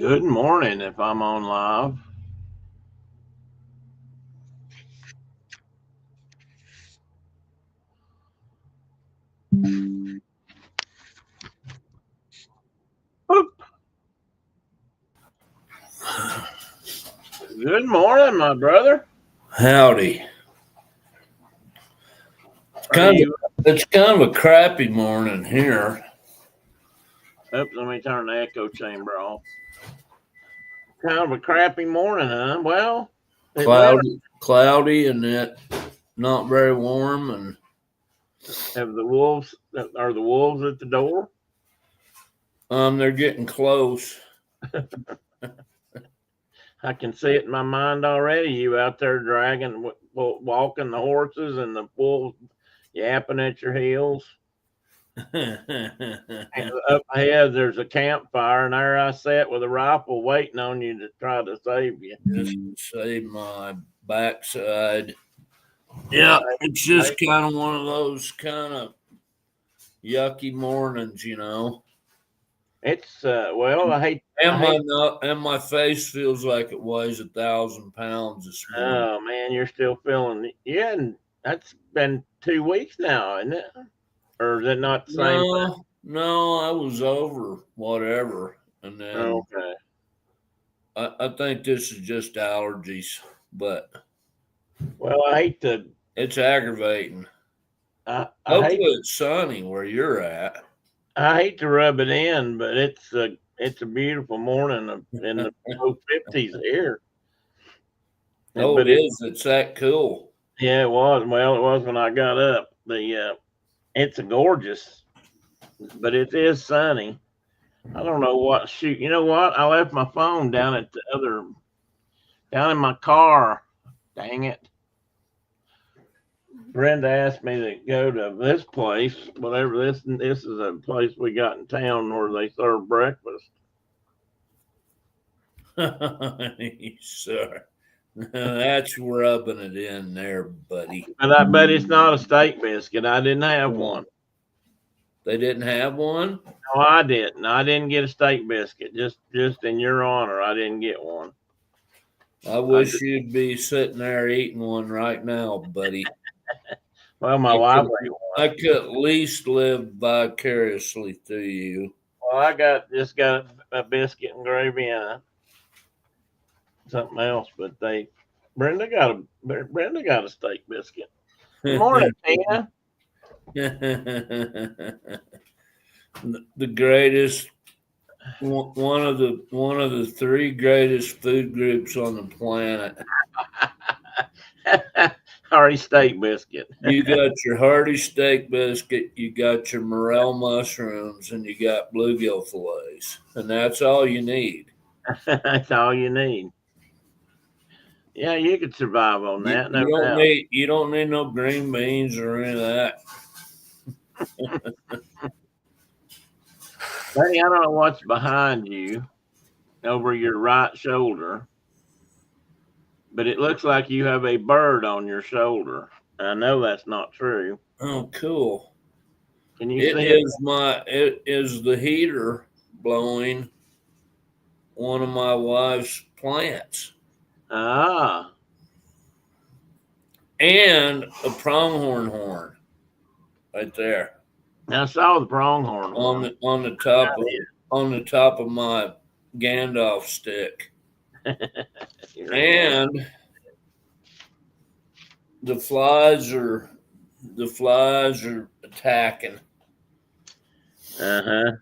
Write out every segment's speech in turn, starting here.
Good morning if I'm on live. Oop. Good morning, my brother. Howdy. It's kind of a crappy morning here. Oops, let me turn the echo chamber off. Kind of a crappy morning, huh? Well, Cloudy, and it not very warm, and have the wolves are the wolves at the door? they're getting close. I can see it in my mind already. You out there walking the horses, and the wolves yapping at your heels. And up ahead, there's a campfire, and there I sat with a rifle waiting on you to try to save you. Just save my backside. Yeah, it's just kind of one of those kind of yucky mornings, you know. It's well, And my face feels like it weighs 1,000 pounds this morning. Oh man, you're still feeling yeah, and that's been 2 weeks now, isn't it? Or is it not the same thing? No, I was over whatever, and then Okay. I think this is just allergies, but Well, it's aggravating. I Hopefully, hate it's sunny where you're at. I hate to rub it in, but it's a beautiful morning in the low 50s here. Oh, But it is. It's that cool. yeah, it was. Well, it was when I got up. It's a gorgeous, but it is sunny. I don't know what. Shoot, you know what? I left my phone down in my car. Dang it. Brenda asked me to go to this place, whatever this is a place we got in town where they serve breakfast. Sir, that's rubbing it in there, buddy. But I bet it's not a steak biscuit. I didn't have one. They didn't have one? No, I didn't. I didn't get a steak biscuit. Just in your honor, I didn't get one. I wish you'd be sitting there eating one right now, buddy. Well, my wife I could at least live vicariously through you. Well, I just got a biscuit and gravy and something else, but Brenda got a steak biscuit. Good morning, Tina. The greatest, one of the three greatest food groups on the planet. Hearty steak biscuit. You got your hearty steak biscuit, you got your morel mushrooms, and you got bluegill fillets, and that's all you need. That's all you need. Yeah, you could survive on that. You don't need no green beans or any of that. Buddy, I don't know what's behind you over your right shoulder, but it looks like you have a bird on your shoulder. I know that's not true. Oh, cool. Can you see it? It is the heater blowing one of my wife's plants. Ah. And a pronghorn horn right there. I saw the pronghorn on the top of my Gandalf stick. And the flies are attacking. Uh-huh.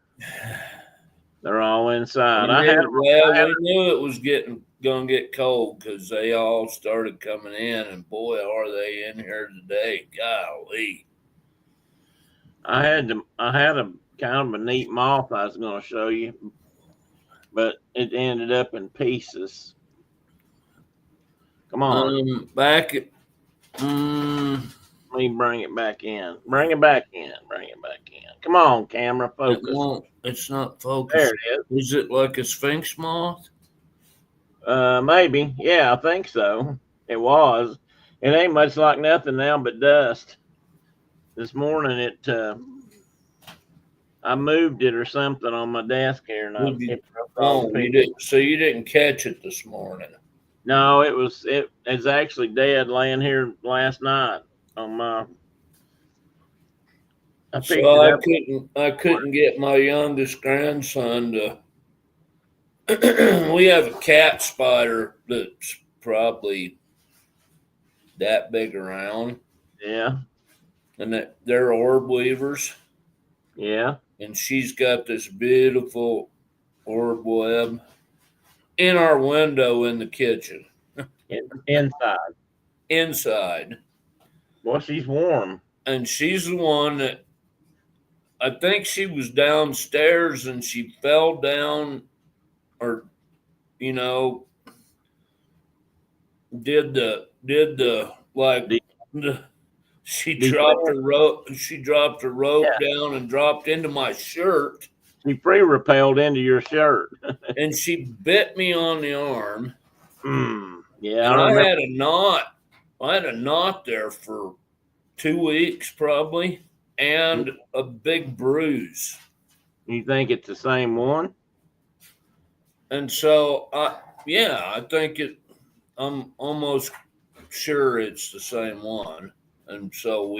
They're all inside. We knew it was gonna get cold because they all started coming in, and boy, are they in here today! Golly. I had a kind of a neat moth I was going to show you, but it ended up in pieces. Come on, let me bring it back in. Bring it back in. Come on, camera, focus. It's not focused. There it is. Is it like a sphinx moth? Maybe. Yeah, I think so. It was. It ain't much like nothing now but dust. This morning I I moved it or something on my desk here, and it broke all the You pieces. didn't. So you didn't catch it this morning. No, it's actually dead, laying here last night on my. I picked So it up. I couldn't get my youngest grandson to. We have a cat spider that's probably that big around, Yeah, and they're orb weavers. yeah. And she's got this beautiful orb web in our window in the kitchen, Inside. inside. Well, she's warm. And she's the one that I think she was downstairs and she fell down or, you know, did the like The, the, she the dropped her rope yeah, down and dropped into my shirt she pre-repelled into your shirt. and she bit me on the arm. Yeah, And I remember. I had a knot there for 2 weeks probably, and a big bruise. You think it's the same one? And so I think I'm almost sure it's the same one. And so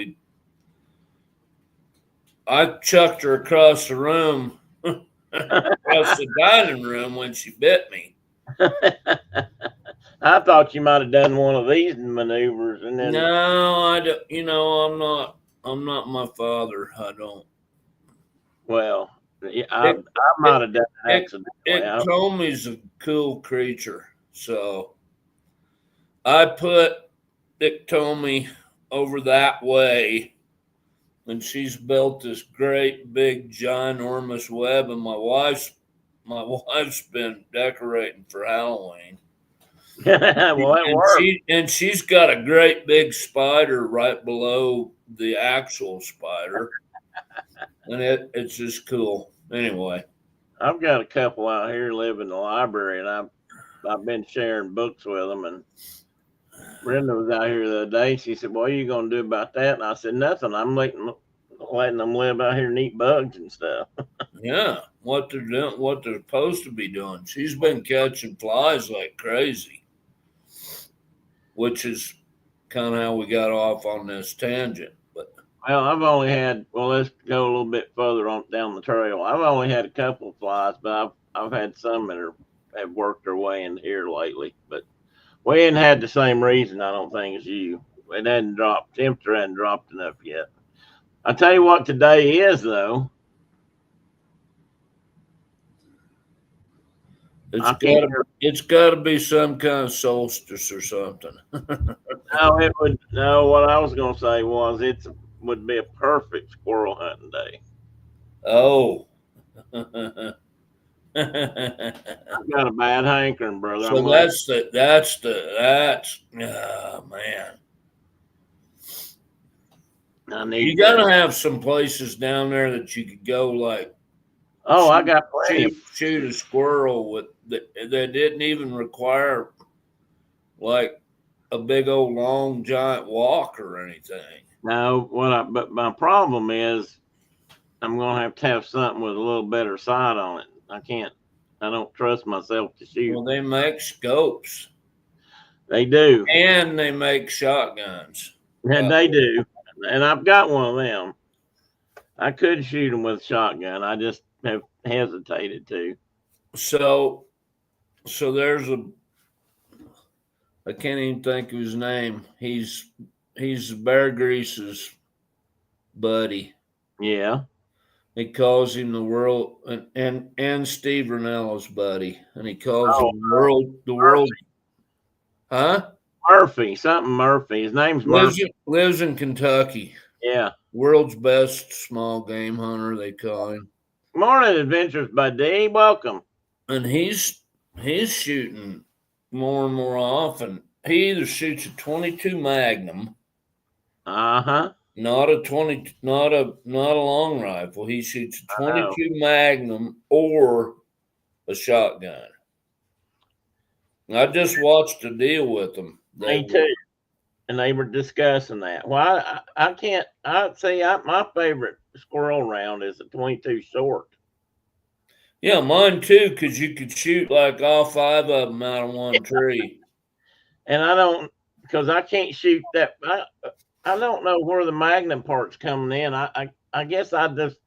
I chucked her across the room, across the dining room when she bit me. I thought you might have done one of these maneuvers, and then No, I don't, I'm not my father. I don't. well, yeah, I It, might have done it it, accidentally. Tommy's a cool creature. So I put Dick Tommy over that way, and she's built this great big ginormous web, and my wife's been decorating for Halloween. Well, it worked. She's got a great big spider right below the actual spider, and it's just cool. Anyway, I've got a couple out here live in the library, and I've been sharing books with them. And Brenda was out here the other day. She said, "What are you going to do about that?" And I said, "Nothing. I'm letting them live out here and eat bugs and stuff." yeah, what they're doing, what they're supposed to be doing. She's been catching flies like crazy, which is kind of how we got off on this tangent. But Well, I've only had. Well, let's go a little bit further on down the trail. I've only had a couple of flies, but I've had some that have worked their way in here lately. But we ain't had the same reason, I don't think, as you. It hadn't dropped. Temperature hadn't dropped enough yet. I tell you what, today is though. It's got to be some kind of solstice or something. No, it would. No, what I was going to say was it would be a perfect squirrel hunting day. Oh. I've got a bad hankering, brother. So that's oh man. I You need gotta to. have some places down there that you could go like Oh, I got plenty. shoot a squirrel with that didn't even require like a big old long giant walk or anything. No, but my problem is I'm gonna have something with a little better sight on it. I don't trust myself to shoot. Well, they make scopes They do. and they make shotguns. And they do. And I've got one of them. I could shoot them with a shotgun. I just have hesitated to. So there's I can't even think of his name. He's Bear Grease's buddy. Yeah. He calls him the world and Steve Rinello's buddy. And he calls him the world. Huh? Murphy, something Murphy. His name's Murphy. Lives in Kentucky. Yeah. World's best small game hunter, they call him. Morning Adventures by D. Welcome. And he's shooting more and more often. He either shoots a 22 Magnum. Uh-huh. Not a long rifle. He shoots a 22 Magnum or a shotgun. I just watched a deal with him. Me too. and they were discussing that. Well, I can't. I say my favorite squirrel round is a 22 short. Yeah, mine too, because you could shoot like all 5 of them out of one tree. And I don't, because I can't shoot that. I don't know where the magnum part's coming in. I guess I just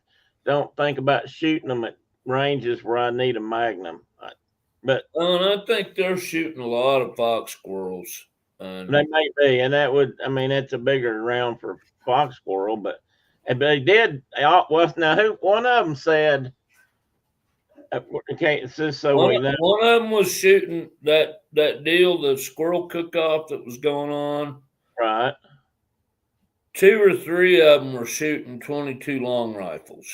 don't think about shooting them at ranges where I need a magnum. But And I think they're shooting a lot of fox squirrels. And they may be, and that would, I mean, that's a bigger round for fox squirrel. But they did. Well, now who? One of them said, "Okay, it's just so we know." one of them was shooting that deal, the squirrel cook-off that was going on. Right. 2 or 3 of them were shooting 22 long rifles.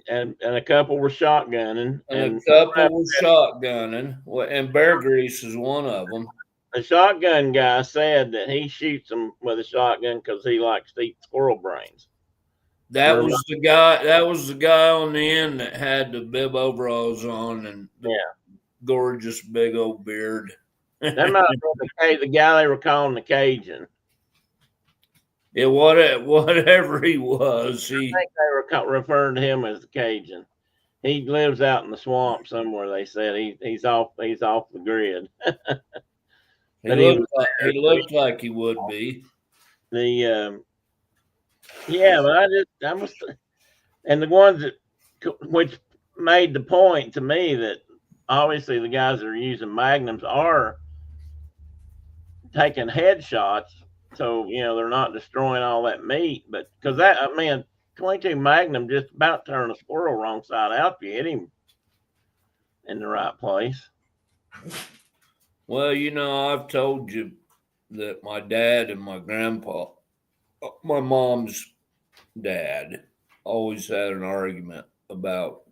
And a couple were shotgunning, And a couple were shotgunning, and Bear Grease is one of them. The shotgun guy said that he shoots them with a shotgun because he likes to eat squirrel brains. That was the guy. That was the guy on the end that had the bib overalls on and the gorgeous big old beard. That might be the guy they were calling the Cajun. Yeah, whatever he was, I think they were referring to him as the Cajun. He lives out in the swamp somewhere. They said he's off the grid. He looked like he would be. But I was, and the ones that which made the point to me that obviously the guys that are using magnums are taking headshots, so they're not destroying all that meat. But because 22 Magnum just about turned a squirrel wrong side out if you hit him in the right place. Well, I've told you that my dad and my grandpa, my mom's dad, always had an argument about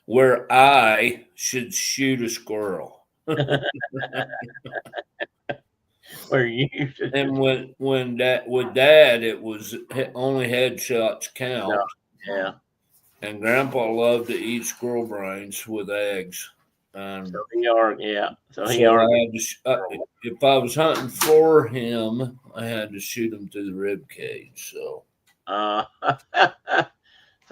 where I should shoot a squirrel. Where you should. And with dad, it was only headshots count. Yeah. And Grandpa loved to eat squirrel brains with eggs. So he argued. If I was hunting for him, I had to shoot him through the rib cage. So. So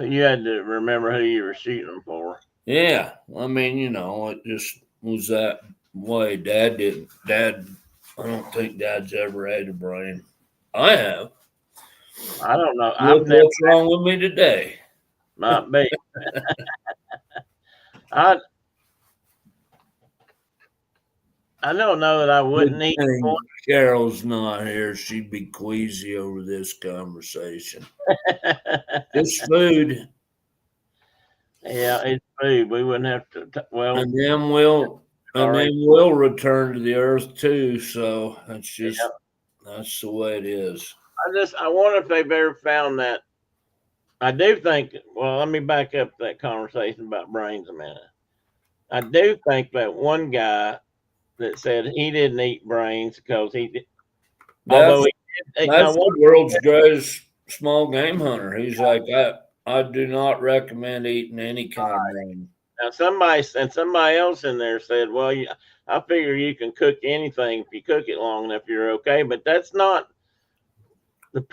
you had to remember who you were shooting them for. Yeah, I mean, it just was that way. Dad, I don't think Dad's ever ate a brain. I have. I don't know. What's wrong with me today? Might be. I don't know that I wouldn't eat one. Carol's not here. She'd be queasy over this conversation. It's food. Yeah, it's food. We wouldn't have to. And then we'll return to the earth too. So that's just that's the way it is. I wonder if they've ever found that. I do think. Well, let me back up that conversation about brains a minute. I do think that one guy that said he didn't eat brains because he did. That's the world's greatest small game hunter. He's like, I do not recommend eating any kind of brain. Now somebody else in there said, well, I figure you can cook anything if you cook it long enough, you're okay. But that's not the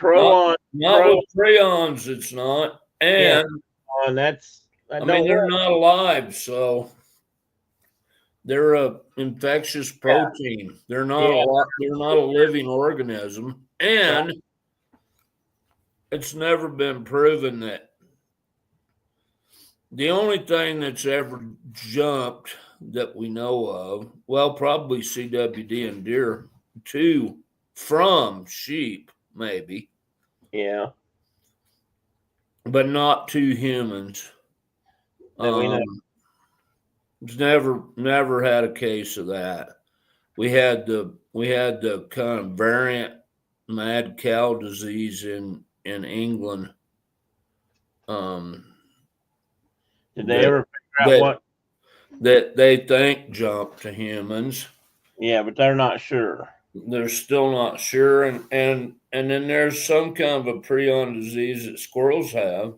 not with prions. It's not, and they're not alive, so. They're a infectious protein. Yeah. They're not a living organism, and it's never been proven that the only thing that's ever jumped that we know of, well, probably CWD and deer too, from sheep, maybe. Yeah. But not to humans. We know. Never had a case of that. We had the kind of variant mad cow disease in England. Did they ever figure out what that they think jumped to humans? Yeah, but they're not sure. They're still not sure, and then there's some kind of a prion disease that squirrels have.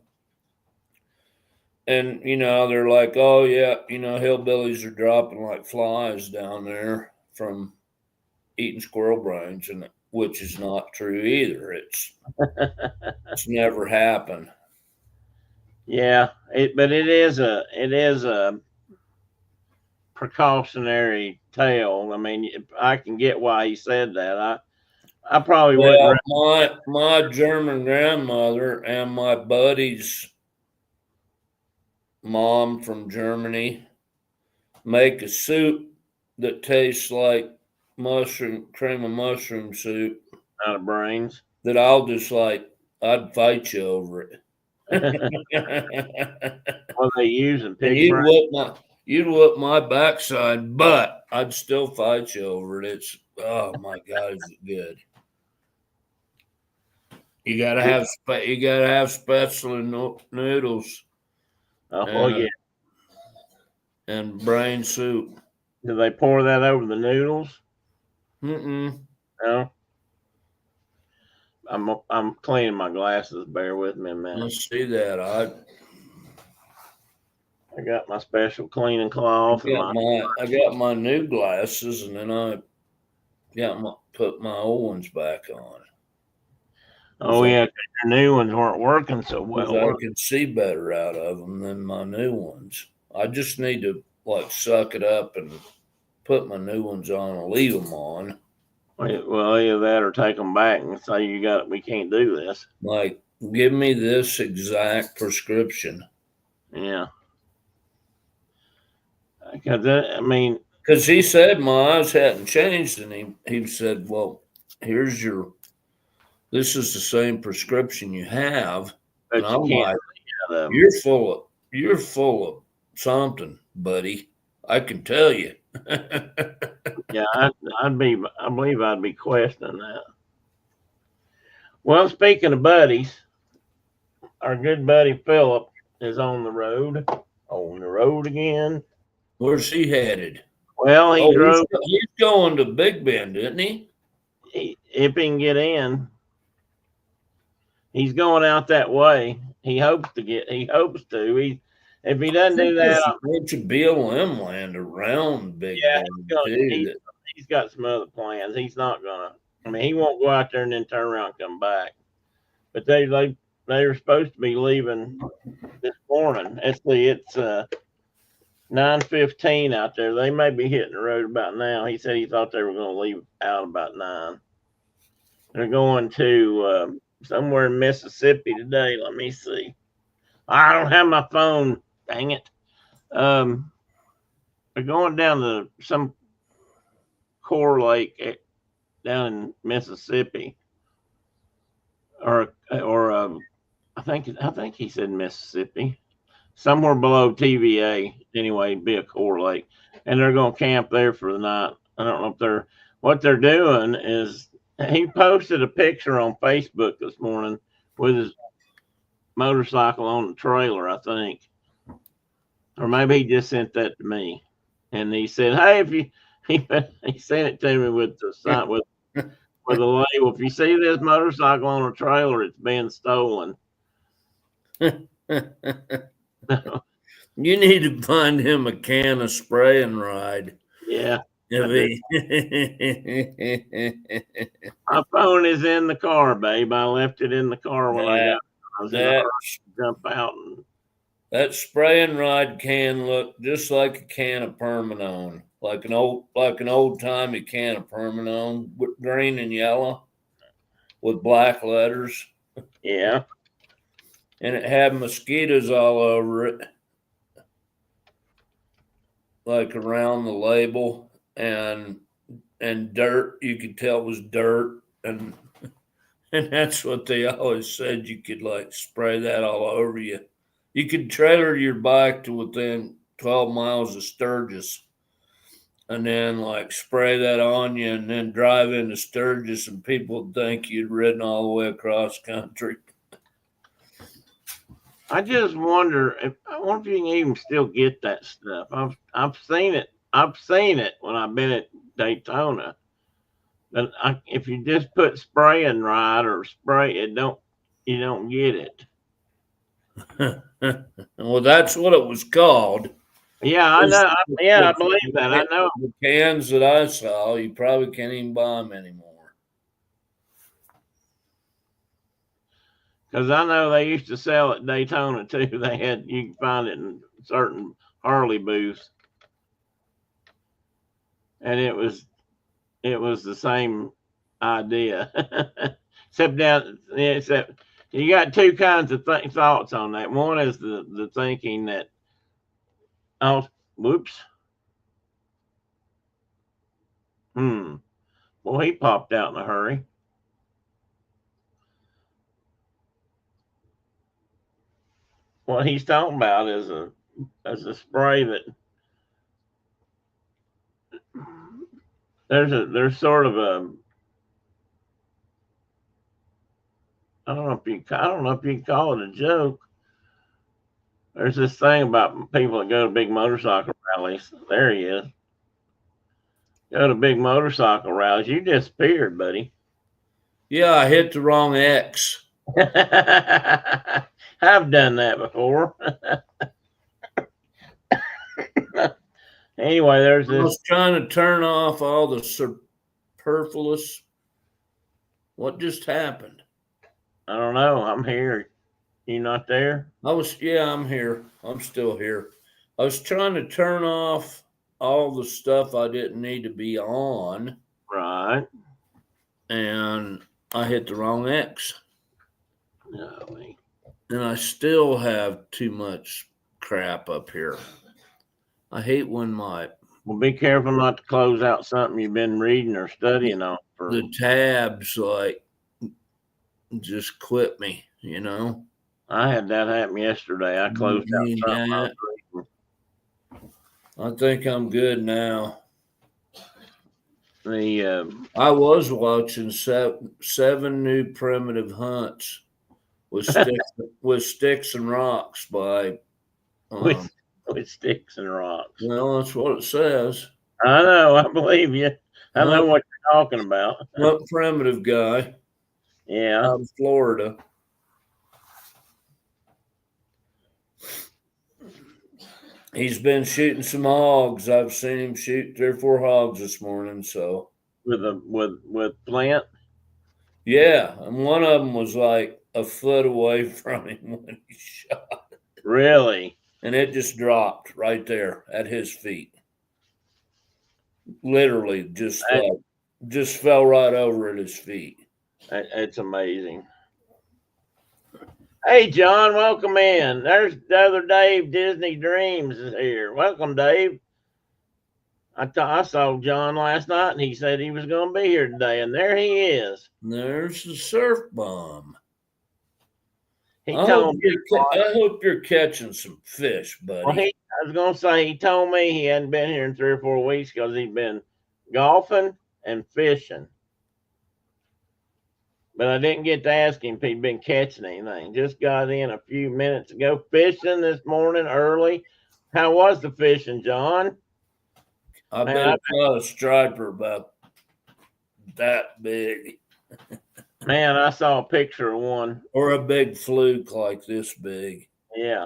And, they're like, oh, yeah, hillbillies are dropping like flies down there from eating squirrel brains, and which is not true either. It's never happened. Yeah, but it is a precautionary tale. I mean, I can get why he said that. I probably wouldn't. Well, my German grandmother and my buddy's mom from Germany make a soup that tastes like cream of mushroom soup. Out of brains. That I'd fight you over it. What they using And pig brains? you'd whoop my backside, but I'd still fight you over it. It's oh my god, is it good? You gotta have special noodles Oh and yeah. and brain soup. Do they pour that over the noodles? Mm-mm. No. I'm cleaning my glasses. Bear with me a minute. Let's see that. I got my special cleaning cloth. I got my new glasses, and then I put my old ones back on. Oh yeah, 'cause your new ones weren't working so well. I can see better out of them than my new ones. I just need to like suck it up and put my new ones on and leave them on. Well, either that or take them back and say we can't do this. Like, give me this exact prescription. Yeah. Because he said my eyes hadn't changed, and he said, "Well, this is the same prescription you have." But and I'm like, you're full of something, buddy. I can tell you. Yeah, I believe I'd be questioning that. Well, speaking of buddies, our good buddy Philip is on the road again. Where's he headed? Well, he's going to Big Bend, isn't he? If he can get in, he's going out that way. He hopes to. If he doesn't do that, there's a bunch of BLM land around Big Bend. He's got some other plans. He's not gonna. I mean, he won't go out there and then turn around and come back. But they were supposed to be leaving this morning. It's 9:15 out there. They may be hitting the road about now. He said he thought they were going to leave out about 9. They're going to somewhere in Mississippi today. Let me see. I don't have my phone. Dang it. They're going down to some Core Lake down in Mississippi, or I think he said Mississippi, somewhere below TVA. Anyway, be a Core Lake, and they're going to camp there for the night. I don't know if what they're doing is he posted a picture on Facebook this morning with his motorcycle on the trailer, I think, or maybe he just sent that to me, and he said, "Hey, if you." He sent it to me with the sign with a label. If you see this motorcycle on a trailer, it's being stolen. You need to find him a can of spray and ride. Yeah. My phone is in the car, babe. I left it in the car when I was in the jump out. That spray and ride can look just like a can of Permanone. Like an old timey can of Permanone, green and yellow, with black letters. Yeah, and it had mosquitoes all over it, like around the label, and dirt. You could tell it was dirt, and that's what they always said. You could like spray that all over you. You could trailer your bike to within 12 miles of Sturgis, and then like spray that on you, and then drive into Sturgis, and people would think you'd ridden all the way across country. I just wonder if you can even still get that stuff. I've seen it. I've seen it when I've been at Daytona. But if you just put spray and ride or spray, you don't get it. Well, that's what it was called. Yeah, I know. Yeah, I believe that. I know. The cans that I saw, you probably can't even buy them anymore. Because I know they used to sell at Daytona too. You can find it in certain Harley booths, and it was the same idea, except you got two kinds of thoughts on that. One is the thinking that, oh, whoops, well, he popped out in a hurry. What he's talking about is a spray that there's sort of a, I don't know if you can call it a joke. There's this thing about people that go to big motorcycle rallies. There he is. Go to big motorcycle rallies. You disappeared, buddy. Yeah, I hit the wrong X. I've done that before. Anyway, there's I was this. trying to turn off all the superfluous. What just happened? I don't know. I'm here. You not there? Yeah, I'm here. I'm still here. I was trying to turn off all the stuff I didn't need to be on, Right. and I hit the wrong X. No. And I still have too much crap up here. I hate when Well, be careful not to close out something you've been reading or studying on. the tabs just quit me, I had that happen yesterday. I closed out something I was reading. I think I'm good now. I was watching seven new primitive hunts with sticks and rocks by with sticks and rocks. Well, that's what it says. I know. I believe you. I know what you're talking about. What primitive guy? Yeah, out of Florida. He's been shooting some hogs. I've seen him shoot 3 or 4 hogs this morning. So with plant. Yeah, and one of them was like a foot away from him when he shot. Really? And it just dropped right there at his feet. Literally, just fell right over at his feet. It's amazing. Hey, John, welcome in. There's the other Dave. Disney Dreams is here. Welcome, Dave. I saw John last night, and he said he was going to be here today, and there he is. There's the surf bomb. I hope you're catching some fish, buddy. Well, I was going to say, he told me he hadn't been here in 3 or 4 weeks because he'd been golfing and fishing. But I didn't get to ask him if he'd been catching anything. Just got in a few minutes ago fishing this morning early. How was the fishing, John? I bet I caught a striper about that big. Man, I saw a picture of one. Or a big fluke like this big. Yeah.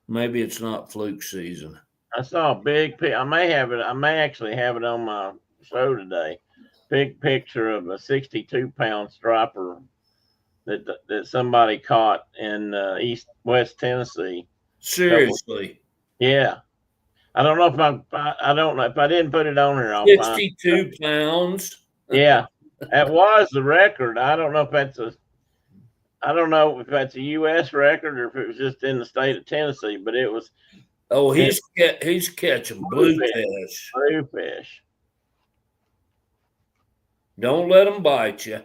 Maybe it's not fluke season. I saw a big I may actually have it on my show today. Big picture of a 62-pound striper that somebody caught in West Tennessee. Seriously? Yeah. I don't know if I didn't put it on here. I'll 62 pounds. Yeah, that was the record. I don't know if that's a U.S. record or if it was just in the state of Tennessee, but it was. Oh, he's catching bluefish. Bluefish. Don't let them bite you.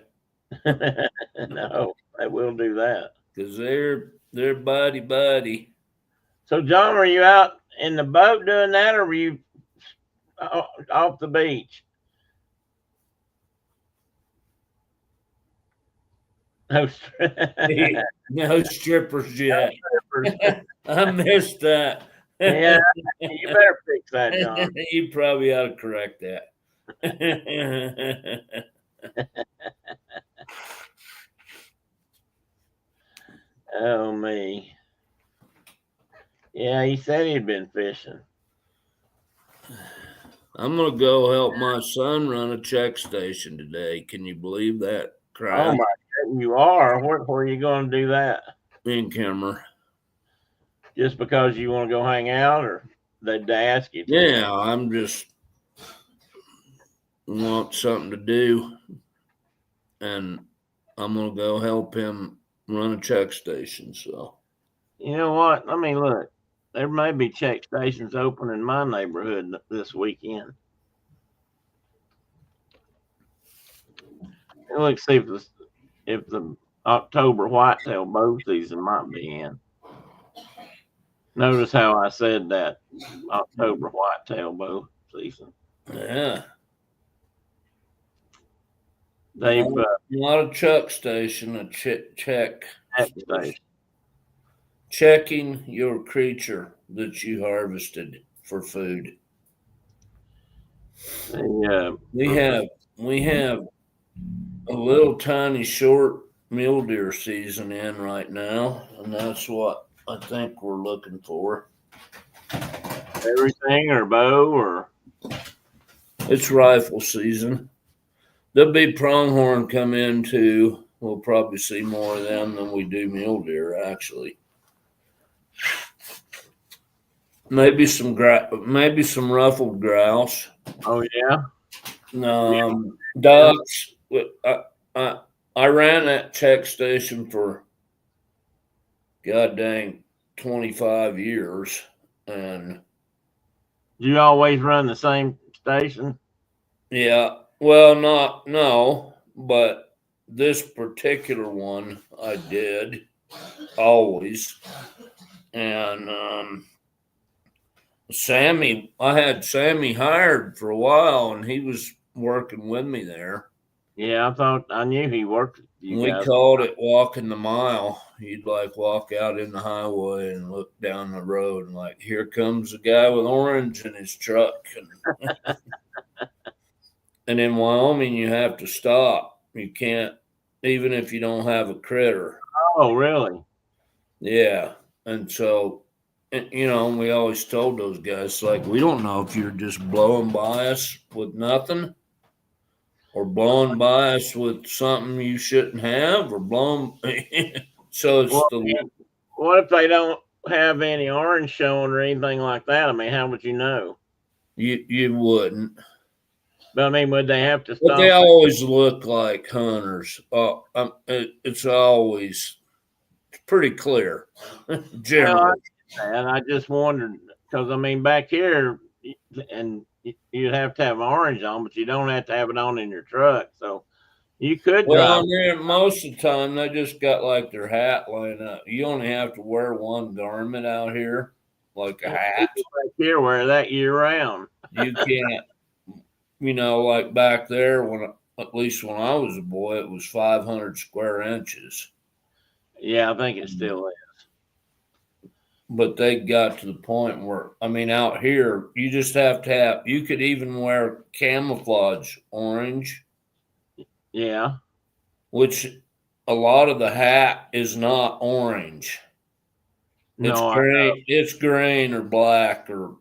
No, they will do that because they're buddy. So, John, were you out in the boat doing that, or were you off the beach? No strippers yet. No strippers. I missed that. Yeah, you better fix that, John. You probably ought to correct that. Oh, me. Yeah, he said he'd been fishing. I'm gonna go help my son run a check station today. Can you believe that Oh crap? my God, you are. Where are you going to do that? In camera. Just because you want to go hang out, or they'd ask you to? Yeah, I'm just want something to do, and I'm gonna go help him run a check station. So You know what? I mean, look, there may be check stations open in my neighborhood this weekend. And let's see if the October whitetail bow season might be in. Notice how I said that October whitetail bow season. yeah, They've not a check station, a check check station. checking your creature that you harvested for food. They, We have a little tiny short mule deer season in right now, and that's what I think we're looking for. everything or bow or It's rifle season. There'll be pronghorn come in too. We'll probably see more of them than we do mule deer, actually. Maybe some maybe some ruffled grouse. oh yeah. Ducks. I ran that check station for god dang 25 years, and Do you always run the same station? yeah, well, not no, but this particular one I did always, and I had Sammy hired for a while, and he was working with me there. Yeah, I knew he worked with you We guys. called it walking the mile. You'd like walk out in the highway and look down the road, and like, here comes a guy with orange in his truck. And in Wyoming, you have to stop. You can't, even if you don't have a critter. Oh, really? Yeah. And so, we always told those guys, like, we don't know if you're just blowing by us with nothing, or blowing by us with something you shouldn't have, or blowing. So it's Well, what if they don't have any orange showing or anything like that? I mean, how would you know? you wouldn't. But I mean, would they have to But they stop? always look like hunters. It's always pretty clear, Well, generally. and I just wondered because I mean, back here, and you'd have to have orange on, but you don't have to have it on in your truck. So you could drive. Well, most of the time they just got like their hat laying up. You only have to wear one garment out here, like a hat. People back here wear that year round. You can't, like back there when, at least when I was a boy, it was 500 square inches. Yeah, I think it still is. But they got to the point where, I mean, out here, you just have to have, you could even wear camouflage orange, Yeah. which a lot of the hat is not orange. It's No, I green, it's green or black, or,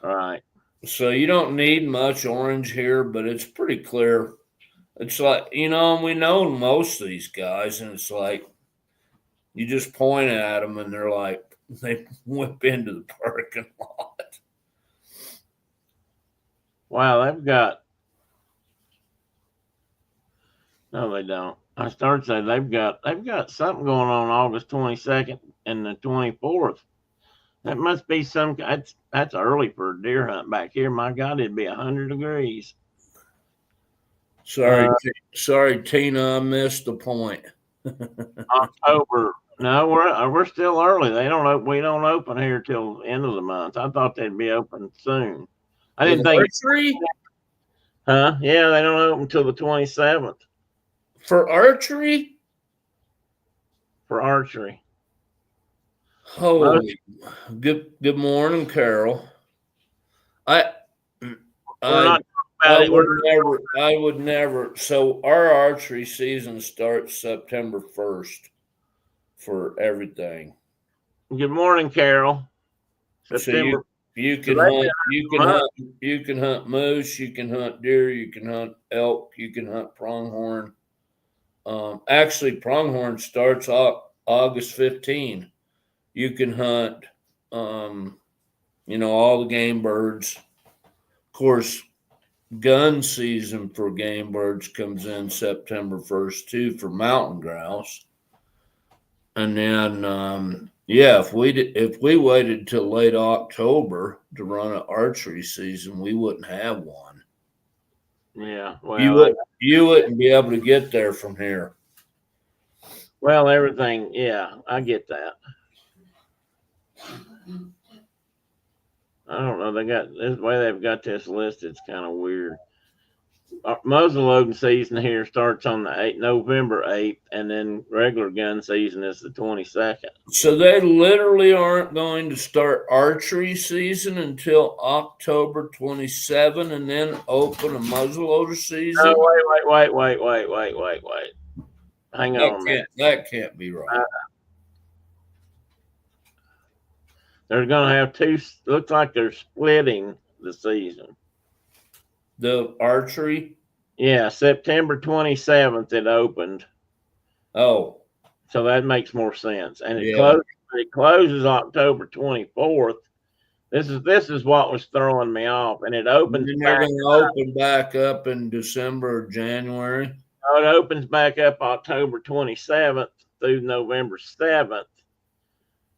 right. so you don't need much orange here, but it's pretty clear. It's like, we know most of these guys, and it's like, you just point at them and they're like, they whip into the parking lot. Wow, they've got. No, they don't. I started saying they've got something going on August 22nd and the 24th. That must be that's early for a deer hunt back here. My God, it'd be 100 degrees. Sorry, Uh, sorry, Tina, I missed the point. October. No, we're still early. We don't open here till the end of the month. I thought they'd be open soon. I With didn't think. archery? Huh? Yeah, they don't open till the 27th For archery? for archery. Holy, good morning, Carol. I We're I not about it. I would never. So our archery season starts September 1st for everything. Good morning, Carol. So September. you So can they've hunt been months. you can hunt moose, you can hunt deer, you can hunt elk, you can hunt pronghorn. Actually, pronghorn starts August 15. You can hunt, all the game birds. Of course, gun season for game birds comes in September 1st too for mountain grouse. And then, if we waited till late October to run an archery season, we wouldn't have one. Yeah. You wouldn't be able to get there from here. Well, everything. Yeah, I get that. I don't know. They got this way they've got this list. It's kind of weird. Muzzle loading season here starts on the November 8th, and then regular gun season is the 22nd. So they literally aren't going to start archery season until October 27 and then open a muzzleloader season. Oh, wait. Hang on a minute. That can't be right. They're going to have two. Looks like they're splitting the season. The archery? Yeah, September 27th it opened. Oh. So that makes more sense. And it closes October 24th. This is what was throwing me off. And it opens and they're going to open back up in December or January. It opens back up October 27th through November 7th.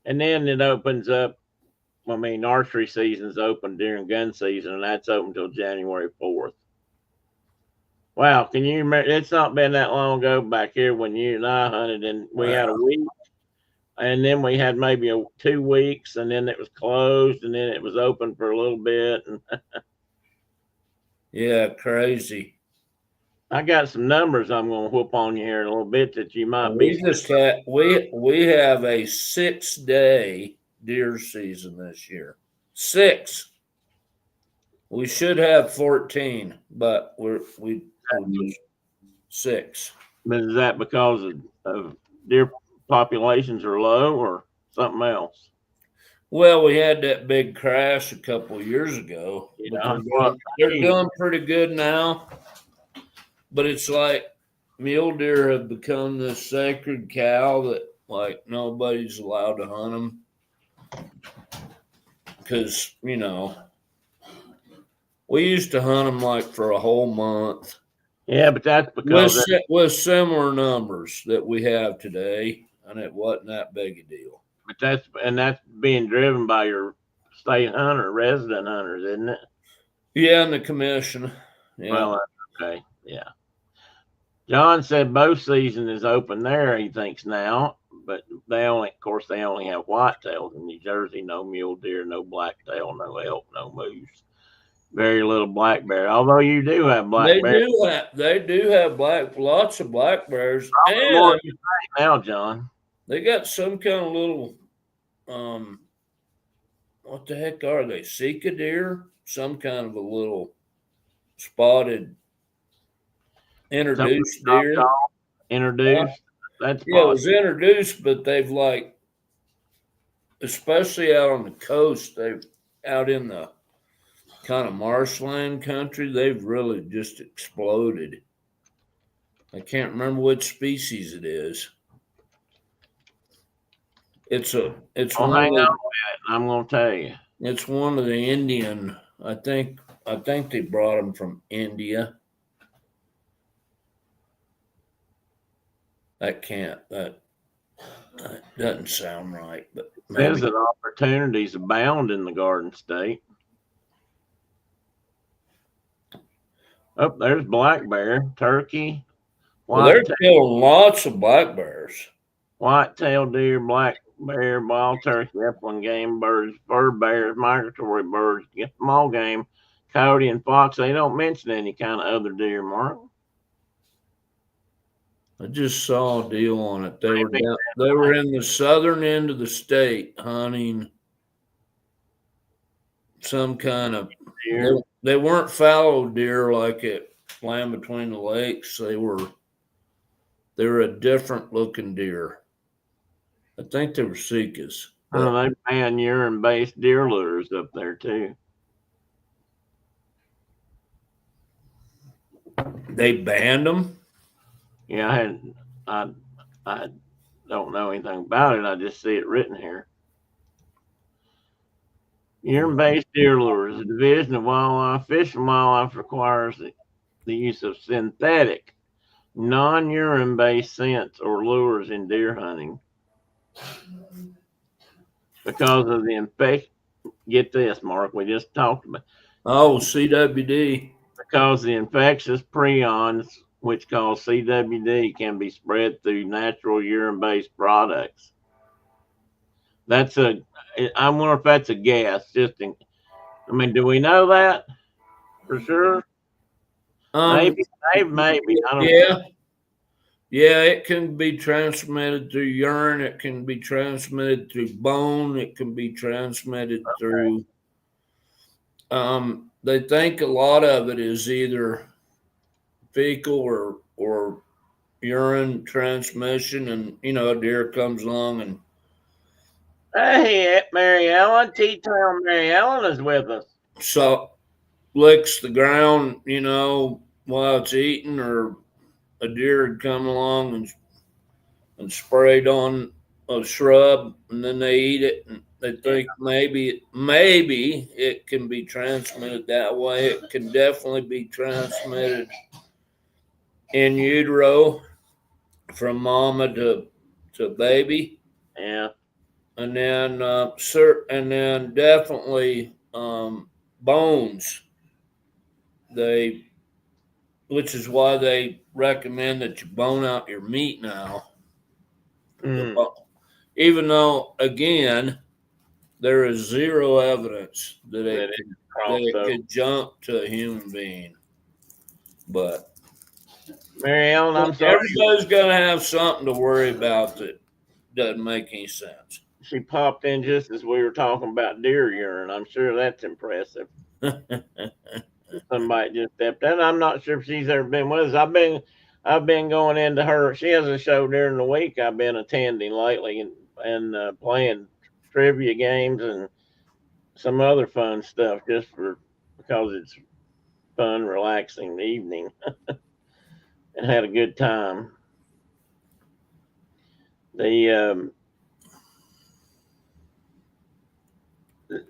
And then it opens up. I mean, archery season's open during gun season, and that's open until January 4th. Wow, can you remember? It's not been that long ago back here when you and I hunted, and we had a week, and then we had maybe 2 weeks, and then it was closed, and then it was open for a little bit. And yeah, crazy. I got some numbers I'm going to whoop on you here in a little bit that you might we have a 6-day deer season this year. 6. We should have 14, but we 6. But is that because of deer populations are low or something else? Well, we had that big crash a couple of years ago. Yeah, they're doing pretty good now. But it's like mule deer have become this sacred cow that like nobody's allowed to hunt them. Because, we used to hunt them like for a whole month. Yeah, but that's because with similar numbers that we have today, and it wasn't that big a deal. But that's being driven by your state hunter, resident hunters, isn't it? Yeah, and the commission. Yeah. Well, okay, yeah. John said bow season is open there. He thinks now, but they only have whitetails in New Jersey. No mule deer, no blacktail, no elk, no moose. Very little black bear. Although you do have black bears. They do have lots of black bears. And more now, John. They got some kind of little, what the heck are they? Sika deer? Some kind of a little spotted introduced deer. Introduced? It was introduced, but they've especially out on the coast, out in the kind of marshland country, they've really just exploded. I can't remember which species it is. Hang on a minute. I'm going to tell you. It's one of the Indian. I think they brought them from India. That doesn't sound right, but says that opportunities abound in the Garden State. Oh, there's black bear, turkey. Well, they're killing lots of black bears. White-tailed deer, black bear, wild turkey, upland game birds, fur bears, migratory birds, small game, coyote and fox. They don't mention any kind of other deer, Mark. I just saw a deal on it. They were in the southern end of the state hunting some kind of deer. They weren't fallow deer like at Land Between the Lakes. They were a different looking deer. I think they were Sikas. But They ban urine-based deer lures up there too. they banned them. Yeah, I don't know anything about it. I just see it written here. Urine-based deer lures. The Division of Wildlife Fish and Wildlife requires the use of synthetic, non-urine based scents or lures in deer hunting because of the infection. Get this, Mark. We just talked about Oh, CWD. because the infectious prions, which cause CWD, can be spread through natural urine-based products. That's a. I wonder if that's a guess. I mean, do we know that for sure? Um, Maybe. I don't know. yeah, yeah, it can be transmitted through urine. It can be transmitted through bone. It can be transmitted through. They think a lot of it is either fecal or urine transmission, and a deer comes along and Hey, Mary Ellen, T-Town Mary Ellen is with us. so licks the ground, while it's eating, or a deer had come along and sprayed on a shrub, and then they eat it, and they think maybe it can be transmitted that way. It can definitely be transmitted in utero from mama to baby, Yeah. and then and then definitely bones. They, which is why they recommend that you bone out your meat now. Mm, Even though, again, there is zero evidence that that crossed it over. could jump to a human being. But Mary Ellen, I'm sorry. everybody's got to have something to worry about that doesn't make any sense. She popped in just as we were talking about deer urine. I'm sure that's impressive. Somebody just stepped in. I'm not sure if she's ever been with us. I've been going into her. She has a show during the week. I've been attending lately and playing trivia games and some other fun stuff just because it's fun, relaxing evening, and had a good time. The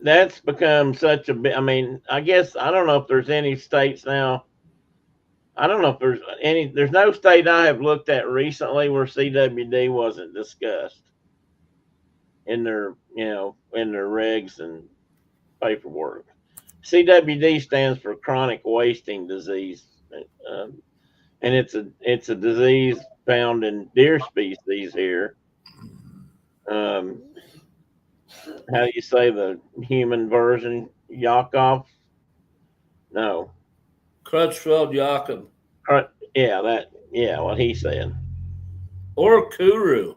That's become such a bit. I mean, I guess I don't know if there's any states now. I don't know if there's any. There's no state I have looked at recently where CWD wasn't discussed in their regs and paperwork. CWD stands for chronic wasting disease, um, and it's a disease found in deer species here. Um, how do you say the human version? Yakov? No. Crutchfield-Jakob Yeah, what he said. or Kuru,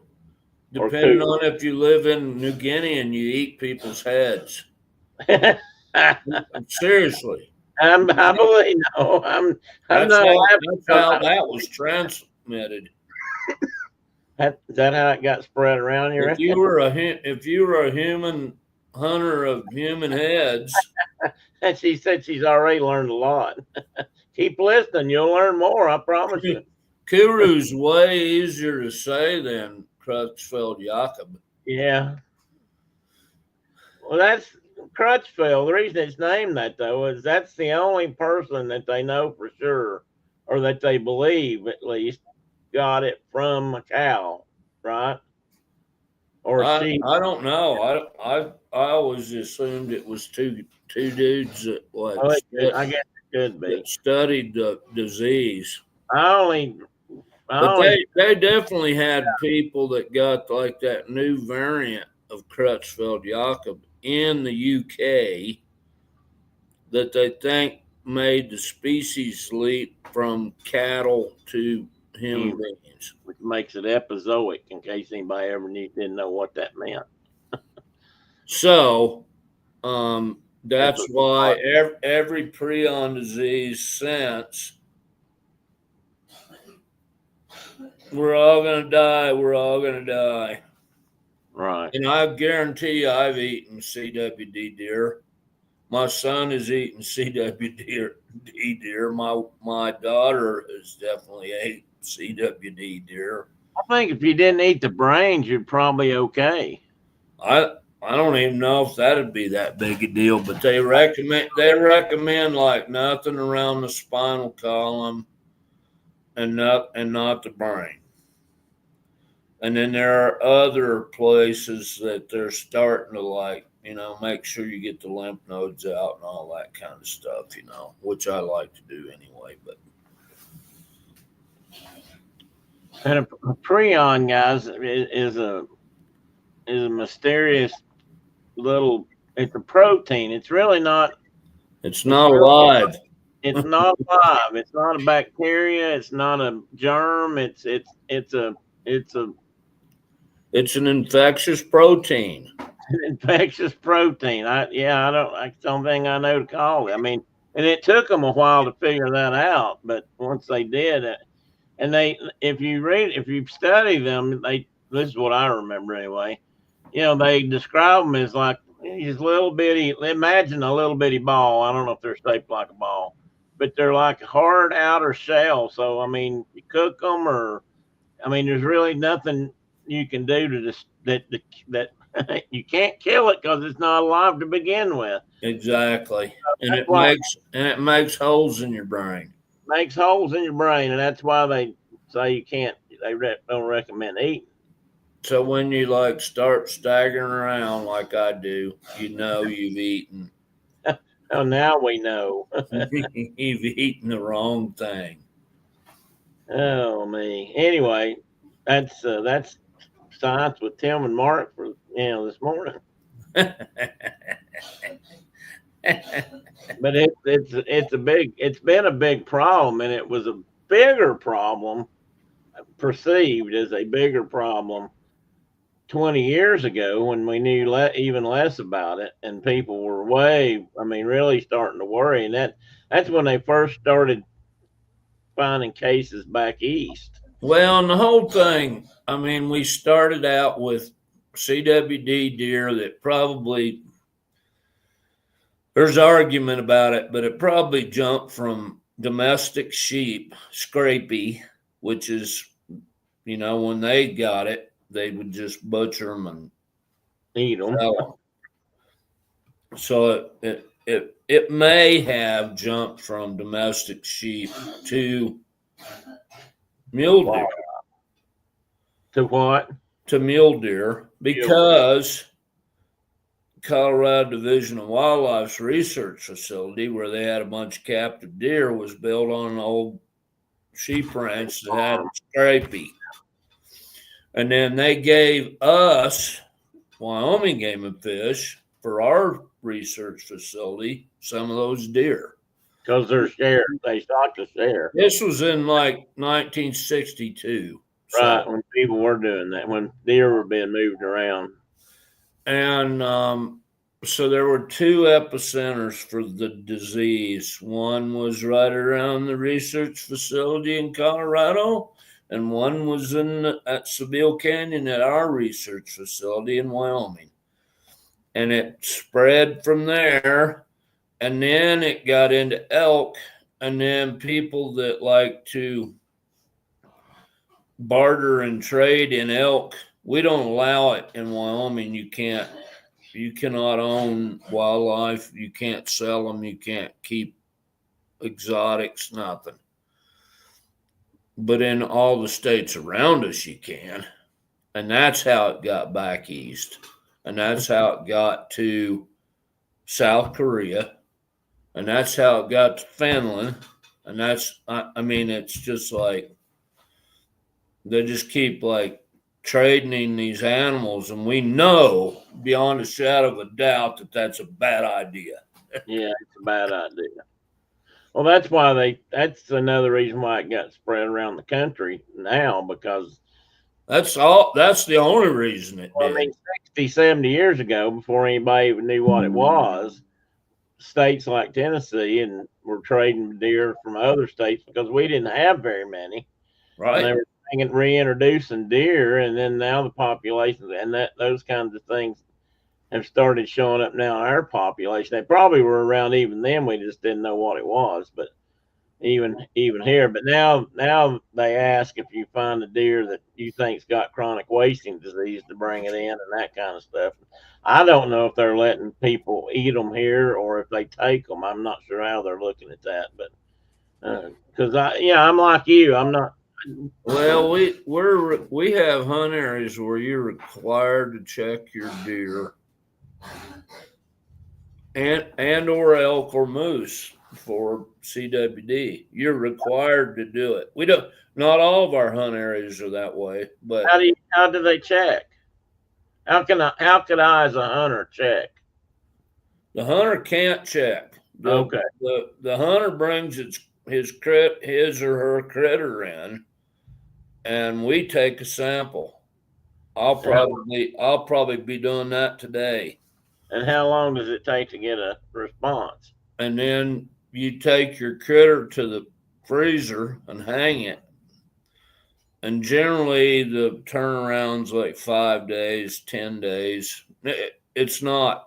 Or depending Cooper. on if you live in New Guinea and you eat people's heads. Seriously. I believe no. I'm That's not how laughing that's because how that was transmitted. is that how it got spread around you? If you were a human hunter of human heads, And she said she's already learned a lot. Keep listening, you'll learn more. I promise you. Kuru's way easier to say than Crutchfield-Jakob. Yeah. Well, that's Crutchfield. The reason it's named that though is that's the only person that they know for sure, or that they believe at least, got it from a cow, right? Or a sheep. I don't know. I always assumed it was two dudes Oh, I guess it could be. that studied the disease. I only, I But only, they definitely had people that got like that new variant of Crutchfield-Jakob in the UK that they think made the species leap from cattle to human beings. which makes it epizoic. In case anybody ever didn't know what that meant. So that's why Epizoic. every prion disease since we're all gonna die. We're all gonna die. Right. And I guarantee you I've eaten CWD deer. My son has eaten CWD deer. My daughter has definitely ate CWD deer. I think if you didn't eat the brains, you're probably okay. I I don't even know if that'd be that big a deal, but they recommend like nothing around the spinal column and not the brain. And then there are other places that they're starting to like, make sure you get the lymph nodes out and all that kind of stuff, which I like to do anyway. But And a prion, guys, is a mysterious little. It's a protein. It's really not. it's It's not really. alive. It's not alive. It's not a bacteria. It's not a germ. It's It's an infectious protein. an infectious protein. That's the only thing I know to call it. I mean, and it took them a while to figure that out, but once they did it, and if you study them, this is what I remember anyway. They describe them as like these little bitty. Imagine a little bitty ball. I don't know if they're shaped like a ball, but they're like a hard outer shell. So I mean, you cook them, or I mean, there's really nothing you can do to just that you can't kill it because it's not alive to begin with. Exactly. And That's it why makes holes in your brain. it makes holes in your brain, and that's why they say you can't. Don't recommend eating. So when you like start staggering around like I do, you've eaten. Oh, now we know. You've eaten the wrong thing. Oh me. Anyway, that's science with Tim and Mark for this morning. But it's been a big problem, and it was a bigger problem, perceived as a bigger problem 20 years ago when we knew even less about it, and people were really starting to worry, and that's when they first started finding cases back east. Well, and the whole thing, I mean, we started out with CWD deer that probably, there's argument about it, but it probably jumped from domestic sheep, scrapie, which is, when they got it, they would just butcher them and Eat them. sell them. So it may have jumped from domestic sheep to mule deer. To what? To mule deer because Colorado Division of Wildlife's research facility, where they had a bunch of captive deer, was built on an old sheep ranch that had scrapie. And then they gave us, Wyoming Game and Fish, for our research facility, some of those deer. Because they're scared. They shot the share. This was in like 1962. Right, when people were doing that, when deer were being moved around. And so there were two epicenters for the disease. One was right around the research facility in Colorado, and one was at Seville Canyon at our research facility in Wyoming. And it spread from there, and then it got into elk, and then people that like to barter and trade in elk, we don't allow it in Wyoming. You cannot own wildlife. You can't sell them. You can't keep exotics, nothing. But in all the states around us, you can. And that's how it got back east. And that's how it got to South Korea. And that's how it got to Finland. And it's just like, they just keep like trading these animals, and we know beyond a shadow of a doubt that that's a bad idea. Yeah, it's a bad idea. Well, that's another reason why it got spread around the country now, because That's the only reason it did. I mean, 60, 70 years ago, before anybody even knew what it was, states like Tennessee and were trading deer from other states because we didn't have very many. Right. And reintroducing deer, and then now the populations and those kinds of things have started showing up now in our population. They probably were around even then. We just didn't know what it was, but even here. But now they ask if you find a deer that you think's got chronic wasting disease to bring it in and that kind of stuff. I don't know if they're letting people eat them here or if they take them. I'm not sure how they're looking at that, but because I'm like you. I'm not. Well, we have hunt areas where you're required to check your deer and or elk or moose for CWD. You're required to do it. We don't. Not all of our hunt areas are that way, but How do they check? How could I as a hunter check? the hunter can't check. Okay. The hunter brings his or her critter in, and we take a sample. I'll probably be doing that today. And how long does it take to get a response? And then you take your critter to the freezer and hang it. And generally the turnaround's like 5 days, 10 days. It's not,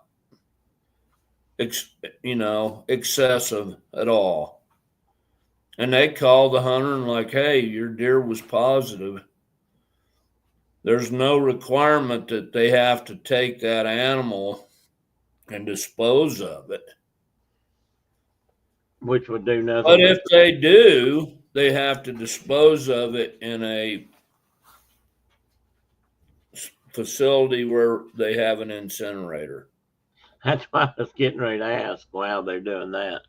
excessive at all. And they call the hunter and like, hey, your deer was positive. There's no requirement that they have to take that animal and dispose of it. Which would do nothing. But if they do, they have to dispose of it in a facility where they have an incinerator. That's why I was getting ready to ask how they're doing that.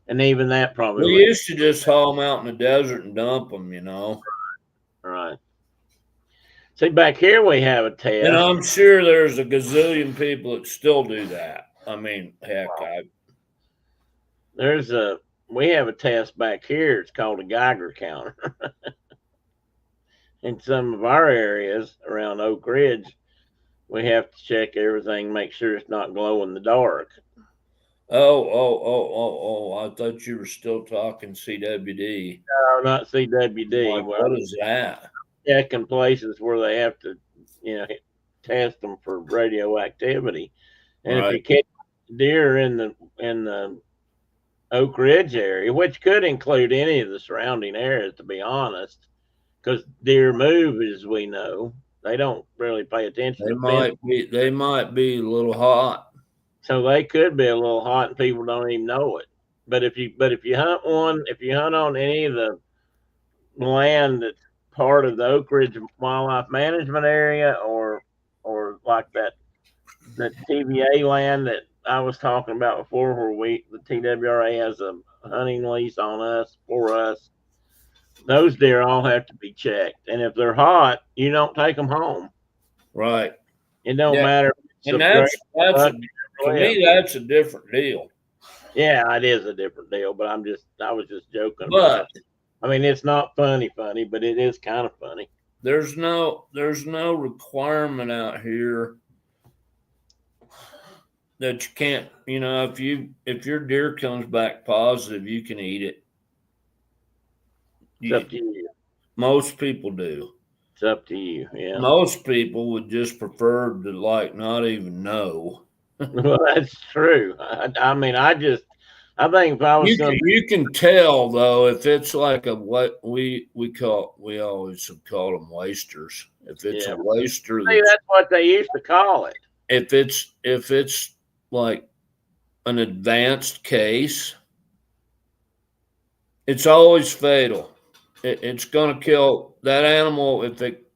And even that probably. We used to just haul them out in the desert and dump them, Right. See, back here we have a test. And I'm sure there's a gazillion people that still do that. I mean, heck, we have a test back here. It's called a Geiger counter. In some of our areas around Oak Ridge, we have to check everything, make sure it's not glow in the dark. Oh! I thought you were still talking CWD. No, not CWD. Like, what is that? Checking places where they have to, test them for radioactivity. And right. If you catch deer in the Oak Ridge area, which could include any of the surrounding areas, to be honest, because deer move, as we know, they don't really pay attention. They might be a little hot. So they could be a little hot, and people don't even know it. But if you hunt on any of the land that's part of the Oak Ridge Wildlife Management Area, or like that TVA land that I was talking about before, where the TWRA has a hunting lease on us for us, those deer all have to be checked. And if they're hot, you don't take them home. Right. It don't matter. And to me, that's a different deal. Yeah, it is a different deal, but I was just joking. But I mean, it's not funny, but it is kind of funny. There's no requirement out here that you can't, if your deer comes back positive, you can eat it. It's up to you. Most people do. It's up to you. Yeah. Most people would just prefer to not even know. Well, that's true. I mean, I think if I was you can tell though if it's like what we always have called them wasters. If it's a waster, that's what they used to call it. If it's like an advanced case, it's always fatal. It's going to kill that animal. If it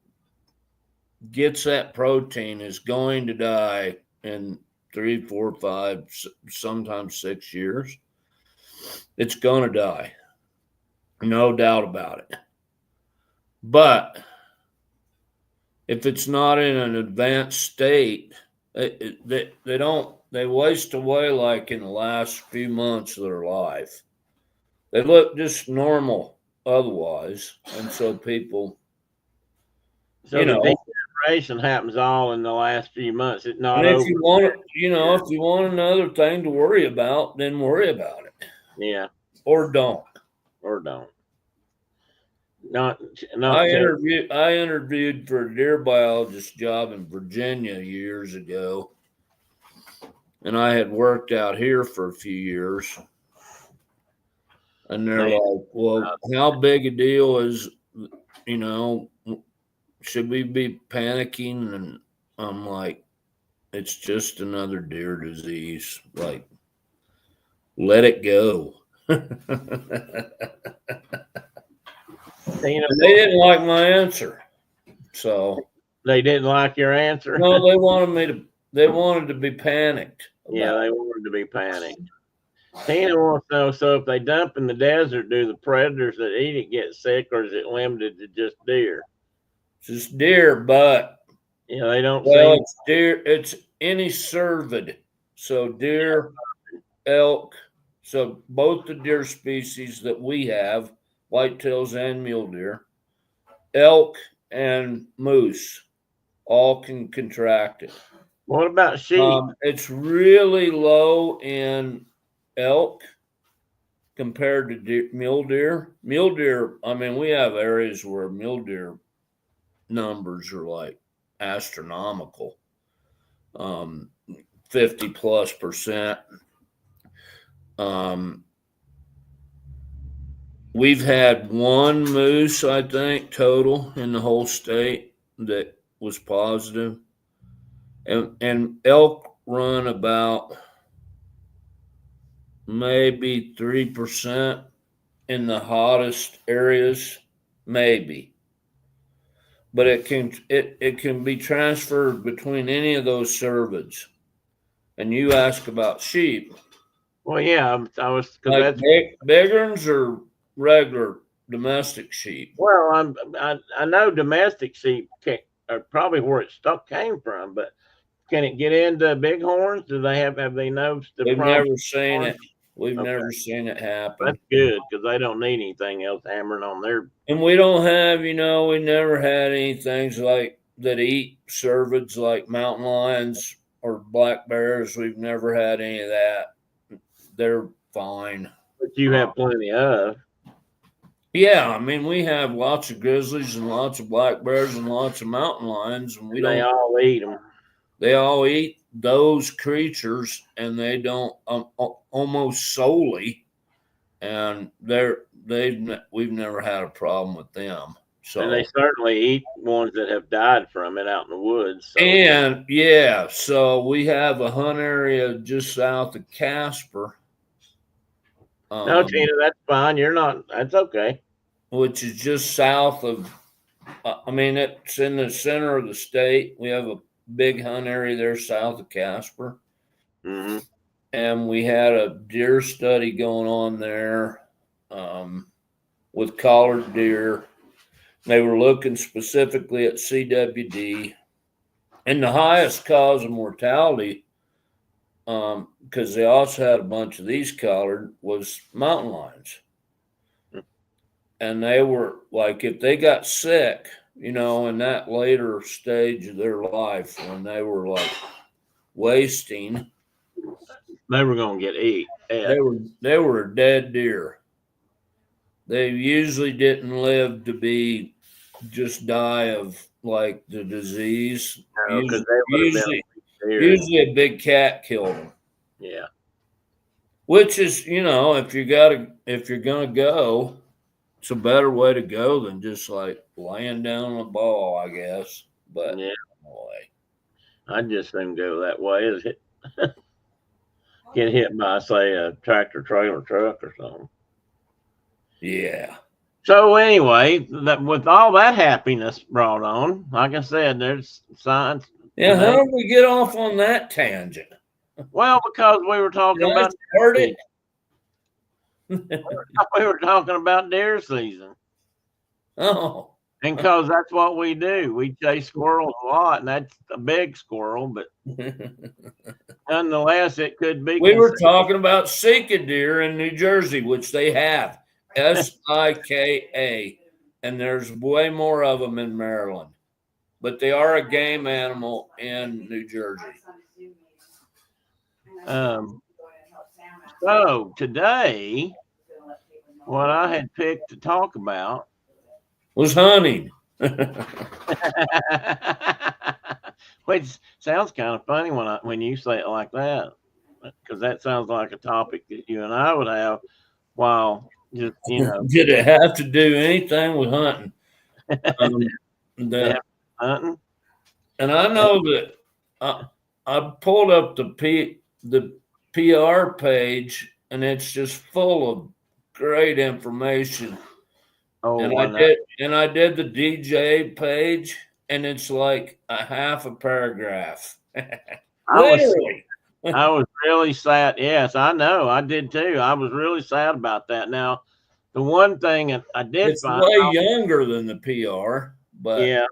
gets that protein, is going to die in 3, 4, 5, sometimes 6 years. It's going to die. No doubt about it. But if it's not in an advanced state, they waste away like in the last few months of their life. They look just normal otherwise. And so people, the degeneration happens all in the last few months. It's not and over. If you want another thing to worry about, then worry about it. Yeah. Or don't. Not I too. interviewed for a deer biologist job in Virginia years ago, and I had worked out here for a few years. And they're They, like, "Well, how big a deal is, you know, should we be panicking?" And I'm like, "It's just another deer disease. Like, let it go." And you know, they didn't like my answer, so they didn't like your answer. no, they wanted to be panicked Yeah, about they wanted to be panicked. Tina wants to know, so if they dump in the desert, do the predators that eat it get sick, or is it limited to just deer? it. Just deer, but Yeah, they don't well, seem. it's deer. It's any cervid, so deer, elk. So both the deer species that we have, whitetails and mule deer, elk and moose, all can contract it. What about sheep? It's really low in elk compared to mule deer. Mule deer, I mean, we have areas where mule deer numbers are like astronomical, 50+%. Um, we've had one moose, I think, total in the whole state that was positive, and elk run about maybe 3% in the hottest areas, maybe. But it can be transferred between any of those cervids. And you ask about sheep, Well, yeah, I was because like that's big ones or regular domestic sheep. well, I know domestic sheep are probably where it stuff came from, but can it get into bighorns? Do they have they noticed the We've problem? never seen it. We've Okay, never seen it happen. that's good because they don't need anything else hammering on their. And we don't have, we never had any things like that eat cervids like mountain lions or black bears. We've never had any of that. They're fine. But you have plenty of. Yeah, I mean, we have lots of grizzlies and lots of black bears and lots of mountain lions, and we And they don't. all eat them. They all eat those creatures, and they don't almost solely, and we've never had a problem with them. And they So certainly eat ones that have died from it out in the woods. So and yeah, so we have a hunt area just south of Casper, no, um, Tina, that's fine. You're not. That's okay. which is just south of. I mean, it's in the center of the state. We have a big hunt area there south of Casper, Hmm. and we had a deer study going on there with collared deer. They were looking specifically at CWD, and the highest cause of mortality, because they also had a bunch of these collared, was mountain lions. And they were like, if they got sick, in that later stage of their life when they were like wasting, They were gonna get eat. Yeah. they were a dead deer. They usually didn't live to be just die of like the disease. No, because Usually, they would have usually, been deer. usually a big cat killed them. Yeah. Which is, if you're gonna go, it's a better way to go than just like laying down on a ball, I guess. But Yeah. anyway, I just didn't go that way. Is it get hit by say a tractor trailer truck or something? yeah. So anyway, that with all that happiness brought on, like I said, there's science Yeah, how today. did we get off on that tangent? Well, because we were Did talking I about start deer it? season. We were talking about deer season. Oh. And because that's what we do. We chase squirrels a lot, and that's a big squirrel, but nonetheless, it could be We were considered. talking about Sika deer in New Jersey, which they have, Sika, and there's way more of them in Maryland, but they are a game animal in New Jersey. So today, what I had picked to talk about was hunting. Which sounds kind of funny when you say it like that, because that sounds like a topic that you and I would have while just Did it have to do anything with hunting? Um, the, hunting. and I know that I pulled up the PR page, and it's just full of great information. Oh, And I did the DJ page, and it's like a half a paragraph. I was Literally. I was really sad. Yes, I know. I did too. I was really sad about that. Now, the one thing I did It's find way out, younger than the PR, but yeah,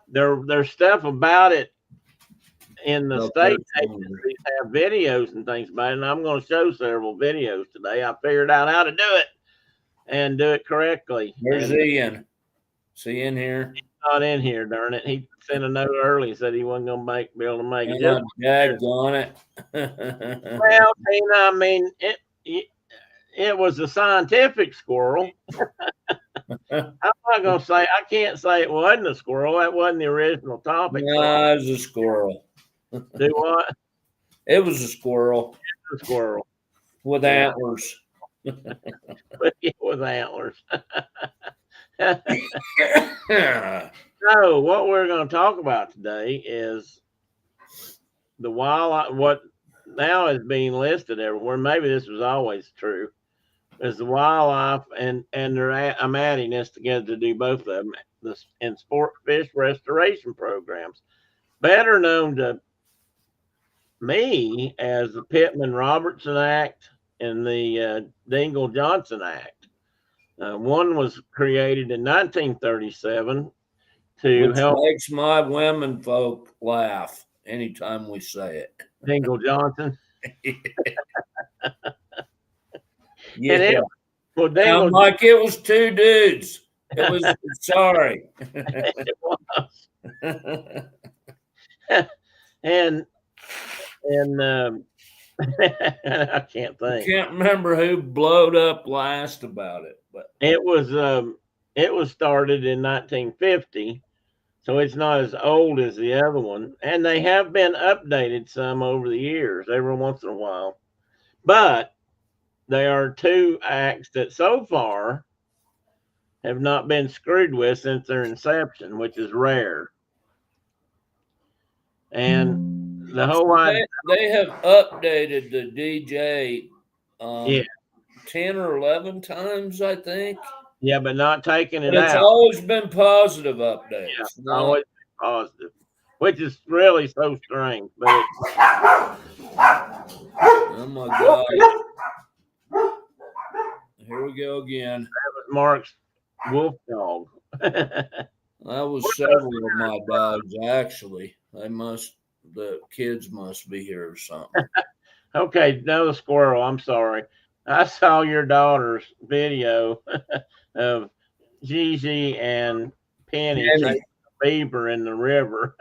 there's stuff about it in the no, state agencies have videos and things about it, and I'm going to show several videos today. I figured out how to do it and do it correctly. Where's And Ian? Is he in here? not in here, darn it. He sent a note early and said he wasn't going to be able to make it. And daggone it. Well, I mean, it was a scientific squirrel. I'm not going to say, I can't say it wasn't a squirrel. That wasn't the original topic. Nah, it was a squirrel. Do what? It was a squirrel. A squirrel. With antlers. With antlers. So, what we're going to talk about today is the wildlife, what now is being listed everywhere. Maybe this was always true. Is the wildlife, and I'm adding this together to do both of them, in sport fish restoration programs, better known to me as the Pittman-Robertson Act and the Dingell-Johnson Act. One was created in 1937 to help. Makes my women folk laugh anytime we say it. Dingell-Johnson. Yeah. Well, like it was two dudes. It was sorry. It was. and I can't think. I can't remember who blowed up last about it, but it was started in 1950, so it's not as old as the other one, and they have been updated some over the years, every once in a while. But there are two acts that so far have not been screwed with since their inception, which is rare. And the whole they have updated the DJ 10 or 11 times, I think. Yeah, but not taking it out. It's always been positive updates. Yeah, always been positive, which is really so strange. But oh my God. Here we go again. That was Mark's wolf dog. That was several of my dogs, actually. The kids must be here or something. Okay, another squirrel. I'm sorry. I saw your daughter's video of Gigi and Penny chasing a beaver in the river.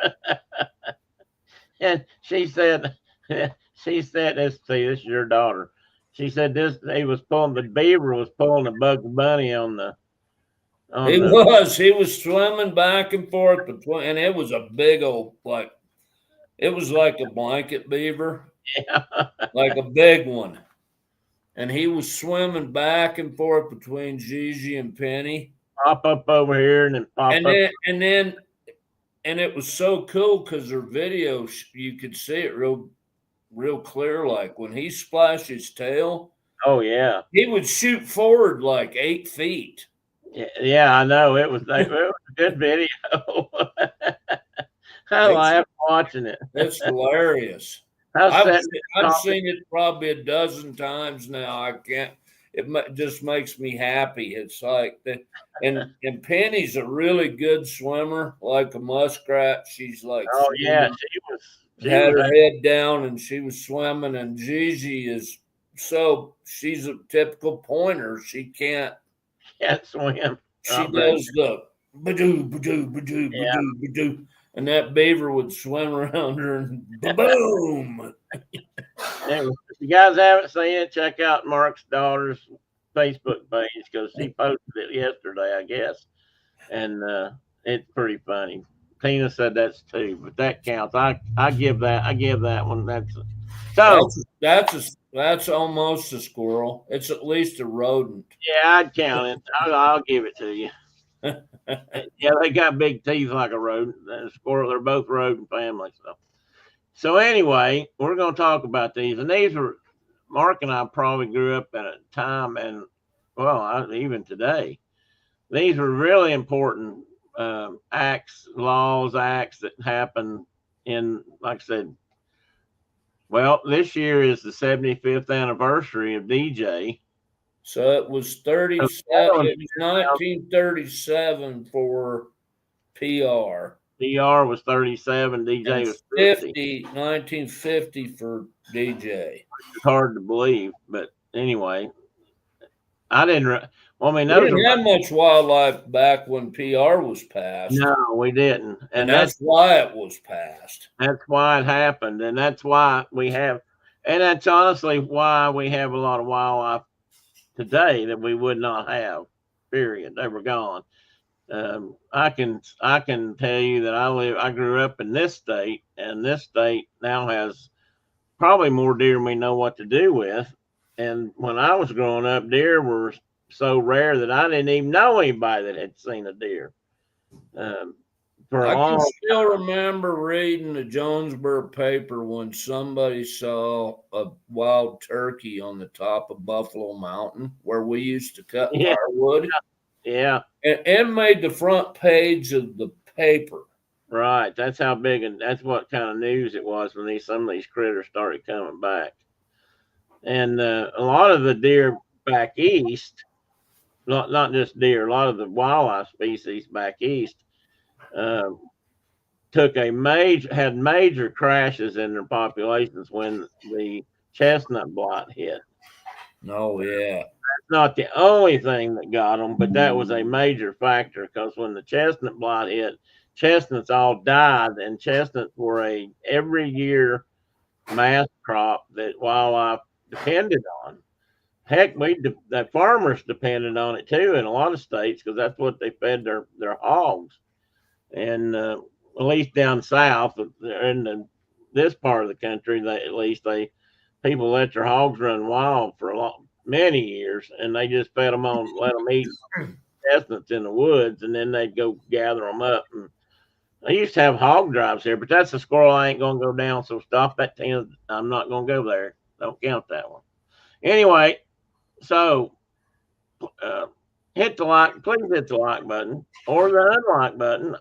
And she said, let's see, this is your daughter. She said the beaver was pulling a Bugs Bunny on the. He was swimming back and forth between, and it was a big old, it was like a blanket beaver. Yeah. Like a big one. And he was swimming back and forth between Gigi and Penny. Pop up over here and then pop up. And it was so cool because her video, you could see it real clear. Like when he splashed his tail. Oh, yeah. He would shoot forward like 8 feet. Yeah, I know. It was a good video. I laughed watching it. It's hilarious. I've seen it probably a dozen times now. I can't. It just makes me happy. It's like that. And Penny's a really good swimmer, like a muskrat. She's like, oh yeah, she had her head down and she was swimming. And Gigi she's a typical pointer. She can't swim. She does the badoo, badoo, badoo, badoo, badoo. And that beaver would swim around her and boom. If you guys haven't seen it, check out Mark's daughter's Facebook page because she posted it yesterday, I guess. and it's pretty funny. Tina said that's two, but that counts. I give that one. That's so. That's almost a squirrel. It's at least a rodent. Yeah, I'd count it. I'll give it to you. Yeah, they got big teeth like a rodent. And a squirrel. They're both rodent families. So anyway, we're going to talk about these, and these were Mark and I probably grew up at a time, and well, even today, these were really important acts that happened in, like I said. Well, this year is the 75th anniversary of DJ. So it was 37. It was 1937 for PR. PR was 37. DJ And was 50. 1950 for DJ. It's hard to believe, but anyway, I didn't. Well, I mean, We didn't have much wildlife back when PR was passed. No, we didn't, and that's why it was passed. That's why it happened, and that's why we have, and that's honestly why we have a lot of wildlife today that we would not have. Period. They were gone. I can tell you that I grew up in this state, and this state now has probably more deer than we know what to do with. And when I was growing up, deer were so rare that I didn't even know anybody that had seen a deer. I can still remember reading the Jonesboro paper when somebody saw a wild turkey on the top of Buffalo Mountain where we used to cut firewood. Yeah. And it made the front page of the paper. Right. That's how big, and that's what kind of news it was when some of these critters started coming back. And a lot of the deer back east, not just deer, a lot of the wildlife species back east had major crashes in their populations when the chestnut blot hit. Oh, yeah. That's not the only thing that got them, but that was a major factor, because when the chestnut blot hit, chestnuts all died, and chestnuts were a every year mass crop that wildlife depended on. Heck, the farmers depended on it too in a lot of states, because that's what they fed their hogs. And at least down south, in this part of the country, people let their hogs run wild for many years, and they just let them eat chestnuts in the woods, and then they'd go gather them up. And I used to have hog drives here, but that's a squirrel I ain't gonna go down. So stop that 10. I'm not gonna go there. Don't count that one. Anyway, so please hit the like button or the unlike button.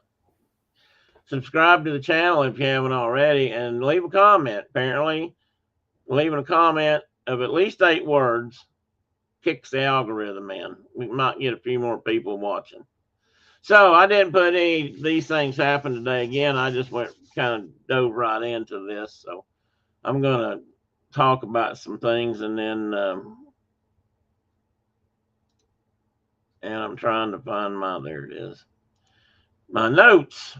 Subscribe to the channel if you haven't already, and leave a comment. Apparently, leaving a comment of at least 8 words kicks the algorithm in. We might get a few more people watching. So I didn't put any of these things happen today. Again, I just kind of dove right into this. So I'm going to talk about some things, and then and I'm trying to find there it is, my notes.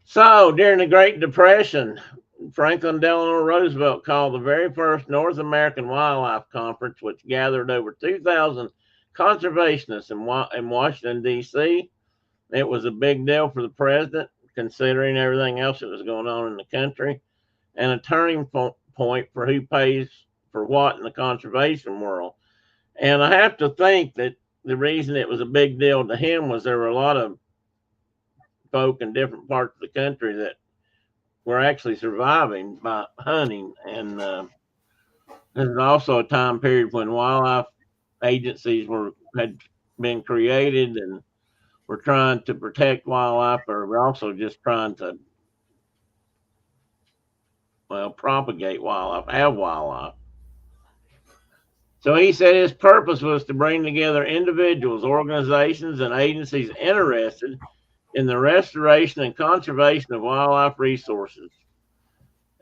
So during the Great Depression, Franklin Delano Roosevelt called the very first North American Wildlife Conference, which gathered over 2,000 conservationists in Washington, D.C. It was a big deal for the president, considering everything else that was going on in the country, and a turning point for who pays for what in the conservation world. And I have to think that the reason it was a big deal to him was there were a lot of folk in different parts of the country that were actually surviving by hunting. And there's also a time period when wildlife agencies had been created and were trying to protect wildlife, or we're also just trying to propagate wildlife, have wildlife. So he said his purpose was to bring together individuals, organizations, and agencies interested in the restoration and conservation of wildlife resources.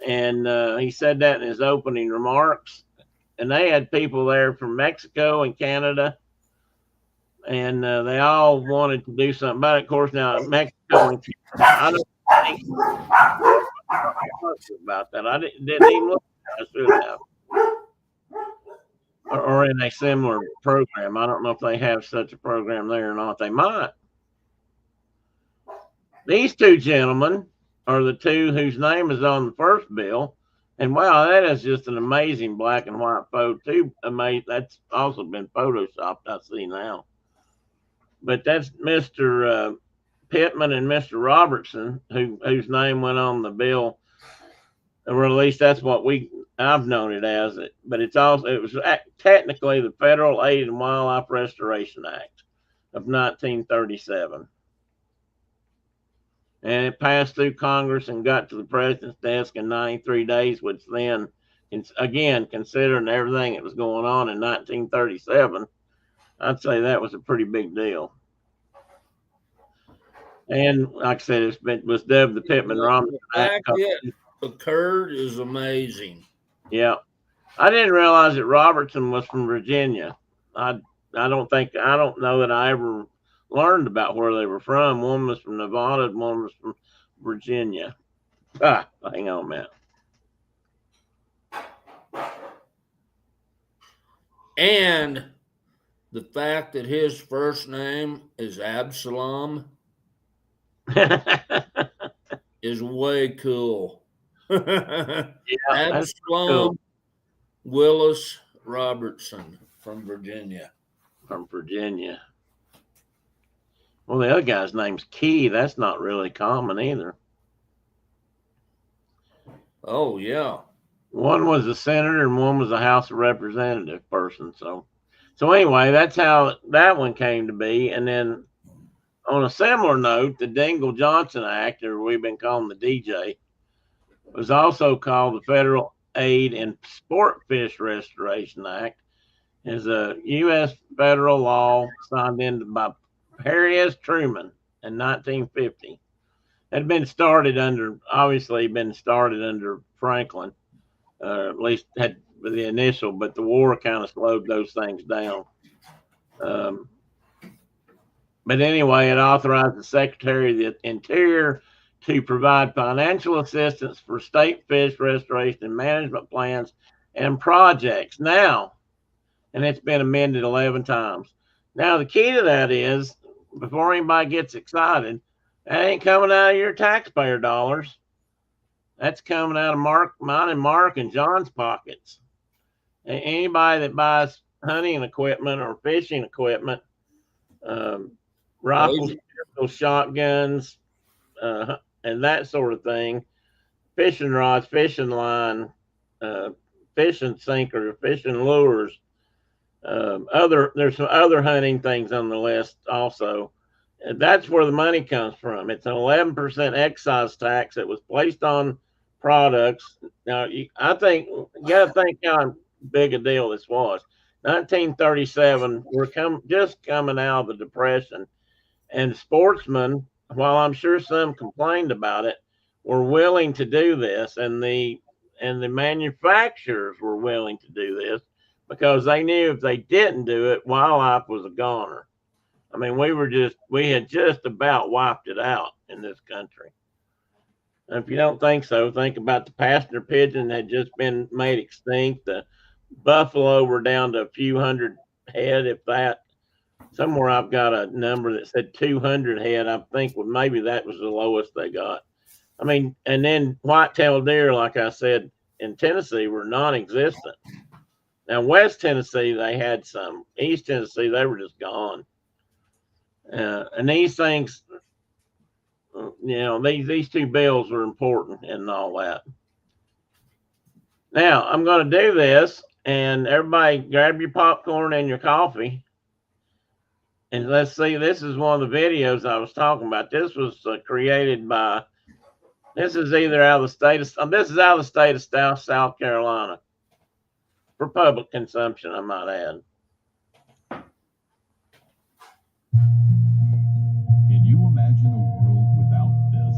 And he said that in his opening remarks. And they had people there from Mexico and Canada, and they all wanted to do something about it. Of course, now Mexico and Canada, I don't think about that. I didn't even look at it. I should have. or in a similar program. I don't know if they have such a program there or not. They might. These two gentlemen are the two whose name is on the first bill. And wow, that is just an amazing black and white photo. Too amazing. That's also been photoshopped, I see now. But that's Mr. Pittman and Mr. Robertson, whose name went on the bill, or at least that's what I've known it as. It, but it was technically the Federal Aid and Wildlife Restoration Act of 1937. And it passed through Congress and got to the president's desk in 93 days, which then, again, considering everything that was going on in 1937, I'd say that was a pretty big deal. And like I said, it was dubbed the Pittman Robinson Act. It occurred is amazing. Yeah, I didn't realize that Robertson was from Virginia. I don't know that I ever learned about where they were from. One was from Nevada, and one was from Virginia. Hang on a minute. And the fact that his first name is Absalom is way cool. Yeah, Absalom cool. Willis Robertson from Virginia. From Virginia. Well, the other guy's name's Key. That's not really common either. Oh, yeah. One was a senator and one was a House of Representative person. So anyway, that's how that one came to be. And then on a similar note, the Dingell Johnson Act, or we've been calling the DJ, was also called the Federal Aid and Sport Fish Restoration Act. Is a U.S. federal law signed into by Harry S. Truman in 1950. It had been started under Franklin, at least had the initial, but the war kind of slowed those things down. But anyway, it authorized the Secretary of the Interior to provide financial assistance for state fish restoration and management plans and projects. Now, and it's been amended 11 times. Now, the key to that is, before anybody gets excited, that ain't coming out of your taxpayer dollars. That's coming out of Mark and John's pockets. Anybody that buys hunting equipment or fishing equipment, rifles, shotguns, and that sort of thing, fishing rods, fishing line, fishing sinkers, fishing lures, there's some other hunting things on the list also. That's where the money comes from. It's an 11% excise tax that was placed on products. Now, I think you got to think how big a deal this was. 1937, we're just coming out of the Depression, and sportsmen, while I'm sure some complained about it, were willing to do this, and the manufacturers were willing to do this because they knew if they didn't do it, wildlife was a goner. I mean, we had just about wiped it out in this country. And if you don't think so, think about the passenger pigeon that had just been made extinct. The buffalo were down to a few hundred head, if that. Somewhere I've got a number that said 200 head. I think maybe that was the lowest they got. I mean, and then white-tailed deer, like I said, in Tennessee were non-existent. Now, West Tennessee, they had some. East Tennessee, they were just gone. And these things, these two bills are important and all that. Now, I'm going to do this, and everybody grab your popcorn and your coffee. And let's see, this is one of the videos I was talking about. This was created by, this is out of the state of South Carolina. For public consumption, I might add. Can you imagine a world without this?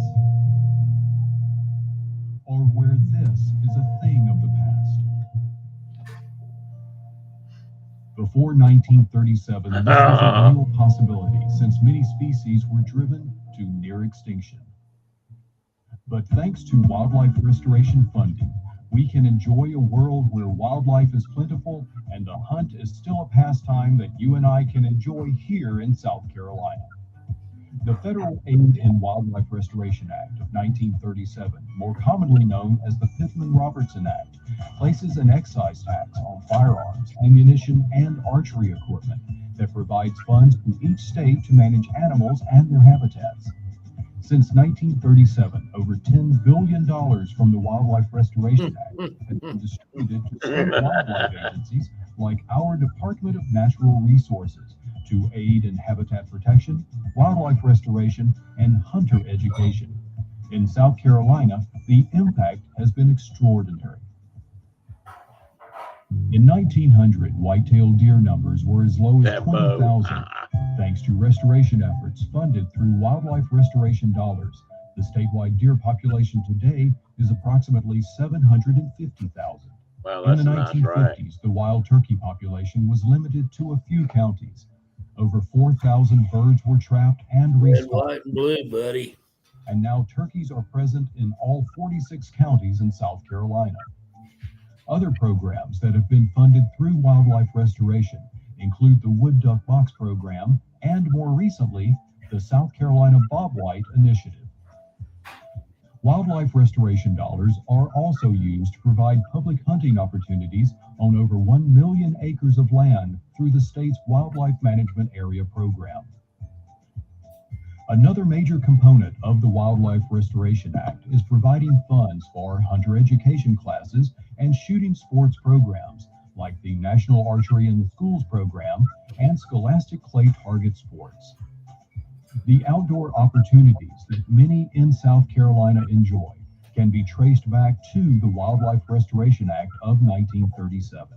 Or where this is a thing of the past? Before 1937, this was a real possibility since many species were driven to near extinction. But thanks to wildlife restoration funding, we can enjoy a world where wildlife is plentiful and the hunt is still a pastime that you and I can enjoy here in South Carolina. The Federal Aid in Wildlife Restoration Act of 1937, more commonly known as the Pittman-Robertson Act, places an excise tax on firearms, ammunition, and archery equipment that provides funds to each state to manage animals and their habitats. Since 1937, over $10 billion from the Wildlife Restoration Act has been distributed to state wildlife agencies like our Department of Natural Resources to aid in habitat protection, wildlife restoration, and hunter education. In South Carolina, the impact has been extraordinary. In 1900, white-tailed deer numbers were as low as 20,000. Thanks to restoration efforts funded through wildlife restoration dollars, the statewide deer population today is approximately 750,000. Well, In the that's a nice ride. 1950s, the wild turkey population was limited to a few counties. Over 4,000 birds were trapped and Red, respotted. white, and blue, buddy. And now turkeys are present in all 46 counties in South Carolina. Other programs that have been funded through wildlife restoration include the Wood Duck Box Program and, more recently, the South Carolina Bobwhite Initiative. Wildlife restoration dollars are also used to provide public hunting opportunities on over 1 million acres of land through the state's Wildlife Management Area Program. Another major component of the Wildlife Restoration Act is providing funds for hunter education classes and shooting sports programs like the National Archery in the Schools program and Scholastic Clay Target Sports. The outdoor opportunities that many in South Carolina enjoy can be traced back to the Wildlife Restoration Act of 1937.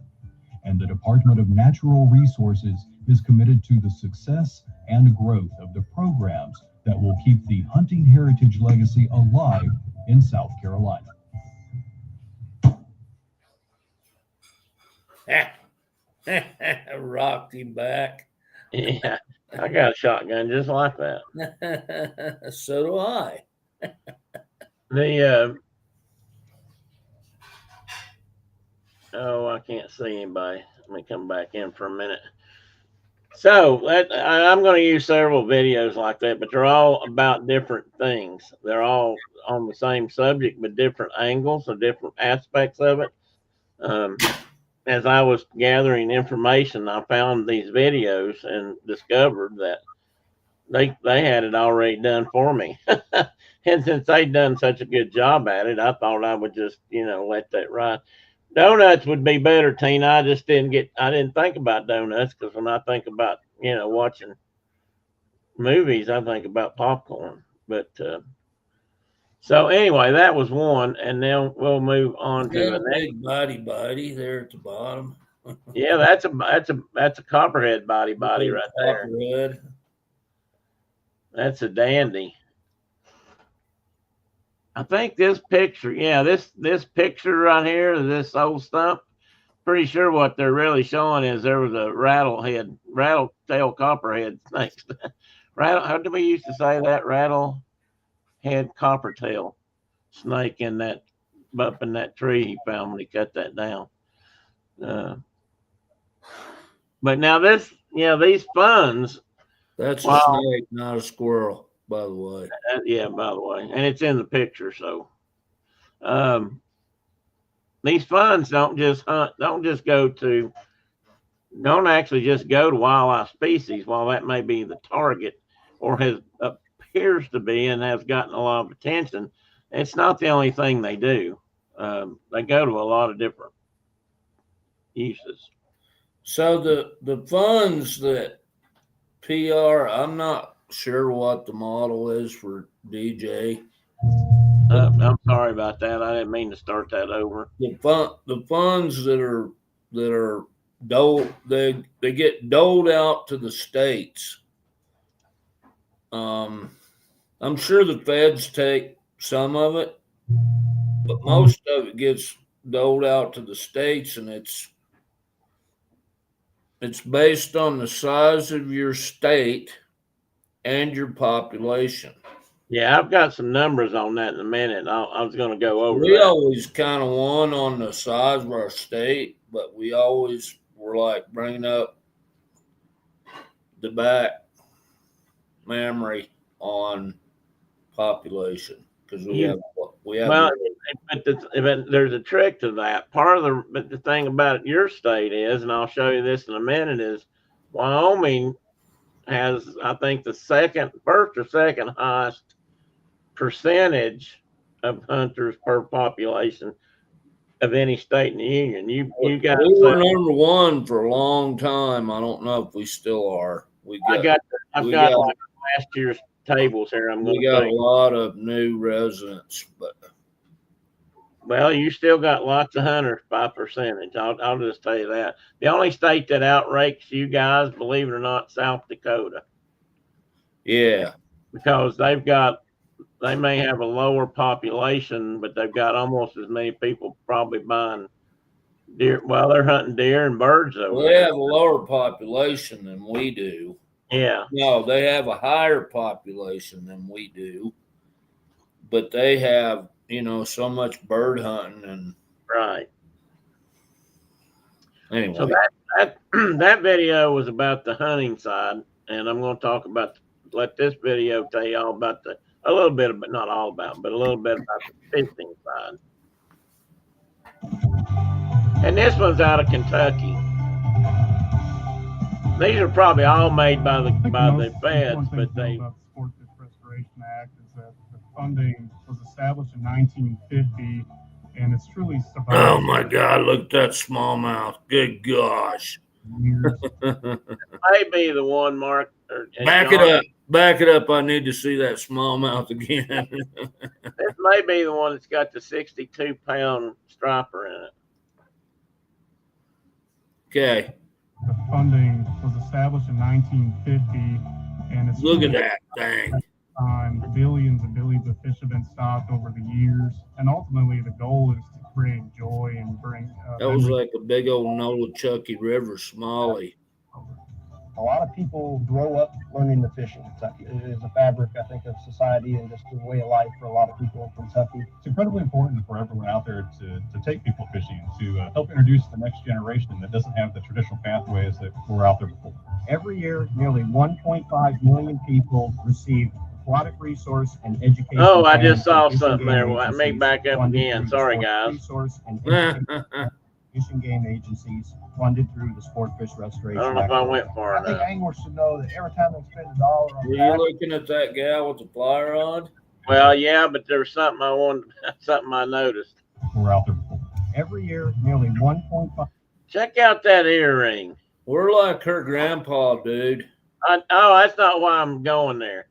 And the Department of Natural Resources is committed to the success and growth of the programs that will keep the hunting heritage legacy alive in South Carolina. Rocked him back. Yeah, I got a shotgun just like that. So do I. Oh, I can't see anybody. Let me come back in for a minute. So I'm going to use several videos like that, but they're all about different things. They're all on the same subject, but different angles or different aspects of it. As I was gathering information, I found these videos and discovered that they had it already done for me. And since they'd done such a good job at it, I thought I would just, let that ride. Donuts would be better, Tina. I didn't think about donuts because when I think about, watching movies, I think about popcorn. But so anyway, that was one, and then we'll move on to the next. Big body there at the bottom. Yeah, that's a copperhead body right there. Copperhead. That's a dandy. I think this picture, this picture right here, this old stump, pretty sure what they're really showing is there was a rattletail copperhead snake. How do we used to say that? Rattlehead coppertail snake up in that tree he found when he cut that down. But now these funds. That's a snake, not a squirrel, by the way. By the way, and it's in the picture. So, these funds don't actually just go to wildlife species. While that may be the target, or appears to be, and has gotten a lot of attention, it's not the only thing they do. They go to a lot of different uses. So the funds that PR, I'm not sure what the model is for DJ. I'm sorry about that. I didn't mean to start that over. The funds that are doled, they get doled out to the states. I'm sure the feds take some of it, but most of it gets doled out to the states, and it's based on the size of your state and your population. Yeah, I've got some numbers on that in a minute. I was going to go over We that. always kind of won on the size of our state, but we always were like bringing up the back memory on population because we You have Well, but there's a trick to that. But the thing about your state is, and I'll show you this in a minute, is Wyoming has, I think, the first or second highest percentage of hunters per population of any state in the union. You got, we were number one for a long time. I don't know if we still are. I've got like last year's tables here. We got a lot of new residents, but well, you still got lots of hunters by percentage. I'll just tell you that. The only state that outranks you guys, believe it or not, South Dakota. Yeah, because they may have a lower population, but they've got almost as many people probably buying deer. Well, they're hunting deer and birds over they there. have a lower population than we do. Yeah. No, they have a higher population than we do, but they have, so much bird hunting and right. Anyway, so that video was about the hunting side, and I'm going to let this video tell you all about a little bit about, not all about, but a little bit about the fishing side. And this one's out of Kentucky. These are probably all made by the feds, but they. About the Sport Fish Restoration Act is that the funding was established in 1950, and it's truly survived. Oh my God! Look at that smallmouth. Good gosh! May be the one, Mark. Back it up. Back it up. I need to see that smallmouth again. This may be the one that's got the 62-pound striper in it. Okay. The funding was established in 1950, and it's look at that thing. Billions and billions of fish have been stocked over the years, and ultimately the goal is to create joy and bring. That was like a big old Nolichucky River Smalley. A lot of people grow up learning to fish in Kentucky. It is a fabric, I think, of society and just a way of life for a lot of people in Kentucky. It's incredibly important for everyone out there to take people fishing, to help introduce the next generation that doesn't have the traditional pathways that were out there before. Every year, nearly 1.5 million people receive aquatic resource and education. Oh, I just saw something there. Let me back up again. Sorry, guys. Resource and Fish and Game agencies funded through the Sport Fish Restoration Act. I don't know if I went far enough. I think anglers should know that every time they spend $1 on Were you looking at that gal with the fly rod? Well, yeah, but there was something I noticed. We're out there before. Every year, nearly 1.5. Check out that earring. We're like her grandpa, dude. That's not why I'm going there.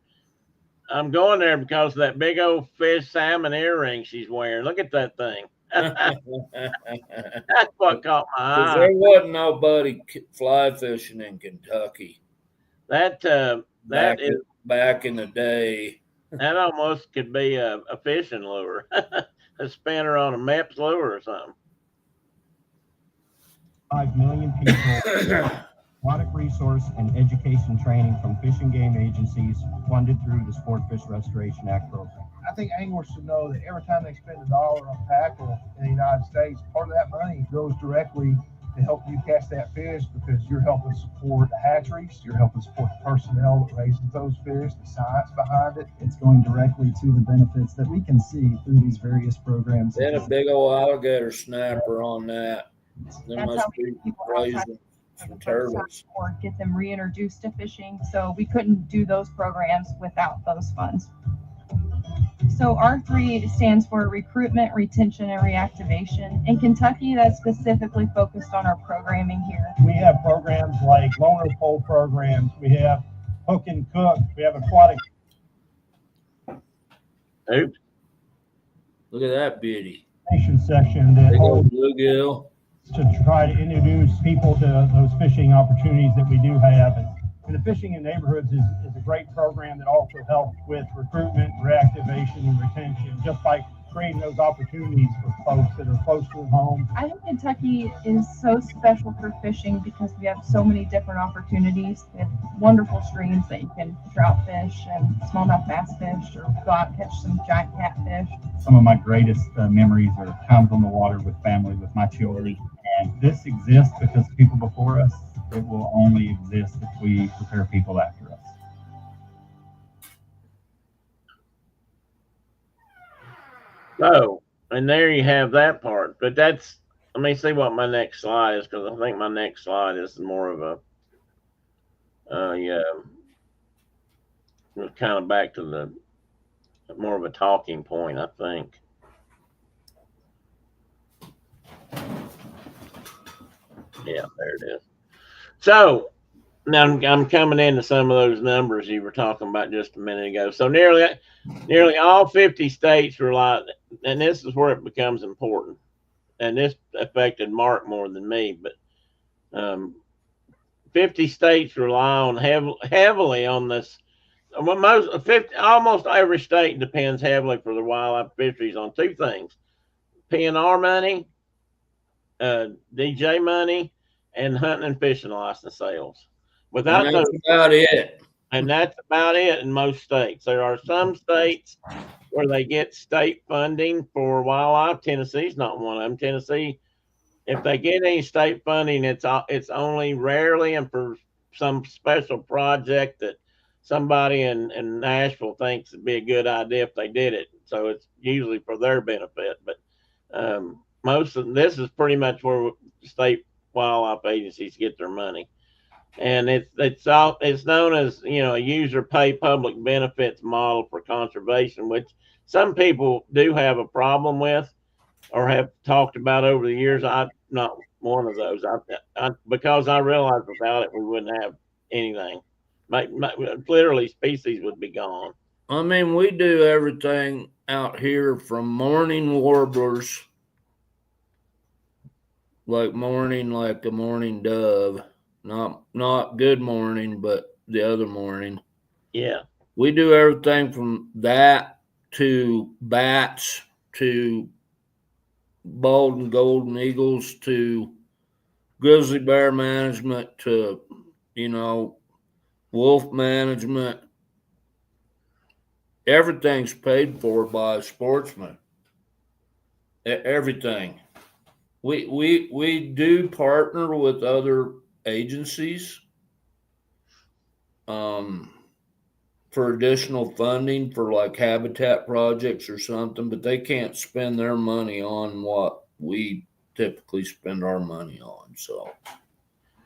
I'm going there because of that big old fish salmon earring she's wearing. Look at that thing. That's what caught my eye. There wasn't nobody fly fishing in Kentucky. That is back in the day. That almost could be a fishing lure, a spinner on a Mepps lure or something. 5 million people. Aquatic resource and education training from Fish and Game agencies funded through the Sport Fish Restoration Act program. I think anglers should know that every time they spend $1 on tackle in the United States, part of that money goes directly to help you catch that fish because you're helping support the hatcheries, you're helping support the personnel that raises those fish, the science behind it. It's going directly to the benefits that we can see through these various programs. They had a big old alligator snapper on that. They must be raising some turtles. Or get them reintroduced to fishing. So we couldn't do those programs without those funds. So R3 stands for recruitment, retention, and reactivation. In Kentucky, that's specifically focused on our programming here. We have programs like loner pole programs. We have hook and cook. We have aquatic. Oops. Look at that beauty. Section that big old bluegill. To try to introduce people to those fishing opportunities that we do have. And the Fishing in Neighborhoods is a great program that also helps with recruitment, reactivation, and retention, just like creating those opportunities for folks that are close to home. I think Kentucky is so special for fishing because we have so many different opportunities. We have wonderful streams that you can trout fish and smallmouth bass fish, or go out and catch some giant catfish. Some of my greatest memories are times on the water with family, with my children. And this exists because people before us. It will only exist if we prepare people after us. So, and there you have that part. But that's, let me see what my next slide is, because I think my next slide is more of a, yeah, kind of back to the more of a talking point, I think. Yeah, there it is. So now I'm coming into some of those numbers you were talking about just a minute ago. So nearly all 50 states rely, and this is where it becomes important. And this affected Mark more than me, but 50 states rely on heavily on this. Well, almost every state depends heavily for the wildlife fisheries on two things: PNR money, DJ money, and hunting and fishing license sales. Without And that's those, about it. and that's about it in most states. There are some states where they get state funding for wildlife. Tennessee's not one of them. Tennessee, if they get any state funding, it's only rarely and for some special project that somebody in Nashville thinks would be a good idea if they did it. So it's usually for their benefit. But most of this is pretty much where state wildlife agencies get their money, and it's known as, you know, a user pay public benefits model for conservation, which some people do have a problem with or have talked about over the years. I'm not one of those. Because I realize without it we wouldn't have anything. Literally, species would be gone. I mean, we do everything out here from morning warblers, like a morning dove, not good morning, but the other morning. Yeah. We do everything from that to bats to bald and golden eagles to grizzly bear management to, you know, wolf management. Everything's paid for by sportsmen. Everything. We do partner with other agencies for additional funding for like habitat projects or something, but they can't spend their money on what we typically spend our money on. So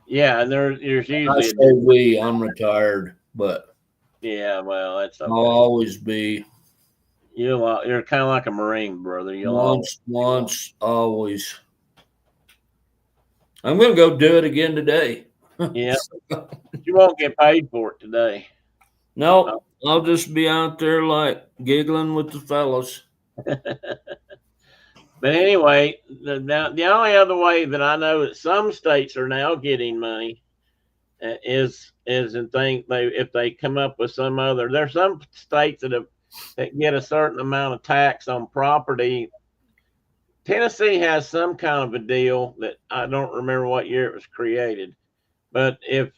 yeah, and there's usually I'm retired, but yeah, well, that's okay. I'll always be. You're kind of like a Marine, brother. Once, always. I'm going to go do it again today. Yeah. You won't get paid for it today. No, I'll just be out there like giggling with the fellows. But anyway, the only other way that I know that some states are now getting money is if they come up with some other. There's some states that get a certain amount of tax on property. Tennessee has some kind of a deal that I don't remember what year it was created, but if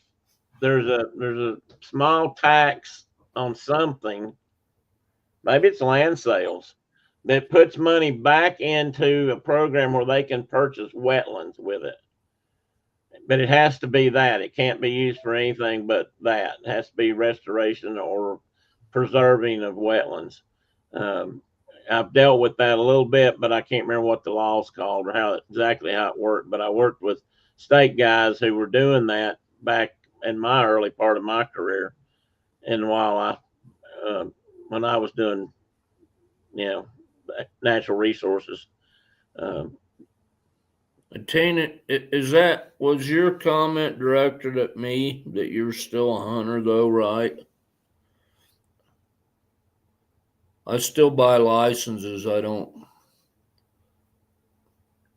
there's a small tax on something, maybe it's land sales, that puts money back into a program where they can purchase wetlands with it. But it has to be that. It can't be used for anything but that. It has to be restoration or preserving of wetlands. I've dealt with that a little bit, but I can't remember what the law's called or exactly how it worked. But I worked with state guys who were doing that back in my early part of my career, and when I was doing, you know, natural resources. Tina, was your comment directed at me that you're still a hunter though, right? I still buy licenses. I don't.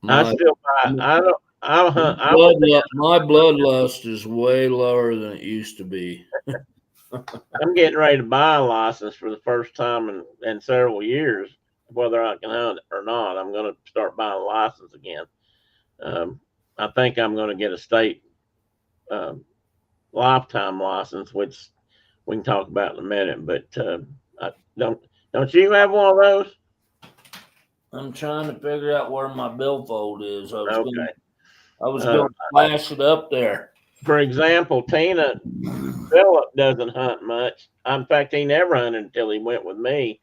I still buy. I don't. I hunt. My bloodlust is way lower than it used to be. I'm getting ready to buy a license for the first time in several years. whether I can hunt or not. I'm going to start buying a license again. I think I'm going to get a state um, lifetime license, which we can talk about in a minute. But I don't you have one of those? I'm trying to figure out where my billfold is. I was Okay. going to flash it up there. For example, Tina Phillip doesn't hunt much. In fact, he never hunted until he went with me.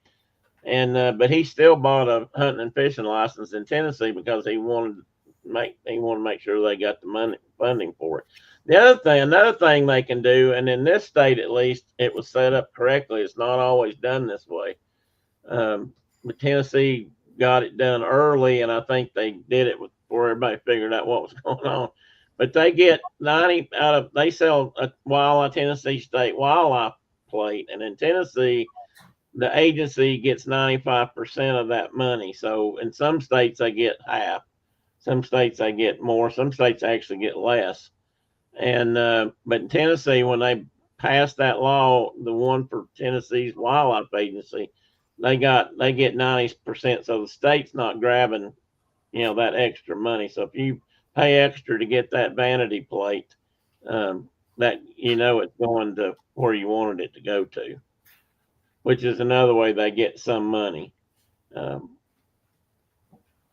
And but he still bought a hunting and fishing license in Tennessee because he wanted to make sure they got the money funding for it. Another thing they can do, and in this state at least, it was set up correctly. It's not always done this way, but Tennessee got it done early, and I think they did it before everybody figured out what was going on. But they get 90 out of they sell a Tennessee state wildlife plate, and in Tennessee the agency gets 95% of that money. So in some states they get half, some states they get more, some states actually get less. And but in Tennessee, when they passed that law, the one for Tennessee's wildlife agency, they get 90%. So the state's not grabbing, that extra money. So if you pay extra to get that vanity plate, that it's going to where you wanted it to go to, which is another way they get some money.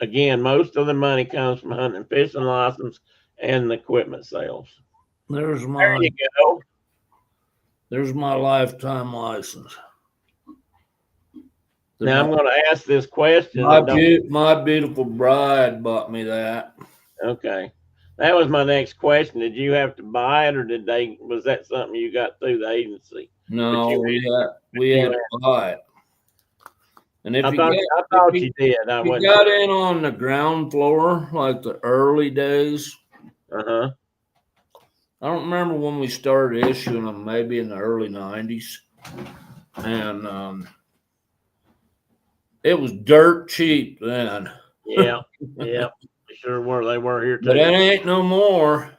Again, most of the money comes from hunting and fishing license and the equipment sales. There you go. There's my lifetime license. Now I'm going to ask this question. My beautiful bride bought me that. Okay. That was my next question. Did you have to buy it, or was that something you got through the agency? No, we had to buy it. And if I you thought you did. If you got in on the ground floor, like the early days. Uh-huh. I don't remember when we started issuing them, maybe in the early 90s. And it was dirt cheap then. Yeah. Yeah. Sure were. They were here too. But it ain't no more.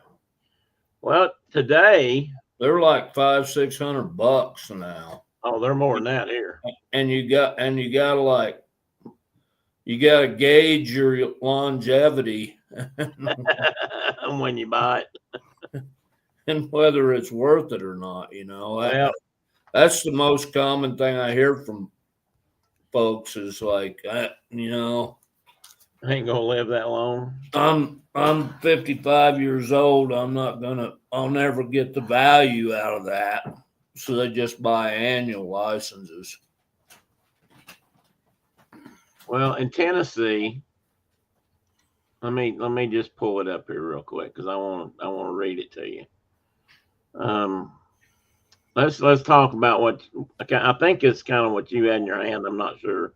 Well, today they're like $500-600 now. Oh, they're more than that here. And you got to gauge your longevity when you buy it, and whether it's worth it or not. That's the most common thing I hear from folks is like, I ain't gonna live that long. I'm 55 years old. I'll never get the value out of that. So they just buy annual licenses. Well, in Tennessee, let me just pull it up here real quick because I want to read it to you. Let's talk about what I think it's kind of what you had in your hand. I'm not sure.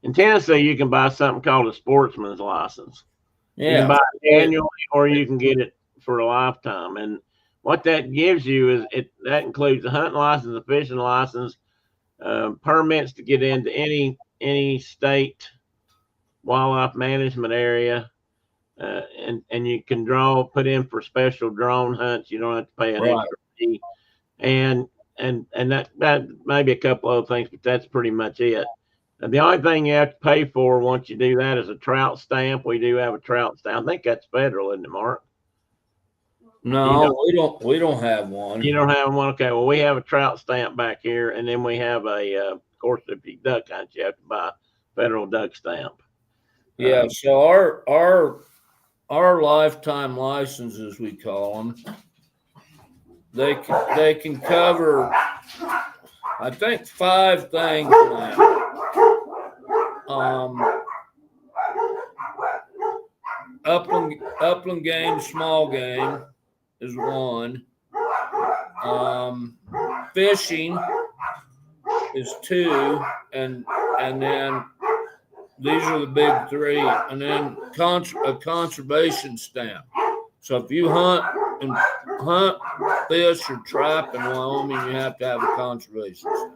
In Tennessee, you can buy something called a sportsman's license. Yeah. You can buy it annually, or you can get it for a lifetime. And what that gives you is that includes a hunting license, a fishing license, permits to get into any state wildlife management area, and you can put in for special drone hunts. You don't have to pay an extra fee, and that may be a couple other things, but that's pretty much it. And the only thing you have to pay for once you do that is a trout stamp. We do have a trout stamp. I think that's federal, isn't it, Mark? No, we don't have one. You don't have one? Okay. Well, we have a trout stamp back here, and then we have of course, if you duck hunt, you have to buy a federal duck stamp. Yeah. So our lifetime licenses, we call them, they can cover, I think, 5 things now. Upland game, small game is one. Fishing is 2, and then these are the big 3, and then a conservation stamp. So if you hunt, fish, or trap in Wyoming, you have to have a conservation stamp.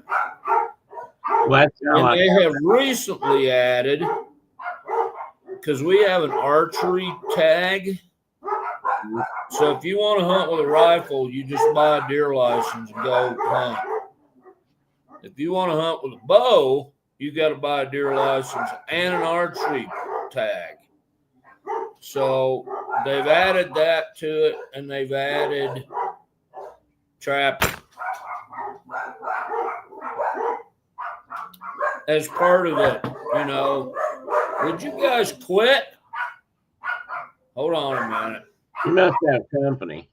And they have recently added, because we have an archery tag. So if you want to hunt with a rifle, you just buy a deer license and go hunt. If you want to hunt with a bow, you got to buy a deer license and an archery tag. So they've added that to it, and they've added trapping as part of it. You know, would you guys quit? Hold on a minute. You must have company.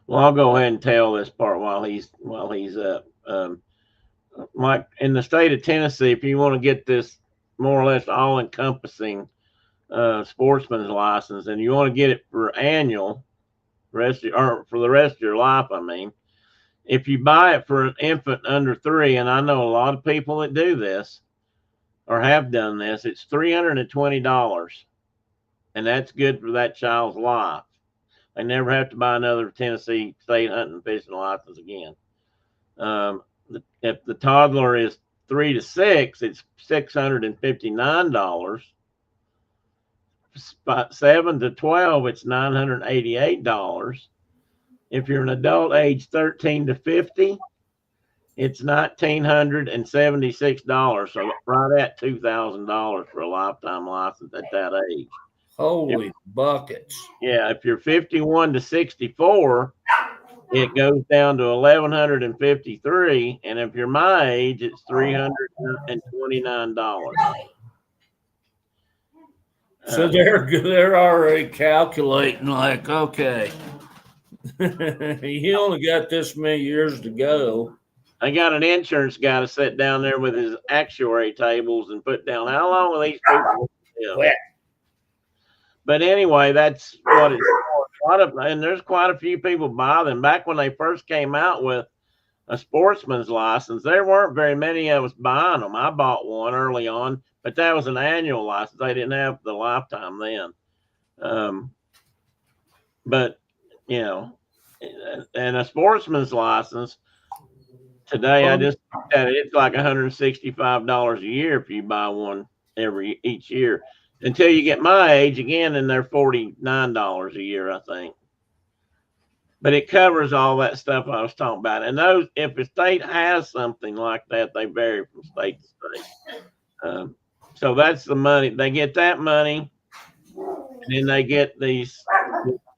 Well, I'll go ahead and tell this part while he's up. Mike, in the state of Tennessee, if you want to get this more or less all-encompassing sportsman's license, and you want to get it for annual, or for the rest of your life, I mean, if you buy it for an infant under 3, and I know a lot of people that do this or have done this, it's $320, and that's good for that child's life. They never have to buy another Tennessee state hunting and fishing license again. If the toddler is 3 to 6, it's $659. 7 to 12, it's $988. If you're an adult age 13 to 50, it's $1,976. So right at $2,000 for a lifetime license at that age. Holy buckets. Yeah, if you're 51 to 64, it goes down to $1,153, and if you're my age, it's $329. So they're already calculating like, okay, you only got this many years to go. I got an insurance guy to sit down there with his actuary tables and put down how long will these people live. But anyway, that's what it's for. And there's quite a few people buy them. Back when they first came out with a sportsman's license, there weren't very many of us buying them. I bought one early on, but that was an annual license. They didn't have the lifetime then. But, you know, and a sportsman's license, today I just looked at it, it's like $165 a year if you buy one each year. Until you get my age again, and they're $49 a year, I think. But it covers all that stuff I was talking about. And those, if a state has something like that, they vary from state to state. So that's the money. They get that money, and then they get these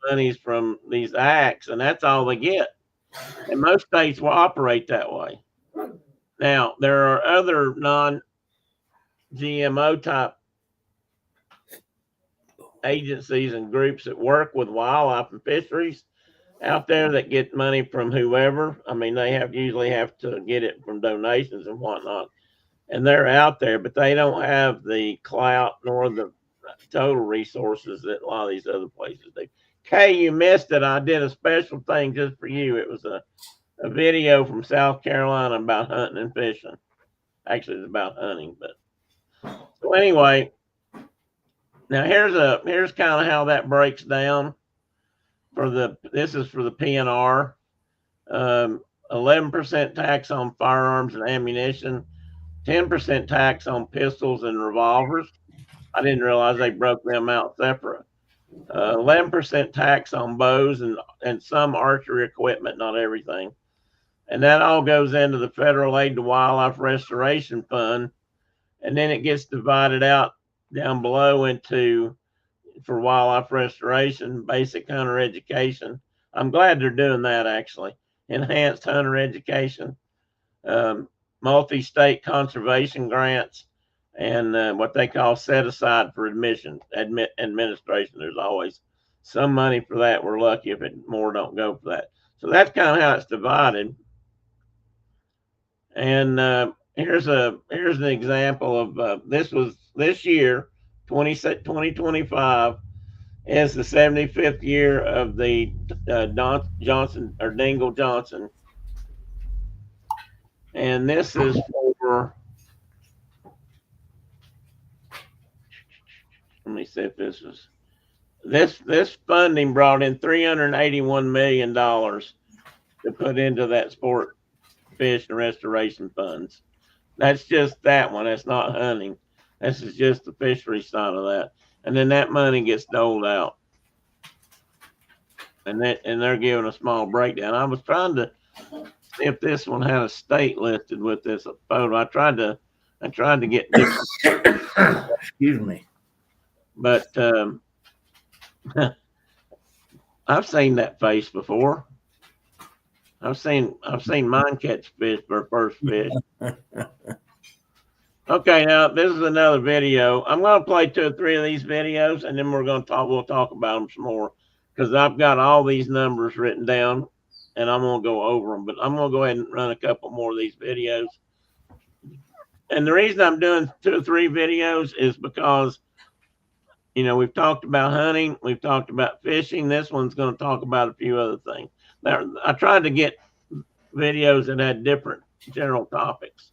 monies from these acts, and that's all they get. And most states will operate that way. Now, there are other non-GMO type agencies and groups that work with wildlife and fisheries out there that get money from whoever. I mean, they usually have to get it from donations and whatnot, and they're out there, but they don't have the clout nor the total resources that a lot of these other places do. Kay, you missed it. I did a special thing just for you. It was a video from South Carolina about hunting and fishing. Actually, it's about hunting, but so anyway. Now here's kind of how that breaks down this is for the PNR. 11% tax on firearms and ammunition, 10% tax on pistols and revolvers. I didn't realize they broke them out separate. 11% tax on bows and some archery equipment, not everything. And that all goes into the Federal Aid to Wildlife Restoration Fund. And then it gets divided out down below into, for wildlife restoration, basic hunter education. I'm glad they're doing that, actually. Enhanced hunter education, multi-state conservation grants, and what they call set aside for administration. There's always some money for that. We're lucky if more don't go for that. So that's kind of how it's divided. And here's an example of this year, 2025 is the 75th year of the Johnson or Dingle Johnson, and this is for let me see if this was this funding brought in $381 million to put into that sport fish and restoration funds. That's just that one. That's not hunting. This is just the fishery side of that. And then that money gets doled out. And they're giving a small breakdown. I was trying to see if this one had a state listed with this photo. I tried to get different. Excuse me. But I've seen that face before. I've seen mine catch fish for first fish. Okay, now this is another video. I'm going to play 2 or 3 of these videos, and then we'll talk about them some more, because I've got all these numbers written down, and I'm going to go over them. But I'm going to go ahead and run a couple more of these videos. And the reason I'm doing 2 or 3 videos is because, you know, we've talked about hunting, we've talked about fishing. This one's going to talk about a few other things. Now, I tried to get videos that had different general topics.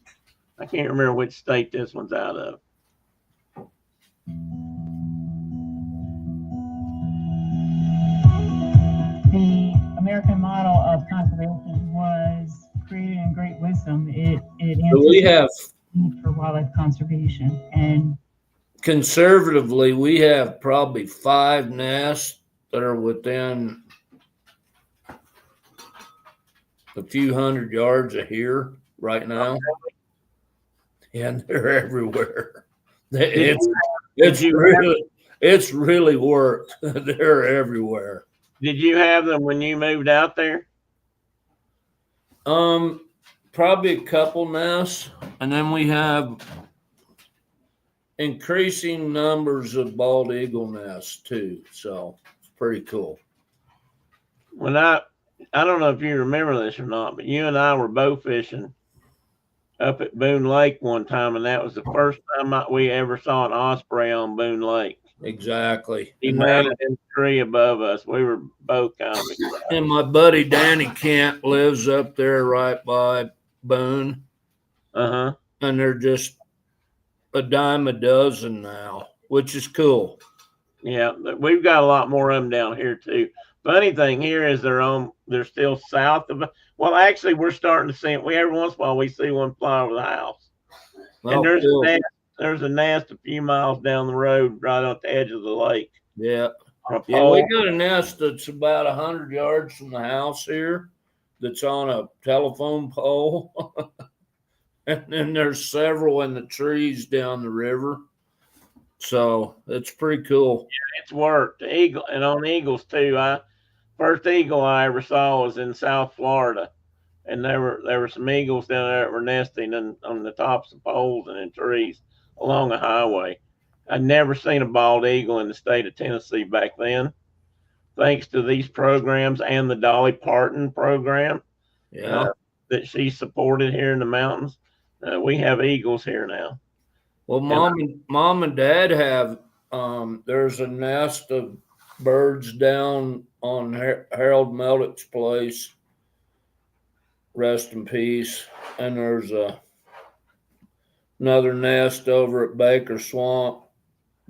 I can't remember which state this one's out of. The American model of conservation was created in great wisdom. It We have need for wildlife conservation, and conservatively, we have probably 5 nests that are within a few hundred yards of here right now. And they're everywhere. It's really worked. They're everywhere. Did you have them when you moved out there? Probably a couple nests, and then we have increasing numbers of bald eagle nests too. So it's pretty cool. When I don't know if you remember this or not, but you and I were bow fishing up at Boone Lake one time, and that was the first time we ever saw an osprey on Boone Lake. Exactly. He landed in the tree above us. We were both kind of excited. And my buddy Danny Kent lives up there right by Boone. Uh-huh. And they're just a dime a dozen now, which is cool. Yeah, we've got a lot more of them down here too. Funny thing here is they're still south of. Well, actually, we're starting to see it. Every once in a while we see one fly over the house. Well, And cool. there's a nest a few miles down the road, right on the edge of the lake. Yeah. On a Yeah, pole. we got a nest that's about 100 yards from the house here that's on a telephone pole. And then there's several in the trees down the river. So it's pretty cool. Yeah, it's worked. Eagle, and on eagles too. First eagle I ever saw was in South Florida. And there were some eagles down there that were nesting on the tops of poles and in trees along a highway. I'd never seen a bald eagle in the state of Tennessee back then. Thanks to these programs and the Dolly Parton program that she supported here in the mountains, we have eagles here now. Well, mom and dad have, there's a nest of birds down on Harold Meldick's place. Rest in peace. And there's another nest over at Baker Swamp.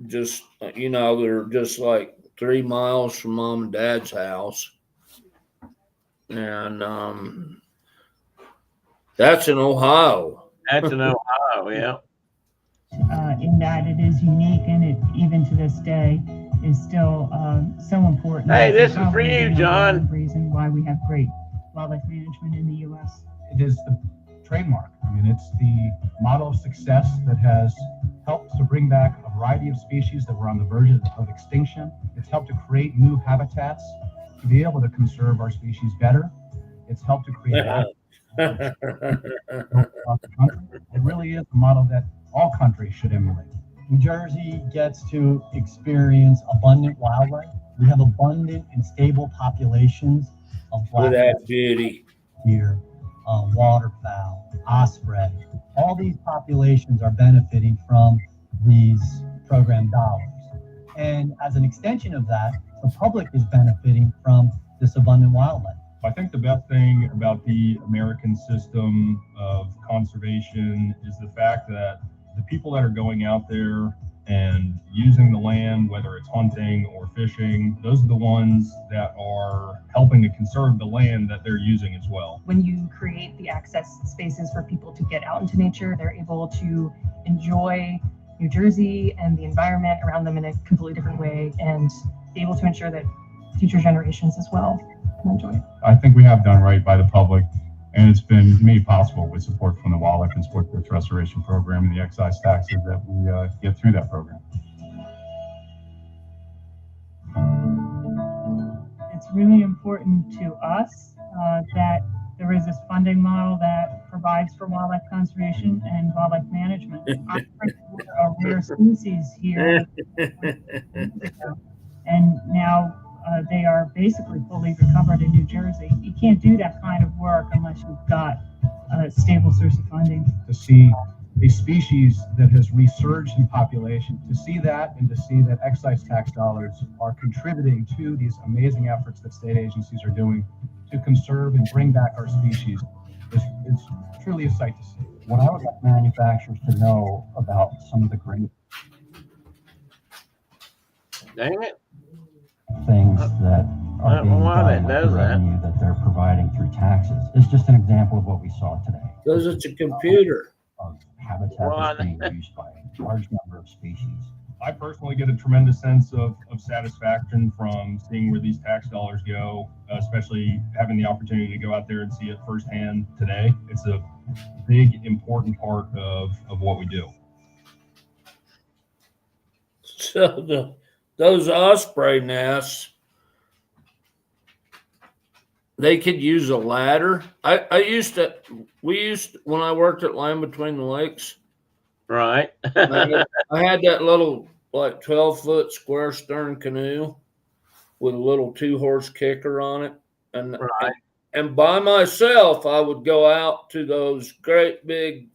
Just, you know, they're just like 3 miles from mom and dad's house. And that's in Ohio. That's in Ohio, yeah. In that it is unique, and it even to this day is still so important. Hey, this is for Probably you, the number John. one reason why we have great wildlife management in the U.S. It is the trademark. I mean, it's the model of success that has helped to bring back a variety of species that were on the verge of extinction. It's helped to create new habitats to be able to conserve our species better. It's helped to create across the country. It really is a model that all countries should emulate. New Jersey gets to experience abundant wildlife. We have abundant and stable populations of Look black at that beauty. deer, waterfowl, osprey. All these populations are benefiting from these program dollars. And as an extension of that, the public is benefiting from this abundant wildlife. I think the best thing about the American system of conservation is the fact that the people that are going out there and using the land, whether it's hunting or fishing, those are the ones that are helping to conserve the land that they're using as well. When you create the access spaces for people to get out into nature, they're able to enjoy New Jersey and the environment around them in a completely different way, and be able to ensure that future generations as well can enjoy it. I think we have done right by the public, and it's been made possible with support from the Wildlife and Sportfish Restoration Program and the excise taxes that we get through that program. It's really important to us that there is this funding model that provides for wildlife conservation and wildlife management. We're a rare species here, and now they are basically fully recovered in New Jersey. You can't do that kind of work unless you've got a stable source of funding. To see a species that has resurged in population, to see that and to see that excise tax dollars are contributing to these amazing efforts that state agencies are doing to conserve and bring back our species is truly a sight to see. What I would like manufacturers to know about some of the great Dang it. things that I are don't know being why that done with does the that. revenue that they're providing through taxes is just an example of what we saw today. Because it's a computer. Of habitat Well, that's being used by a large number of species. I personally get a tremendous sense of satisfaction from seeing where these tax dollars go, especially having the opportunity to go out there and see it firsthand today. It's a big, important part of what we do. So those osprey nests, they could use a ladder. We used when I worked at Land Between the Lakes, Right. I had that little like 12-foot square stern canoe with a little 2-horse kicker on it. Right. And by myself, I would go out to those great big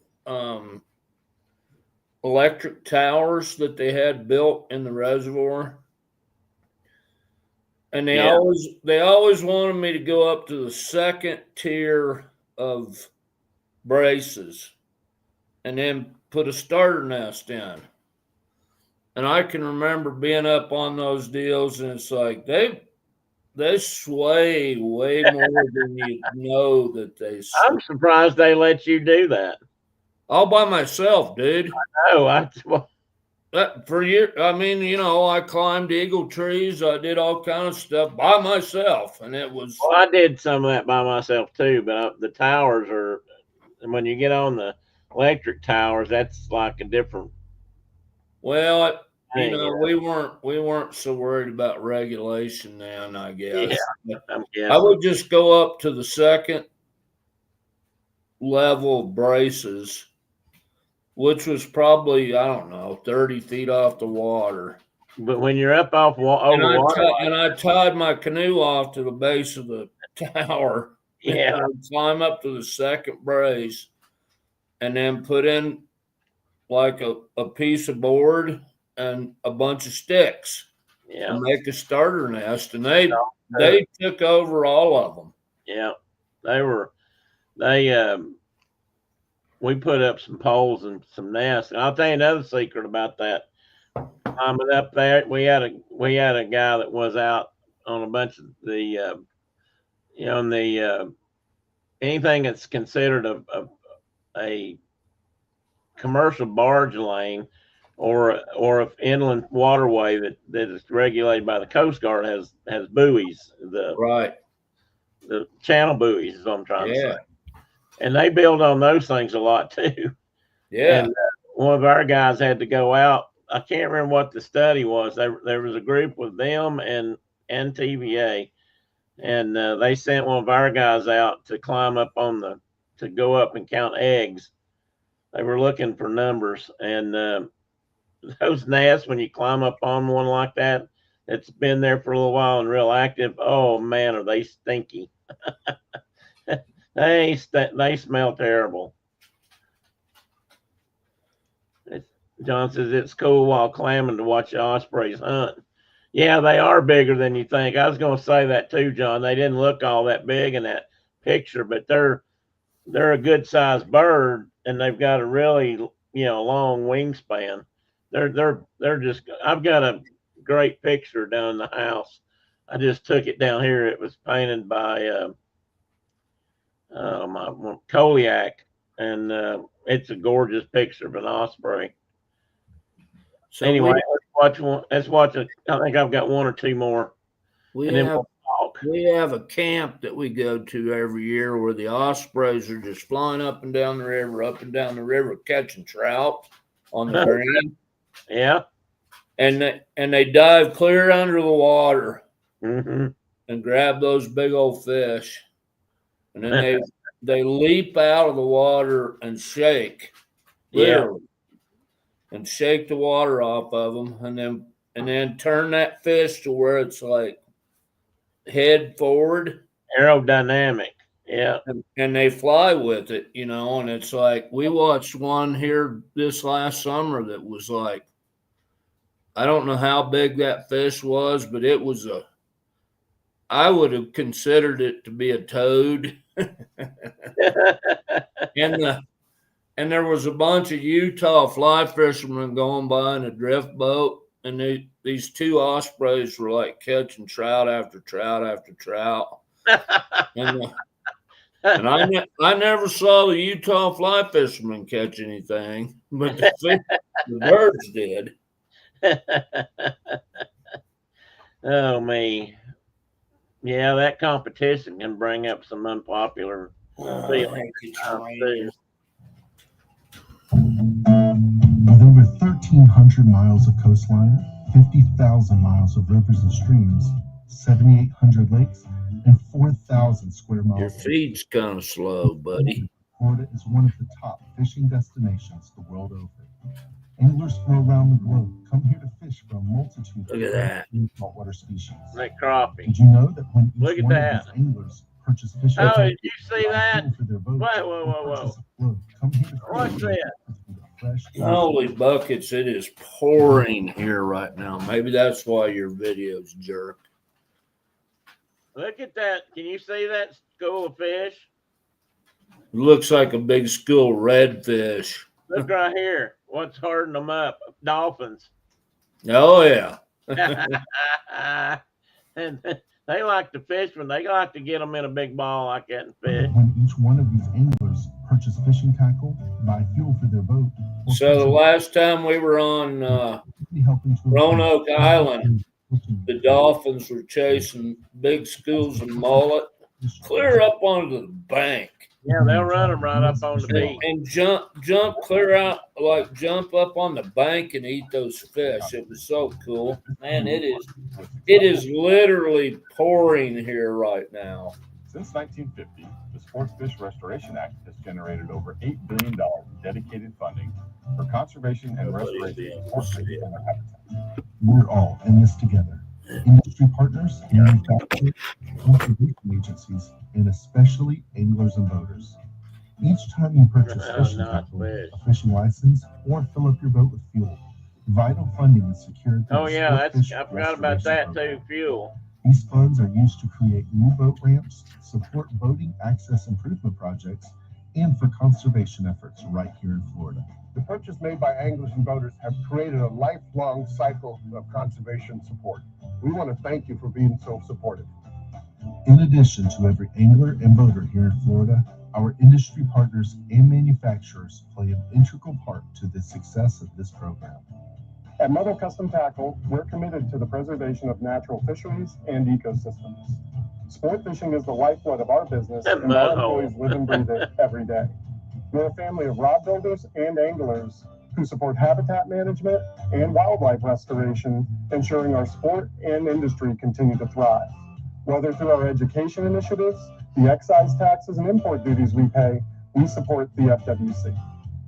electric towers that they had built in the reservoir. And they always wanted me to go up to the second tier of braces and then put a starter nest in. And I can remember being up on those deals, and it's like they sway way more than you know that they sway. I'm surprised they let you do that. All by myself, dude. Oh, For years, I mean, I climbed eagle trees. I did all kind of stuff by myself, and it was. well, I did some of that by myself too. But the towers are, when you get on the electric towers, that's like a different. Well, thing, we weren't so worried about regulation then, I guess. Yeah, I'm I guessing. would just go up to the second level of braces, which was probably, I don't know, 30 feet off the water. But when you're up off and I tied my canoe off to the base of the tower. Yeah. And I'd climb up to the second brace and then put in like a piece of board and a bunch of sticks Yeah. and make a starter nest. And they took over all of them. Yeah. We put up some poles and some nests. And I'll tell you another secret about that. Climbing up there, we had a guy that was out on a bunch of the anything that's considered a commercial barge lane or an inland waterway that is regulated by the Coast Guard has buoys. The channel buoys is what I'm trying to say. And they build on those things a lot too. Yeah. And one of our guys had to go out. I can't remember what the study was. There was a group with them and TVA, and they sent one of our guys out to climb up to go up and count eggs. They were looking for numbers, and those nests, when you climb up on one like that, it's been there for a little while and real active. Oh man, are they stinky? They smell terrible. John says it's cool while clamming to watch the ospreys hunt. Yeah, they are bigger than you think. I was going to say that too, John. They didn't look all that big in that picture, but they're a good sized bird, and they've got a really long wingspan. they're just. I've got a great picture down in the house. I just took it down here. It was painted by my Koliak, and it's a gorgeous picture of an osprey. So Anyway, let's watch one. Let's watch it. I think I've got one or two more, we and then have we'll talk. we have a camp that we go to every year where the ospreys are just flying up and down the river, catching trout on the green. Yeah. And they dive clear under the water Mm-hmm. and grab those big old fish. And then they leap out of the water and shake, literally, and shake the water off of them, and then turn that fish to where it's like head forward, Aerodynamic. Yeah. and they fly with it, and it's like we watched one here this last summer that was like, I don't know how big that fish was, but it was I would have considered it to be a toad. And there was a bunch of Utah fly fishermen going by in a drift boat, and these two ospreys were like catching trout after trout after trout. And I never saw the Utah fly fishermen catch anything, but the birds did. Oh me. Yeah, that competition can bring up some unpopular feelings. With over 1,300 miles of coastline, 50,000 miles of rivers and streams, 7,800 lakes, and 4,000 square miles. Your feed's kind of slow, buddy. Florida is one of the top fishing destinations the world over. Anglers from around the globe come here to fish for a multitude of saltwater species. Like crappie. Did you know that when Look each at one that. of these anglers purchase fish? Oh, did you see that? For their boat, Whoa. come here to What's fish that? fresh. Holy buckets, it is pouring here right now. Maybe that's why your video's jerk. Look at that. Can you see that school of fish? It looks like a big school redfish. Look right here. What's herding them up? Dolphins. Oh, yeah. And they like to fish when they like to get them in a big ball like that and fish. When each one of these anglers purchase fishing tackle, buy fuel for their boat. So the last time we were on Roanoke Island, the dolphins were chasing big schools of mullet clear up onto the bank. Yeah, they'll run them right up on the beach. And jump clear out, like jump up on the bank and eat those fish. It was so cool. Man, it is literally pouring here right now. Since 1950, the Sports Fish Restoration Act has generated over $8 billion in dedicated funding for conservation and restoration of sport fish and their habitats. We're all in this together. Industry partners, manufacturers, conservation agencies, and especially anglers and boaters. Each time you purchase fishing tackle, a fishing license, or fill up your boat with fuel, vital funding is secured. Oh yeah, I forgot about that too. Fuel. These funds are used to create new boat ramps, support boating access improvement projects, and for conservation efforts right here in Florida. The purchase made by anglers and boaters have created a lifelong cycle of conservation support. We want to thank you for being so supportive. In addition to every angler and boater here in Florida, our industry partners and manufacturers play an integral part to the success of this program. At Mother Custom Tackle, we're committed to the preservation of natural fisheries and ecosystems. Sport fishing is the lifeblood of our business, and our employees live and breathe it every day. We're a family of rod builders and anglers who support habitat management and wildlife restoration, ensuring our sport and industry continue to thrive. Whether through our education initiatives, the excise taxes and import duties we pay, we support the FWC.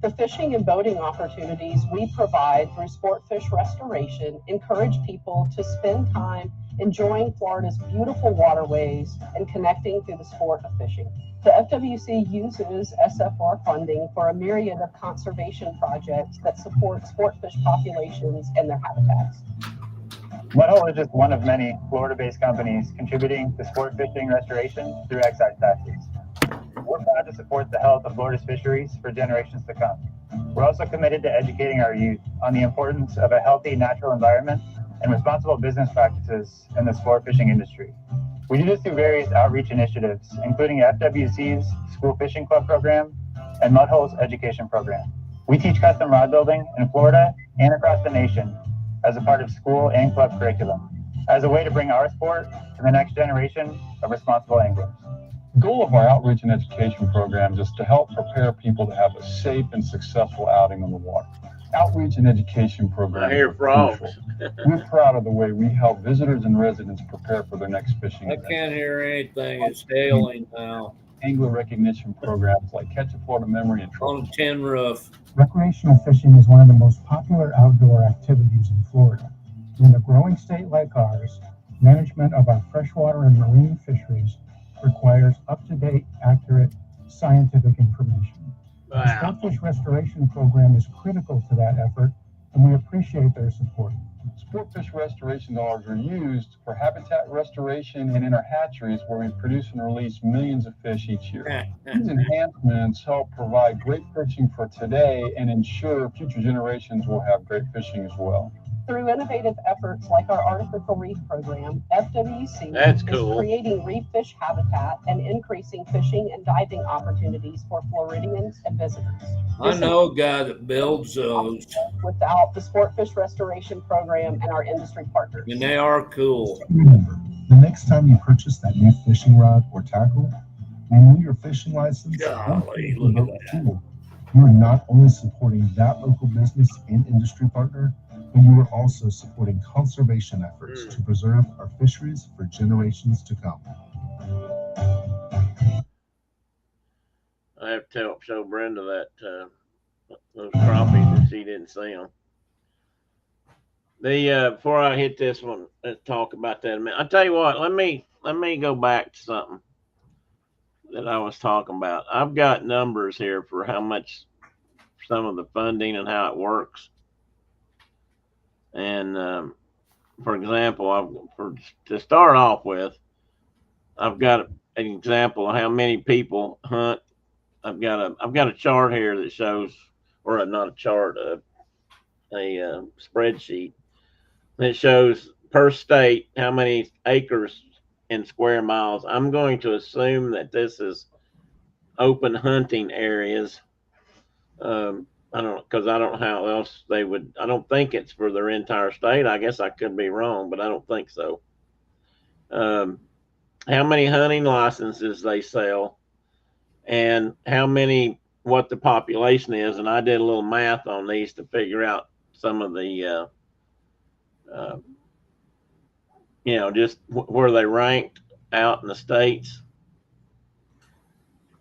The fishing and boating opportunities we provide through Sport Fish Restoration encourage people to spend time enjoying Florida's beautiful waterways and connecting through the sport of fishing. The FWC uses SFR funding for a myriad of conservation projects that support sport fish populations and their habitats. Mudhull is just one of many Florida-based companies contributing to sport fishing restoration through excise taxes. We're proud to support the health of Florida's fisheries for generations to come. We're also committed to educating our youth on the importance of a healthy natural environment and responsible business practices in the sport fishing industry. We do this through various outreach initiatives, including FWC's School Fishing Club program and Mudhole's education program. We teach custom rod building in Florida and across the nation as a part of school and club curriculum, as a way to bring our sport to the next generation of responsible anglers. The goal of our outreach and education programs is to help prepare people to have a safe and successful outing on the water. Outreach and education programs I hear are frogs. crucial. We're proud of the way we help visitors and residents prepare for their next fishing I event. can't hear anything. It's hailing now Angler recognition programs like Catch a Florida Memory and on a tin roof. Recreational fishing is one of the most popular outdoor activities in Florida. In a growing state like ours, management of our freshwater and marine fisheries requires up-to-date, accurate, scientific information. The Wow. Sportfish Restoration Program is critical to that effort, and we appreciate their support. Sportfish restoration dollars are used for habitat restoration and in our hatcheries where we produce and release millions of fish each year. These enhancements help provide great fishing for today and ensure future generations will have great fishing as well. Through innovative efforts like our artificial reef program, FWC That's is cool. creating reef fish habitat and increasing fishing and diving opportunities for Floridians and visitors. I know a guy that builds those, Without the Sportfish Restoration Program and our industry partners. and they are cool. Remember, the next time you purchase that new fishing rod or tackle, renew your fishing license. Golly, look at that. You are not only supporting that local business and industry partner, but you are also supporting conservation efforts to preserve our fisheries for generations to come. I have to show Brenda that those crappies if she didn't see them. The before I hit this one, let's talk about that a minute. I tell you what, let me go back to something that I was talking about. I've got numbers here for how much some of the funding and how it works. And for example, to start off with, I've got an example of how many people hunt. I've got a chart here that shows, or not a chart, a spreadsheet that shows per state how many acres in square miles. I'm going to assume that this is open hunting areas. I don't, because I don't know how else they would. I don't think it's for their entire state. I guess I could be wrong, but I don't think so. How many hunting licenses they sell, and how many, what the population is, and I did a little math on these to figure out some of the, just where they ranked out in the states.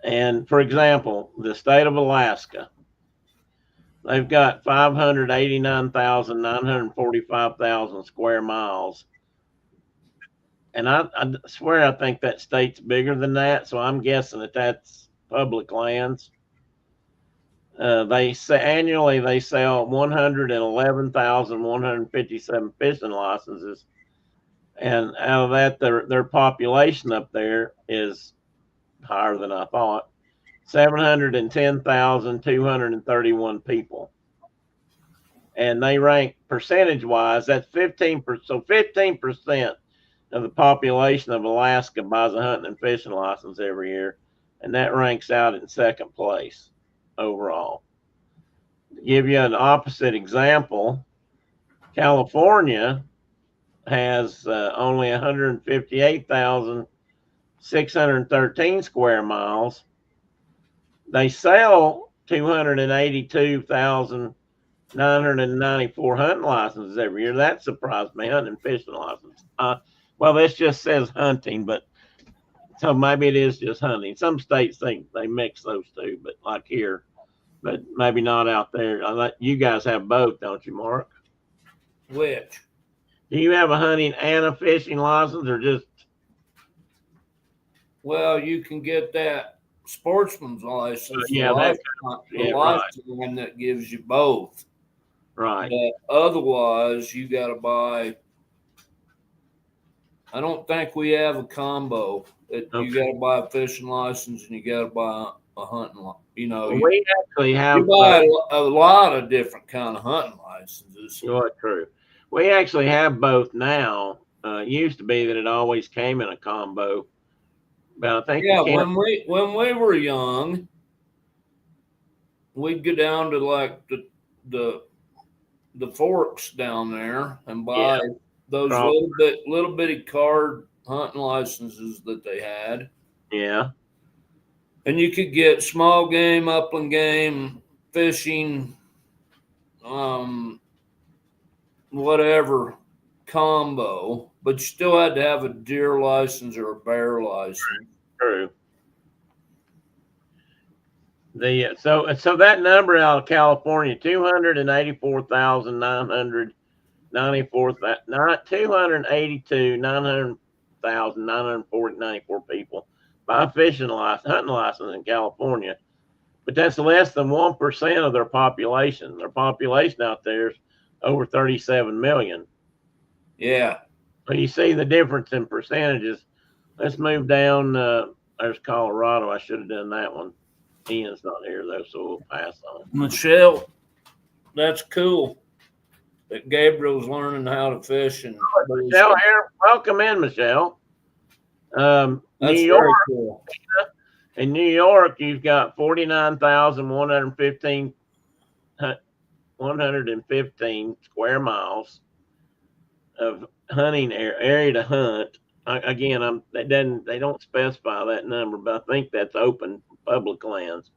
And for example, the state of Alaska, they've got 589,945,000 square miles. And I swear I think that state's bigger than that, so I'm guessing that that's public lands. They say annually they sell 111,157 fishing licenses, and out of that, their population up there is higher than I thought. 710,231 people, and they rank percentage wise. That's 15%. So 15% of the population of Alaska buys a hunting and fishing license every year, and that ranks out in second place overall. To give you an opposite example, California has only 158,613 square miles. They sell 282,994 hunting licenses every year. That surprised me, hunting and fishing license. Well, this just says hunting, but so maybe it is just hunting. Some states think they mix those two, but like here, but maybe not out there. You guys have both, don't you, Mark? Which? Do you have a hunting and a fishing license, or just? Well, you can get that sportsman's license. Yeah, that's the lifetime that gives you both. Right. But otherwise, you got to buy. I don't think we have a combo. You got to buy a fishing license and you got to buy a hunting. You know, We actually have you buy a lot of different kind of hunting licenses. true. We actually have both now. It used to be that it always came in a combo, but I think Yeah, you can't. when we were young, we'd go down to like the forks down there and buy those little bitty card hunting licenses that they had. Yeah. And you could get small game, upland game, fishing, whatever combo, but you still had to have a deer license or a bear license. True. So that number out of California, 284,994, not 282,900,994 people buy hunting license in California, but that's less than 1% of their population. Their population out there is over 37 million. Yeah. So you see the difference in percentages. Let's move down. There's Colorado. I should have done that one. Ian's not here though, so we'll pass on it. Michelle, that's cool that Gabriel's learning how to fish. And Michelle here, welcome in, Michelle. New York. Cool. In New York, you've got 49,115 square miles of hunting area to hunt. Again, they don't specify that number, but I think that's open public lands.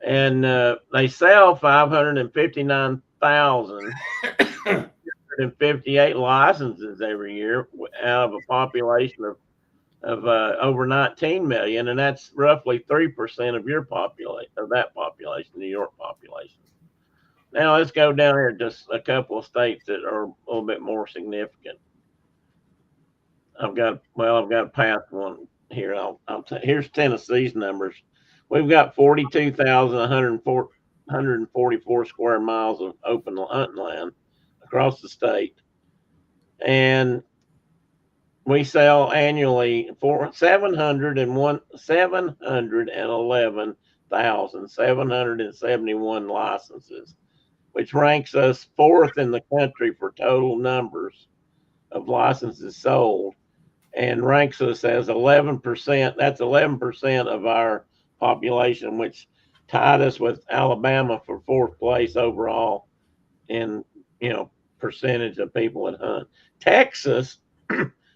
And they sell 559,258 licenses every year out of a population of over 19 million, and that's roughly 3% of your population, of that population, New York population. Now let's go down here just a couple of states that are a little bit more significant. I've got a past one here. Here's Tennessee's numbers. We've got 42,144 square miles of open hunting land across the state, and we sell annually for 711,771 licenses, which ranks us fourth in the country for total numbers of licenses sold, and ranks us as 11%. That's 11% of our population, which tied us with Alabama for fourth place overall in percentage of people that hunt. Texas,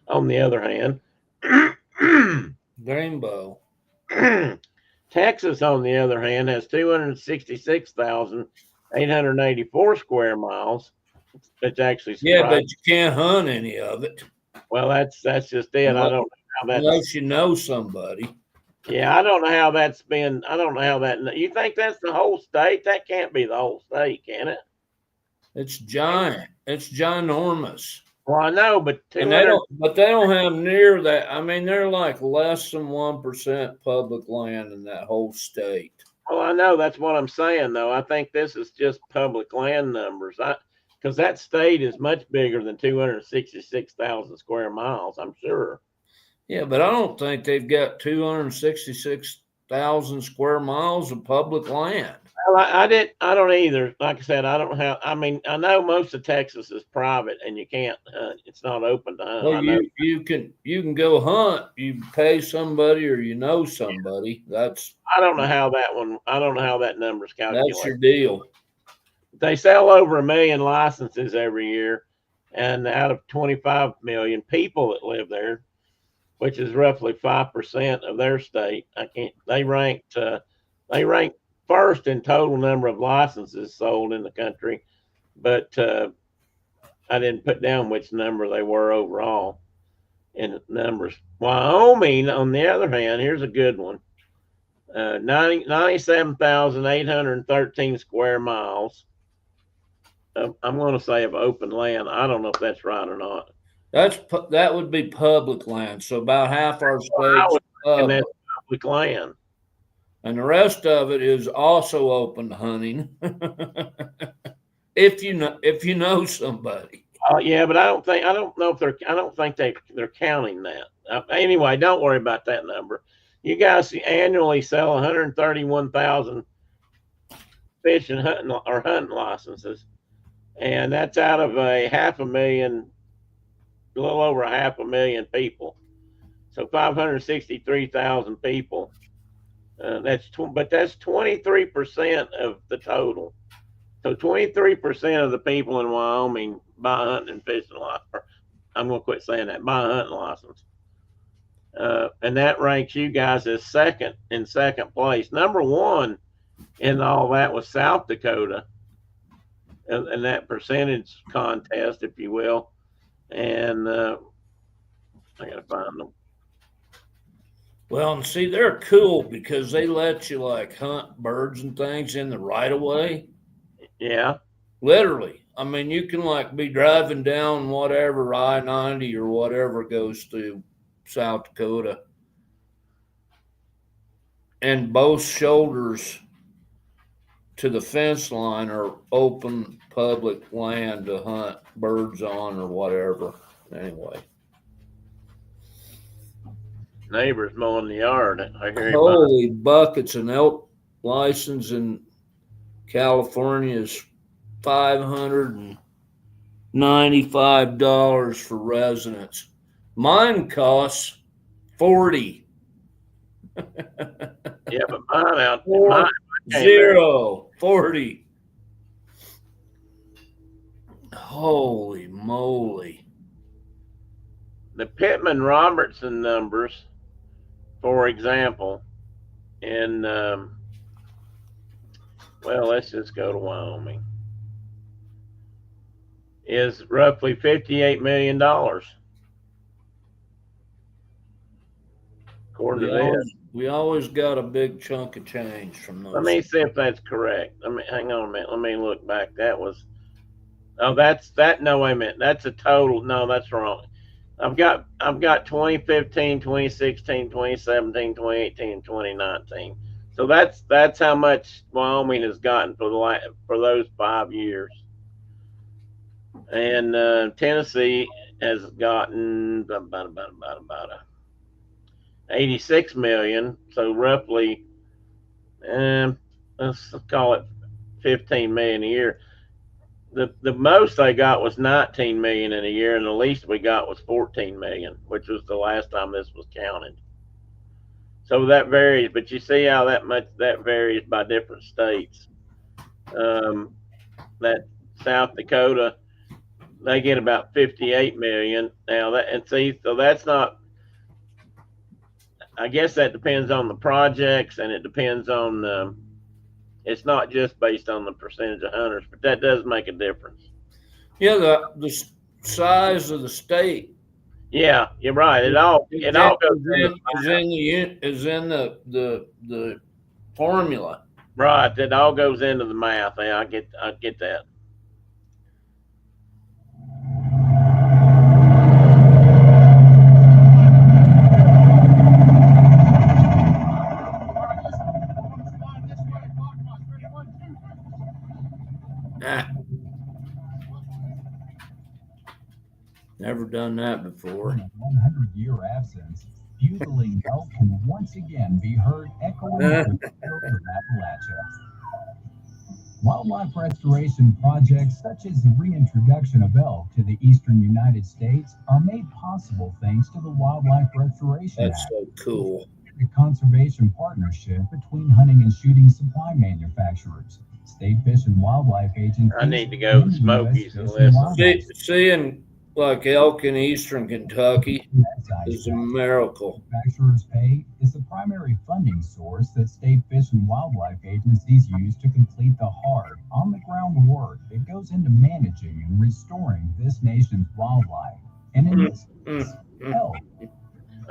on the other hand, Rainbow. Texas, on the other hand, has 266,884 square miles. It's actually but you can't hunt any of it. Well, that's just it. I don't know how that. Unless you know somebody. Yeah, I don't know how that's been. I don't know how that. You think that's the whole state? That can't be the whole state, can it? It's giant. It's ginormous. Well, I know, but they don't have near that. I mean, they're like less than 1% public land in that whole state. Well, I know, that's what I'm saying, though. I think this is just public land numbers. Because that state is much bigger than 266,000 square miles, I'm sure. Yeah, but I don't think they've got 266,000 square miles of public land. Well, I don't either. Like I said, I don't have. I mean, I know most of Texas is private, and you can't hunt. It's not open to hunt. Well, you can go hunt. You pay somebody, or you know somebody. I don't know how that one. I don't know how that number's calculated. That's your deal. They sell over 1 million licenses every year, and out of 25 million people that live there, which is roughly 5% of their state, they ranked first in total number of licenses sold in the country, but I didn't put down which number they were overall in numbers. Wyoming, on the other hand, here's a good one. 97,813 square miles. I'm going to say of open land. I don't know if that's right or not. That would be public land. So about half our state's public land, and the rest of it is also open hunting. if you know somebody. Yeah, but I don't think they're counting that. Anyway, don't worry about that number. You guys annually sell 131,000 fish and hunting licenses, and that's out of a little over 500,000 people. So 563,000 people. That's 23% of the total. So 23% of the people in Wyoming buy a hunting and fishing license. I'm going to quit saying that. Buy a hunting license. And that ranks you guys as second place. Number one in all that was South Dakota, and that percentage contest, if you will. And I got to find them. Well, and see, they're cool because they let you like hunt birds and things in the right of way. Yeah. Literally. I mean, you can like be driving down whatever I-90 or whatever goes through South Dakota, and both shoulders to the fence line are open public land to hunt birds on or whatever. Anyway. Neighbors mowing the yard. I hear you. Holy buckets! An elk license in California is $595 for residents. Mine costs $40. Yeah, but mine 40. Holy moly! The Pittman Robertson numbers, for example, in let's just go to Wyoming, is roughly $58 million. According to this. We always got a big chunk of change from those. Let me see if that's correct. Hang on a minute. Let me look back. That was, no, wait a minute. That's a total. No, that's wrong. I've got 2015, 2016, 2017, 2018, and 2019. So that's how much Wyoming has gotten for those 5 years. And Tennessee has gotten about 86 million. So roughly, let's call it 15 million a year. The most they got was 19 million in a year, and the least we got was 14 million, which was the last time this was counted. So that varies, but you see how that varies by different states. That South Dakota, they get about 58 million now. So that's not. I guess that depends on the projects, and it depends on. It's not just based on the percentage of hunters, but that does make a difference. Yeah, the size of the state. Yeah, you're right. It all goes is in the formula. Right, it all goes into the math. Yeah, I get that. Never done that before. In a 100-year absence, bugling elk can once again be heard echoing through the hills of Appalachia. Wildlife restoration projects such as the reintroduction of elk to the eastern United States are made possible thanks to the Wildlife Restoration Act. That's so cool. A conservation partnership between hunting and shooting supply manufacturers, state fish and wildlife agencies. I need to go to the Smokies and listen. Seeing like elk in eastern Kentucky is a miracle. Manufacturers pay is the primary funding source that state fish and wildlife agencies use to complete the hard, on-the-ground work that goes into managing and restoring this nation's wildlife. And in this case, elk.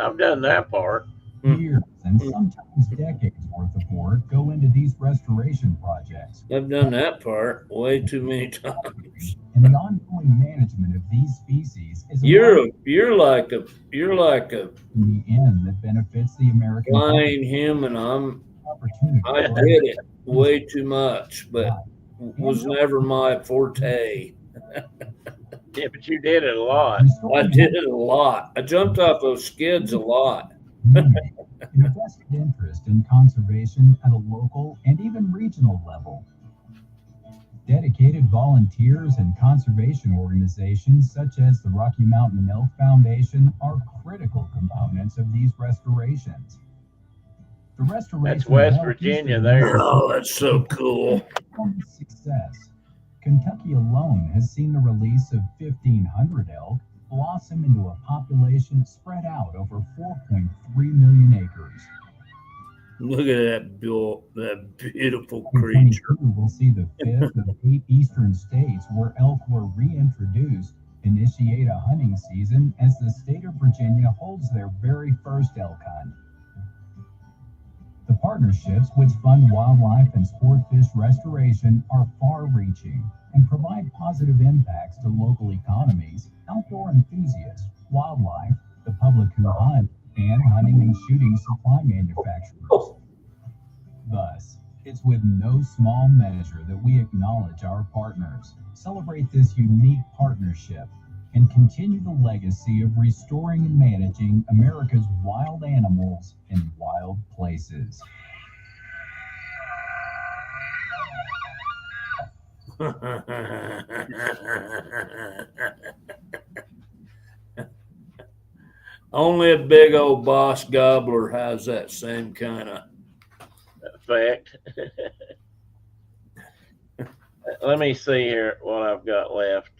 I've done that part. Years and sometimes decades worth of work go into these restoration projects. I've done that part way too many times. And the ongoing management of these species is you're like a in the end that benefits the American flying human. I did it way too much, but was never my forte. Yeah, but you did it a lot. I did it a lot. I jumped off those skids a lot. and a vested interest in conservation at a local and even regional level. Dedicated volunteers and conservation organizations such as the Rocky Mountain Elk Foundation are critical components of these restorations. The restoration That's West of elk is Virginia the there. Oh, that's so cool. success. Kentucky alone has seen the release of 1,500 elk blossom into a population spread out over 4.3 million acres. Look at that beautiful 2022 creature. will see the fifth of 8 eastern states where elk were reintroduced initiate a hunting season as the state of Virginia holds their very first elk hunt. The partnerships which fund wildlife and sport fish restoration are far-reaching and provide positive impacts to local economies, outdoor enthusiasts, wildlife, the public who hunt, and hunting and shooting supply manufacturers. Thus, it's with no small measure that we acknowledge our partners, celebrate this unique partnership, and continue the legacy of restoring and managing America's wild animals in wild places. Only a big old boss gobbler has that same kind of effect. Let me see here what I've got left.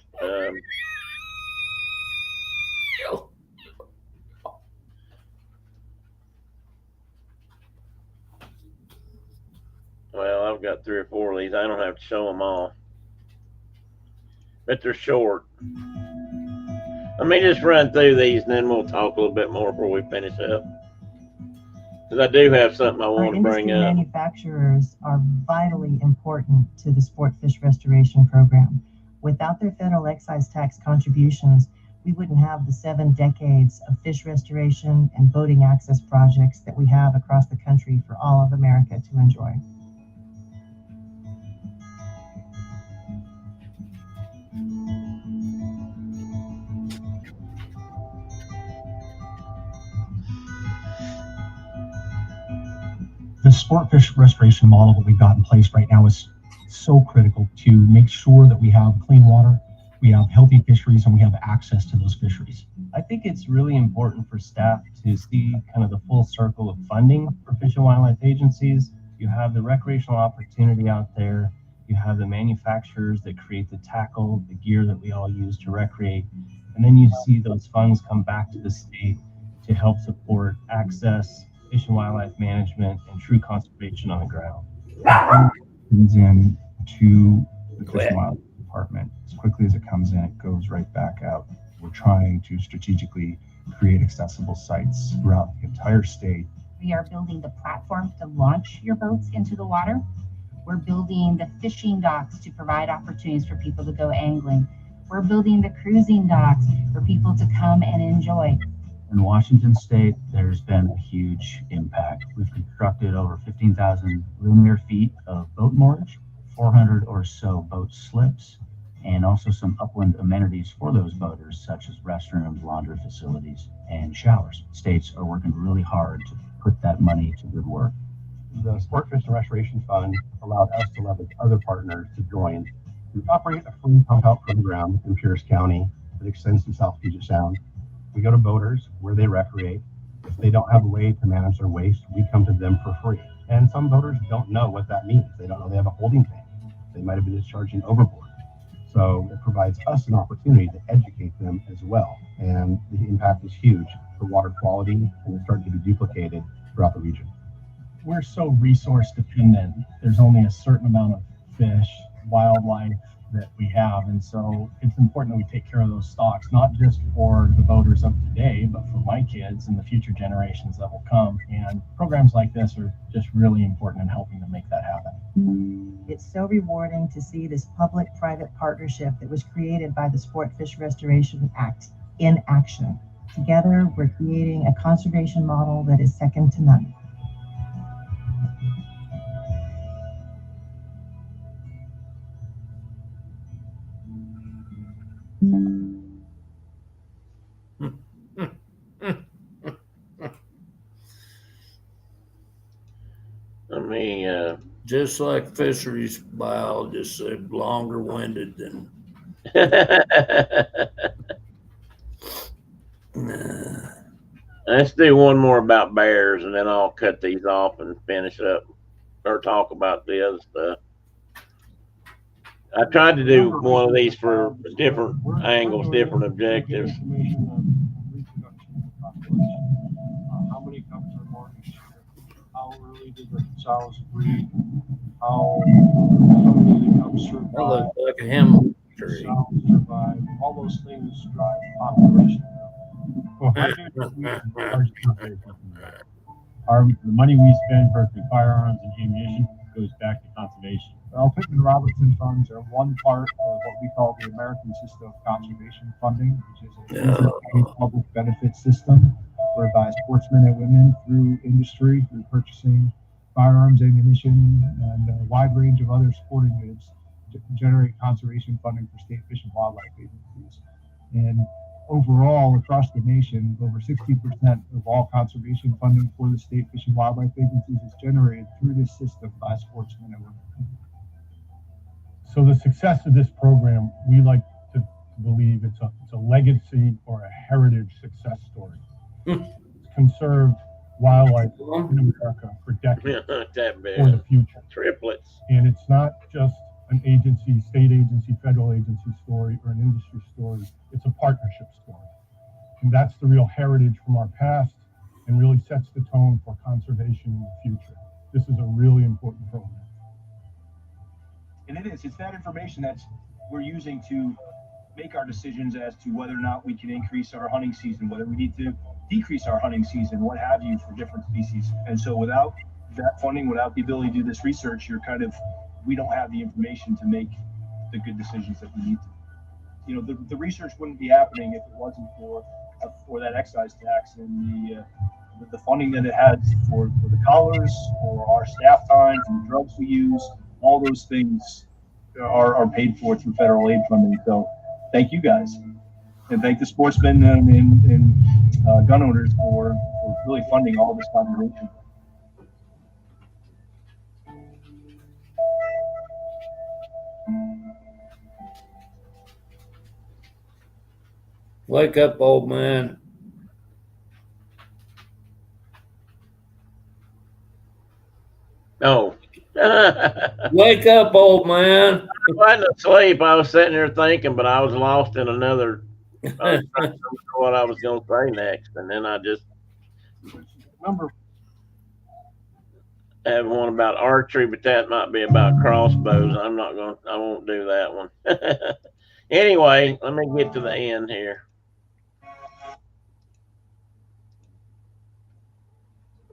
Well, I've got 3 or 4 of these. I don't have to show them all, but they're short. Let me just run through these, and then we'll talk a little bit more before we finish up. Because I do have something I want to bring up. Manufacturers are vitally important to the sport fish restoration program. Without their federal excise tax contributions, we wouldn't have the 7 decades of fish restoration and boating access projects that we have across the country for all of America to enjoy. The sport fish restoration model that we've got in place right now is so critical to make sure that we have clean water, we have healthy fisheries, and we have access to those fisheries. I think it's really important for staff to see kind of the full circle of funding for Fish and Wildlife agencies. You have the recreational opportunity out there. You have the manufacturers that create the tackle, the gear that we all use to recreate. And then you see those funds come back to the state to help support access, fish and wildlife management, and true conservation on the ground. Comes in to the Fish and Wildlife Department. As quickly as it comes in, it goes right back out. We're trying to strategically create accessible sites throughout the entire state. We are building the platform to launch your boats into the water. We're building the fishing docks to provide opportunities for people to go angling. We're building the cruising docks for people to come and enjoy. In Washington State, there's been a huge impact. We've constructed over 15,000 linear feet of boat moorage, 400 or so boat slips, and also some upland amenities for those boaters, such as restrooms, laundry facilities, and showers. States are working really hard to put that money to good work. The Sport Fish and Restoration Fund allowed us to leverage other partners to join to operate a free pump out program in Pierce County that extends to South Puget Sound. We go to boaters where they recreate. If they don't have a way to manage their waste, we come to them for free. And some boaters don't know what that means. They don't know they have a holding tank. They might have been discharging overboard. So it provides us an opportunity to educate them as well. And the impact is huge for water quality, and it's starting to be duplicated throughout the region. We're so resource dependent. There's only a certain amount of fish, wildlife that we have. And so it's important that we take care of those stocks, not just for the boaters of today, but for my kids and the future generations that will come. And programs like this are just really important in helping to make that happen. It's so rewarding to see this public-private partnership that was created by the Sport Fish Restoration Act in action. Together, we're creating a conservation model that is second to none. I mean, just like fisheries biologists, they're longer winded than. let's do one more about bears, and then I'll cut these off and finish up or talk about the other stuff. I tried to do one of these for different angles, different objectives. How many cubs are born each year? How early did the sows breed? How many of the cubs survive? That looks like a hemlock tree. Sows survive. All those things drive population. Well, the money we spend for firearms and ammunition goes back to conservation. Well, Pittman Robertson funds are one part of what we call the American System of Conservation Funding, which is a public benefit system whereby sportsmen and women through industry, through purchasing firearms, ammunition, and a wide range of other sporting goods, generate conservation funding for state fish and wildlife agencies. And overall, across the nation, over 60% of all conservation funding for the state fish and wildlife agencies is generated through this system by sportsmen and women. So the success of this program, we like to believe it's a legacy or a heritage success story. It's conserved wildlife in America for decades, for the future. Triplets. And it's not just an agency, state agency, federal agency story, or an industry story. It's a partnership story. And that's the real heritage from our past and really sets the tone for conservation in the future. This is a really important program. And it's that information that we're using to make our decisions as to whether or not we can increase our hunting season, whether we need to decrease our hunting season, what have you, for different species. And so without that funding, without the ability to do this research, we don't have the information to make the good decisions that we need to. The research wouldn't be happening if it wasn't for that excise tax and the funding that it has for the collars, for our staff time, for the drugs we use. All those things are paid for through federal aid funding. So thank you guys. And thank the sportsmen and gun owners for really funding all this conservation. Wake up, old man. Oh. Wake up, old man. I wasn't asleep. I was sitting there thinking, but I was lost in another. I was trying to remember what I was going to say next, and then I just have one about archery, but that might be about crossbows. I won't do that one. Anyway, let me get to the end here.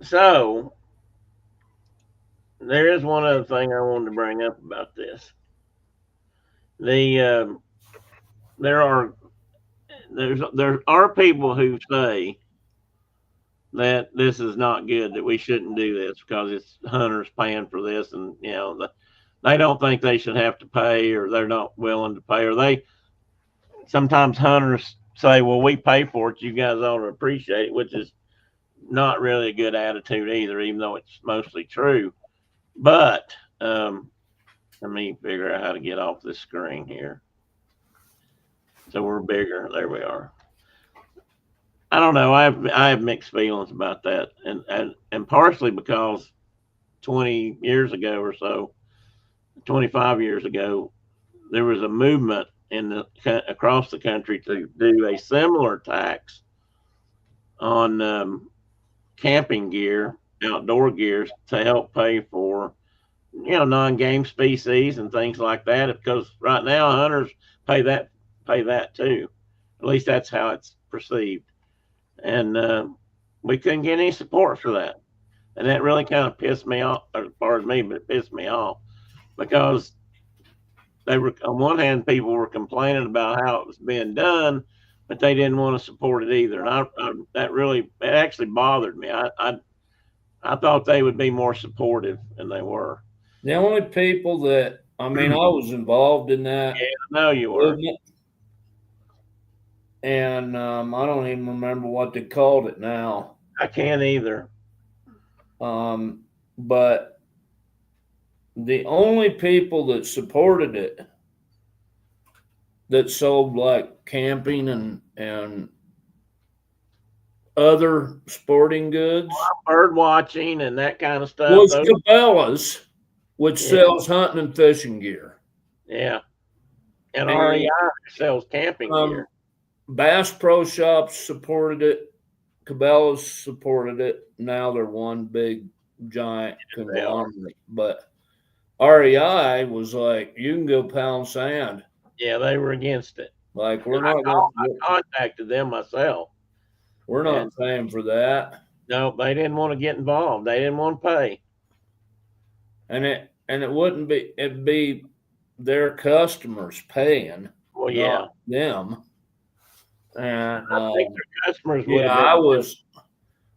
So, there is one other thing I wanted to bring up about this. There are people who say that this is not good, that we shouldn't do this because it's hunters paying for this, and they don't think they should have to pay, or they're not willing to pay, or sometimes hunters say, well, we pay for it, you guys ought to appreciate it, which is not really a good attitude either, even though it's mostly true. But let me figure out how to get off this screen here. So we're bigger. There we are. I don't know. I have mixed feelings about that, and partially because 20 years ago or so, 25 years ago, there was a movement across the country to do a similar tax on camping gear, outdoor gears, to help pay for non-game species and things like that. Because right now hunters pay that too. At least that's how it's perceived. And we couldn't get any support for that. And that really kind of pissed me off, or pardon me, but it pissed me off, because they were, on one hand, people were complaining about how it was being done, but they didn't want to support it either. And it actually bothered me. I thought they would be more supportive, and they were. The only people that, I was involved in that. Yeah, I know you were. And I don't even remember what they called it now. I can't either. But the only people that supported it, that sold like camping and other sporting goods, Bird watching and that kind of stuff. was Cabela's, which sells hunting and fishing gear. Yeah. And REI sells camping gear. Bass Pro Shops supported it. Cabela's supported it. Now they're one big giant conglomerate. But REI was like, you can go pound sand. Yeah, they were against it. Like, we're I not contacted them myself. We're not paying for that. No, they didn't want to get involved. They didn't want to pay. And it wouldn't be, it'd be their customers paying. Well, yeah. Not them. And I think their customers would yeah,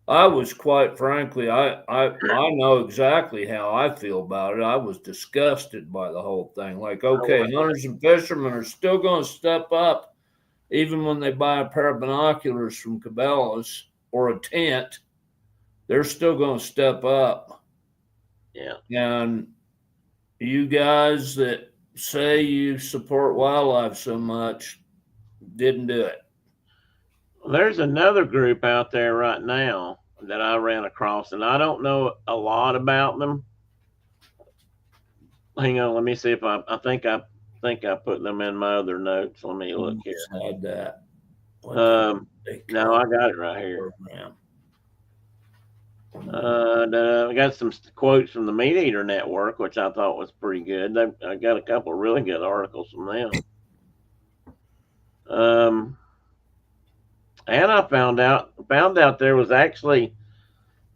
I was quite frankly, I know exactly how I feel about it. I was disgusted by the whole thing. Like, okay, hunters and fishermen are still going to step up, even when they buy a pair of binoculars from Cabela's or a tent. They're still going to step up. Yeah. And you guys that say you support wildlife so much didn't do it. There's another group out there right now that I ran across, and I don't know a lot about them. Hang on, let me see if I think I put them in my other notes. Let me look here. Had that. No, I got it right here. I got some quotes from the Meat Eater Network, which I thought was pretty good. I got a couple of really good articles from them. And I found out there was actually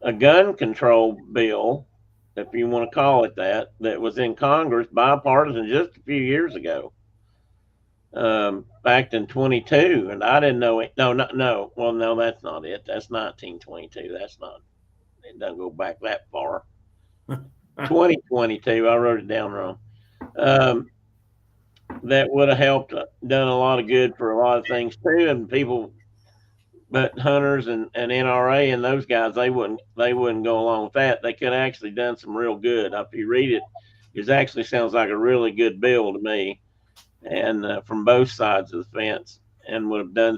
a gun control bill, if you want to call it that was in Congress, bipartisan, just a few years ago, back in 22, and I didn't know it. No. Well, no, that's not it. That's 1922. That's not. It doesn't go back that far. 2022. I wrote it down wrong. That would have helped, done a lot of good for a lot of things too, and people. But hunters and NRA and those guys, they wouldn't go along with that. They could have actually done some real good. If you read it, it actually sounds like a really good bill to me, and from both sides of the fence, and would have done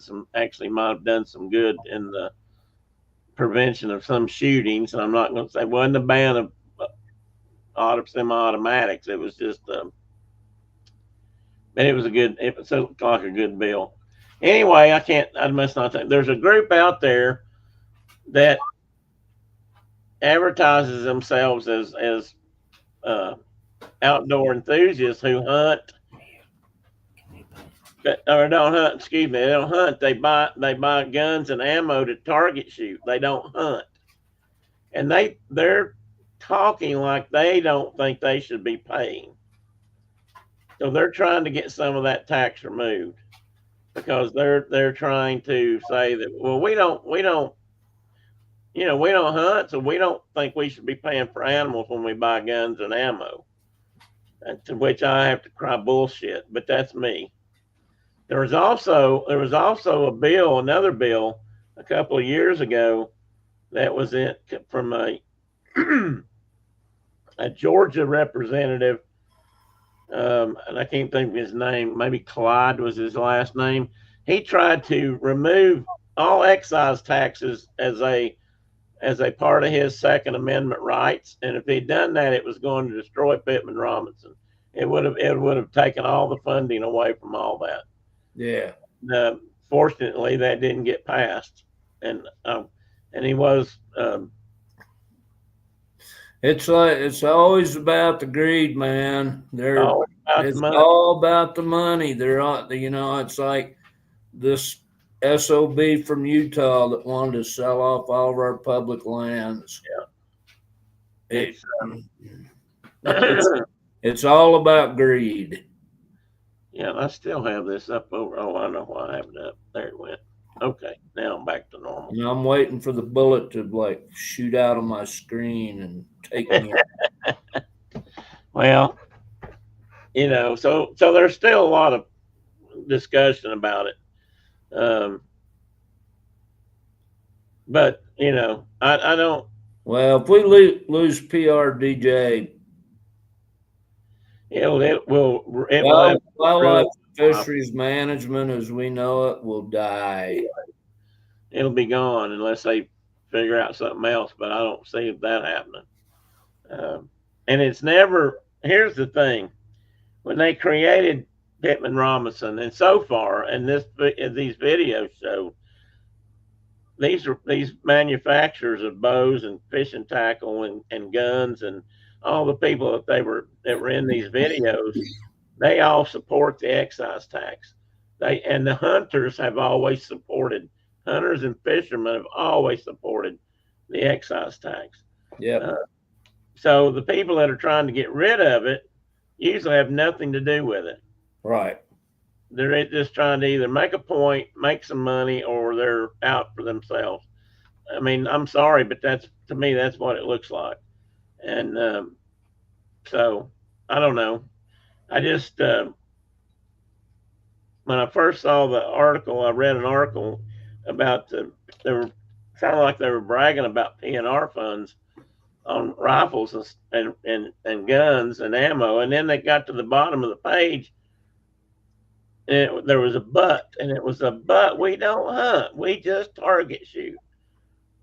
might have done some good in the prevention of some shootings. And I'm not going to say it wasn't a ban of semi-automatics. It was just, but it was it sounded like a good bill. Anyway, I must not think. There's a group out there that advertises themselves as outdoor enthusiasts who hunt, or don't hunt. Excuse me, they don't hunt. They buy guns and ammo to target shoot. They don't hunt, and they're talking like they don't think they should be paying. So they're trying to get some of that tax removed, because they're trying to say that, well, we don't hunt, so we don't think we should be paying for animals when we buy guns and ammo. And to which I have to cry bullshit, but that's me. There was also another bill a couple of years ago that was from a Georgia representative. And I can't think of his name. Maybe Clyde was his last name. He tried to remove all excise taxes as a part of his Second Amendment rights. And if he'd done that, it was going to destroy Pittman Robinson. It would have taken all the funding away from all that. Yeah. Fortunately, that didn't get passed, and he was. It's always about the greed, man. It's all about the money. It's like this SOB from Utah that wanted to sell off all of our public lands. Yeah. It's all about greed. Yeah, I still have this up over. Oh, I know why I have it up. There it went. Okay, now I'm back to normal. And I'm waiting for the bullet to like shoot out of my screen and take me out. Well, so there's still a lot of discussion about it. But I don't. Well, if we lose PRDJ, it will have Wildlife fisheries management as we know it will die. It'll be gone unless they figure out something else. But I don't see that happening. And it's never. Here's the thing: when they created Pittman Robinson, and so far, and these videos show, these manufacturers of bows and fishing tackle and guns and all the people that were in these videos, they all support the excise tax. And the hunters have always supported. Hunters and fishermen have always supported the excise tax. Yeah. So the people that are trying to get rid of it usually have nothing to do with it. Right. They're just trying to either make a point, make some money, or they're out for themselves. I mean, I'm sorry, but to me, that's what it looks like. And so I don't know. I just, when I first saw the article, I read an article about they were sounded like they were bragging about PNR funds on rifles and guns and ammo. And then they got to the bottom of the page, and there was a but, and it was a but. We don't hunt. We just target shoot.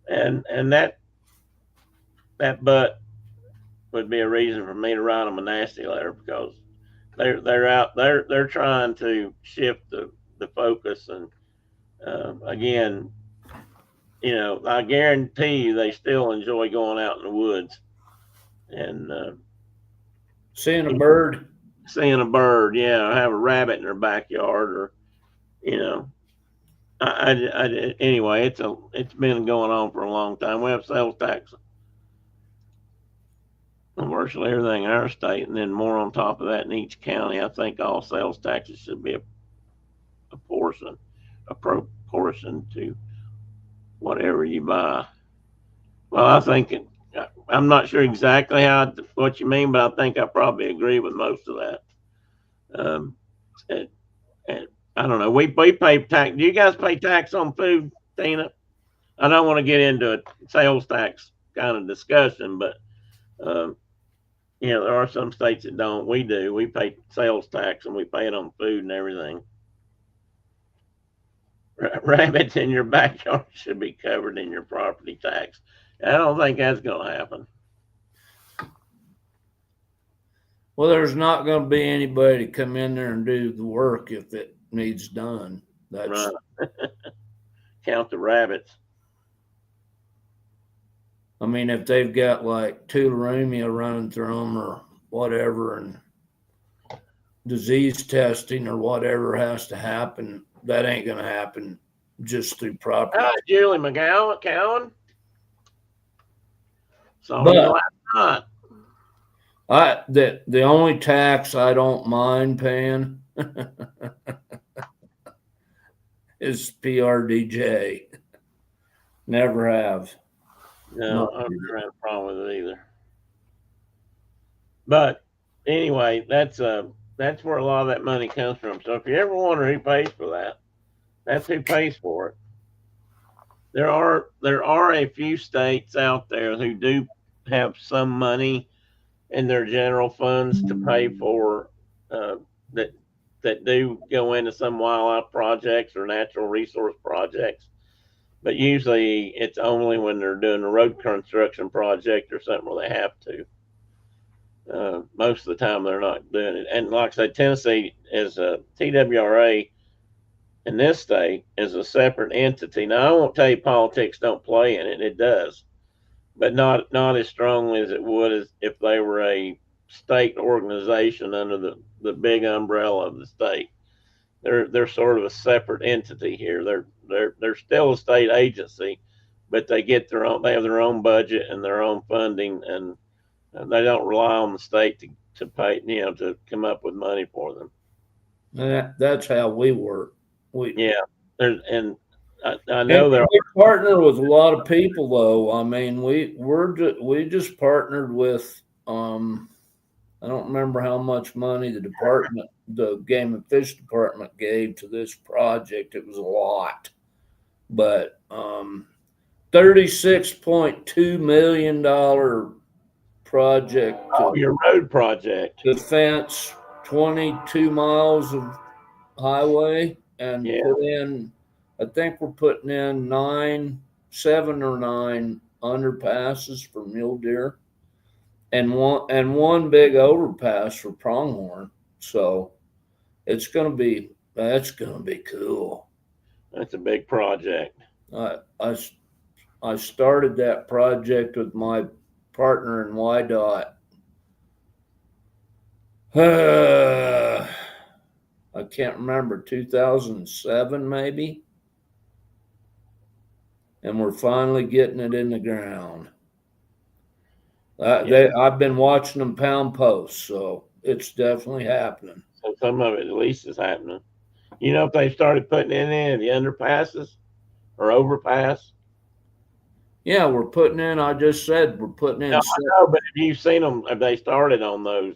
And that but would be a reason for me to write them a nasty letter, because they're trying to shift the focus. And again, I guarantee you they still enjoy going out in the woods and seeing a bird. Yeah, or have a rabbit in their backyard, or anyway, it's been going on for a long time. We have sales tax on virtually everything in our state, and then more on top of that in each county. I think all sales taxes should be a proportion to whatever you buy. Well, I think I'm not sure exactly what you mean, but I think I probably agree with most of that. And I don't know. We pay tax. Do you guys pay tax on food, Tina? I don't want to get into a sales tax kind of discussion, but there are some states that don't. We do. We pay sales tax, and we pay it on food and everything. Rabbits in your backyard should be covered in your property tax. I don't think that's going to happen. Well, there's not going to be anybody to come in there and do the work if it needs done. That's right. Count the rabbits. I mean, if they've got like tularemia running through them or whatever, and disease testing or whatever has to happen, that ain't going to happen just through property. Hi, Julie McGowan. So not. The only tax I don't mind paying is PRDJ. Never have. No, I don't have a problem with it either. But anyway, that's where a lot of that money comes from. So if you ever wonder who pays for that, that's who pays for it. There are a few states out there who do have some money in their general funds to pay for that do go into some wildlife projects or natural resource projects. But usually it's only when they're doing a road construction project or something where they have to. Most of the time they're not doing it. And like I said, Tennessee is a TWRA in this state is a separate entity. Now, I won't tell you politics don't play in it. It does, but not as strongly as it would as if they were a state organization under the big umbrella of the state. They're sort of a separate entity here. They're still a state agency, but they have their own budget and their own funding, and they don't rely on the state to pay, to come up with money for them. That's how we work. And I know we partner with a lot of people, though. I mean, we just partnered with I don't remember how much money the Game and Fish Department gave to this project. It was a lot, but $36.2 million project. Oh, your road project. To fence 22 miles of highway and Yeah. put in, I think we're putting in 7 or 9 underpasses for mule deer and one big overpass for pronghorn. So that's gonna be cool. That's a big project. I started that project with my partner in YDOT. I can't remember, 2007 maybe, and we're finally getting it in the ground. I've been watching them pound posts, so it's definitely happening. So some of it at least is happening. You know, if they started putting in any of the underpasses or overpass. Yeah, we're putting in. I just said we're putting in. No, I know, but have you seen them? Have they started on those?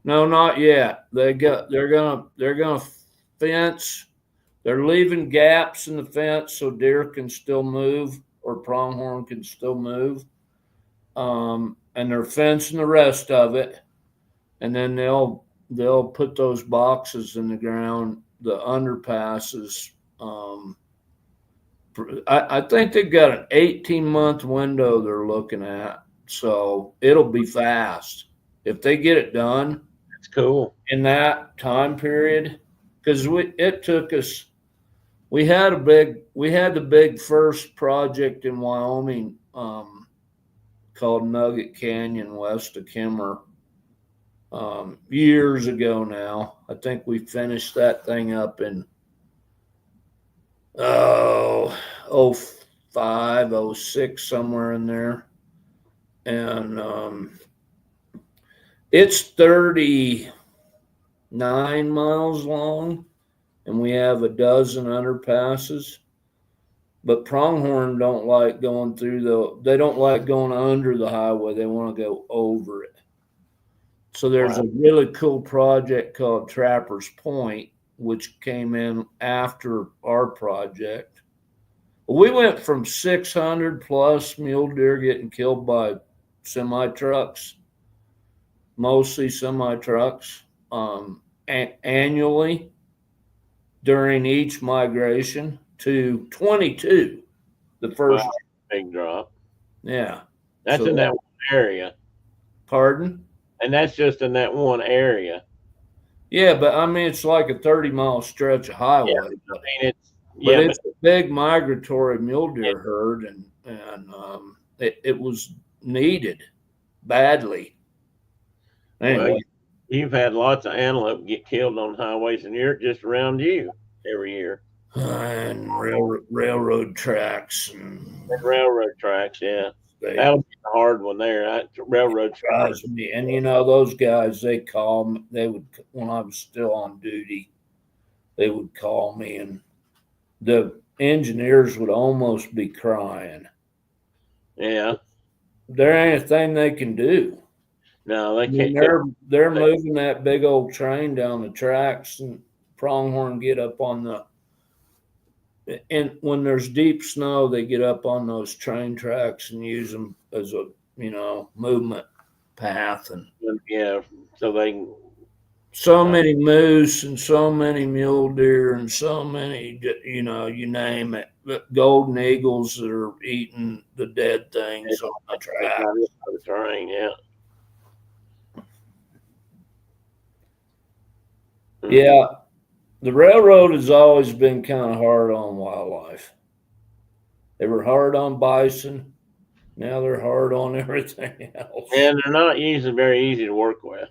No, not yet. They're gonna fence. They're leaving gaps in the fence so deer can still move or pronghorn can still move. And they're fencing the rest of it, and then they'll put those boxes in the ground, the underpasses. I think they've got an 18-month window they're looking at, so it'll be fast if they get it done. That's cool in that time period, because it took us. We had the big first project in Wyoming called Nugget Canyon west of Kimmer years ago now. I think we finished that thing up in 05, 06, somewhere in there. And it's 39 miles long, and we have a dozen underpasses. But pronghorn don't like going through they don't like going under the highway. They want to go over it. So there's a really cool project called Trapper's Point, which came in after our project. We went from 600 plus mule deer getting killed by semi-trucks, mostly semi-trucks, annually during each migration to 22 the first. Wow, big drop. Yeah. That's in that one area. Pardon? And that's just in that one area. Yeah, but I mean, it's like a 30-mile stretch of highway. Yeah, I mean, it's a big migratory mule deer herd, and it was needed badly. Anyway. Well, you've had lots of antelope get killed on highways, and you're just around you every year. And railroad tracks. And railroad tracks, yeah. That'll be the hard one there. Railroad tracks. And you know, those guys, they would, when I was still on duty, they would call me, and the engineers would almost be crying. Yeah. There ain't a thing they can do. No, they can't. They're moving that big old train down the tracks, and pronghorn get up on and when there's deep snow, they get up on those train tracks and use them as a, movement path. And yeah, so they many moose and so many mule deer and so many, you name it, golden eagles that are eating the dead things on the track. The terrain, yeah. Yeah, the railroad has always been kind of hard on wildlife. They were hard on bison. Now they're hard on everything else. And they're not usually very easy to work with.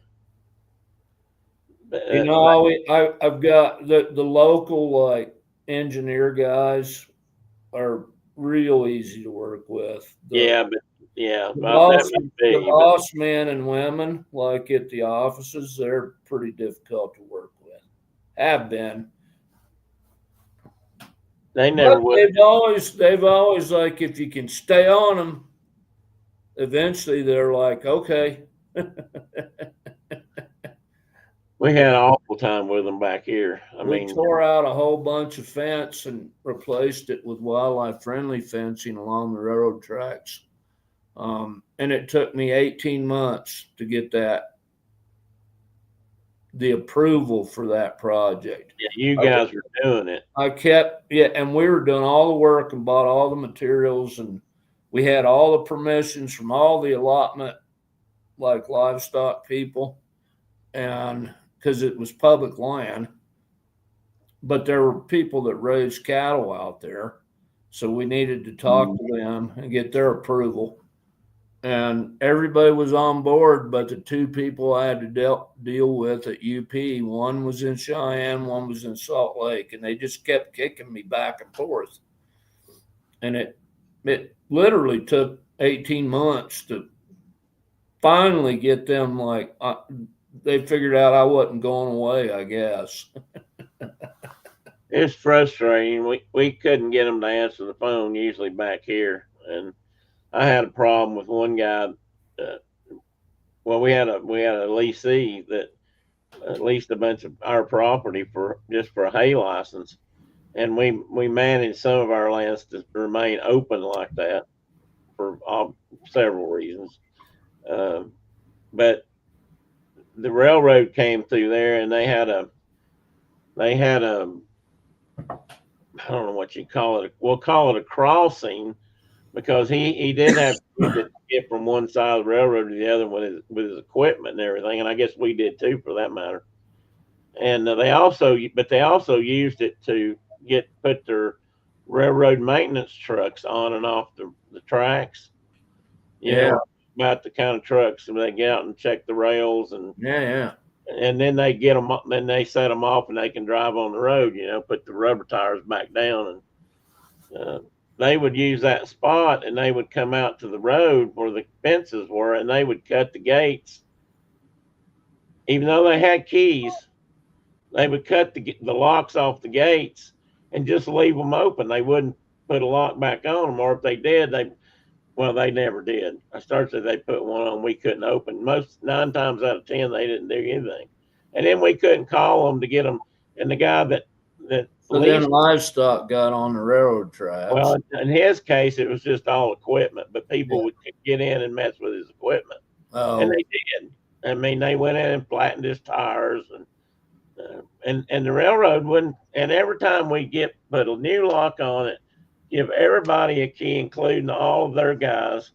I've got the local engineer guys are real easy to work with. The boss men and women at the offices, they're pretty difficult to work with. Have been. They never would. They've always if you can stay on them, eventually they're like, okay. We had an awful time with them back here. We tore out a whole bunch of fence and replaced it with wildlife friendly fencing along the railroad tracks. And it took me 18 months to get the approval for that project. Yeah, you guys were doing it. And we were doing all the work and bought all the materials, and we had all the permissions from all the allotment, like livestock people, and because it was public land, but there were people that raised cattle out there. So we needed to talk to them and get their approval. And everybody was on board, but the two people I had to deal with at UP, one was in Cheyenne, one was in Salt Lake, and they just kept kicking me back and forth. And it literally took 18 months to finally get them, like, they figured out I wasn't going away, I guess. It's frustrating. We couldn't get them to answer the phone usually back here, and I had a problem with one guy. Well, we had a leasee that leased a bunch of our property for a hay license, and we managed some of our lands to remain open like that for several reasons. But the railroad came through there, and they had a I don't know what you call it. We'll call it a crossing, because he did have to get from one side of the railroad to the other with his equipment and everything, and I guess we did too, for that matter. And they also used it to put their railroad maintenance trucks on and off the tracks. You know, about the kind of trucks, and they get out and check the rails, and and then they get them, then they set them off, and they can drive on the road. You know, put the rubber tires back down, and they would use that spot, and they would come out to the road where the fences were, and they would cut the gates. Even though they had keys, they would cut the locks off the gates and just leave them open. They wouldn't put a lock back on them, or if they did, they never did. I started they put one on we couldn't open. 9 times out of 10, they didn't do anything. And then we couldn't call them to get them. And the guy that so then livestock got on the railroad tracks. Well, in his case, it was just all equipment, but people would get in and mess with his equipment. And they did. I mean, they went in and flattened his tires, and the railroad wouldn't. And every time we put a new lock on it, give everybody a key, including all of their guys,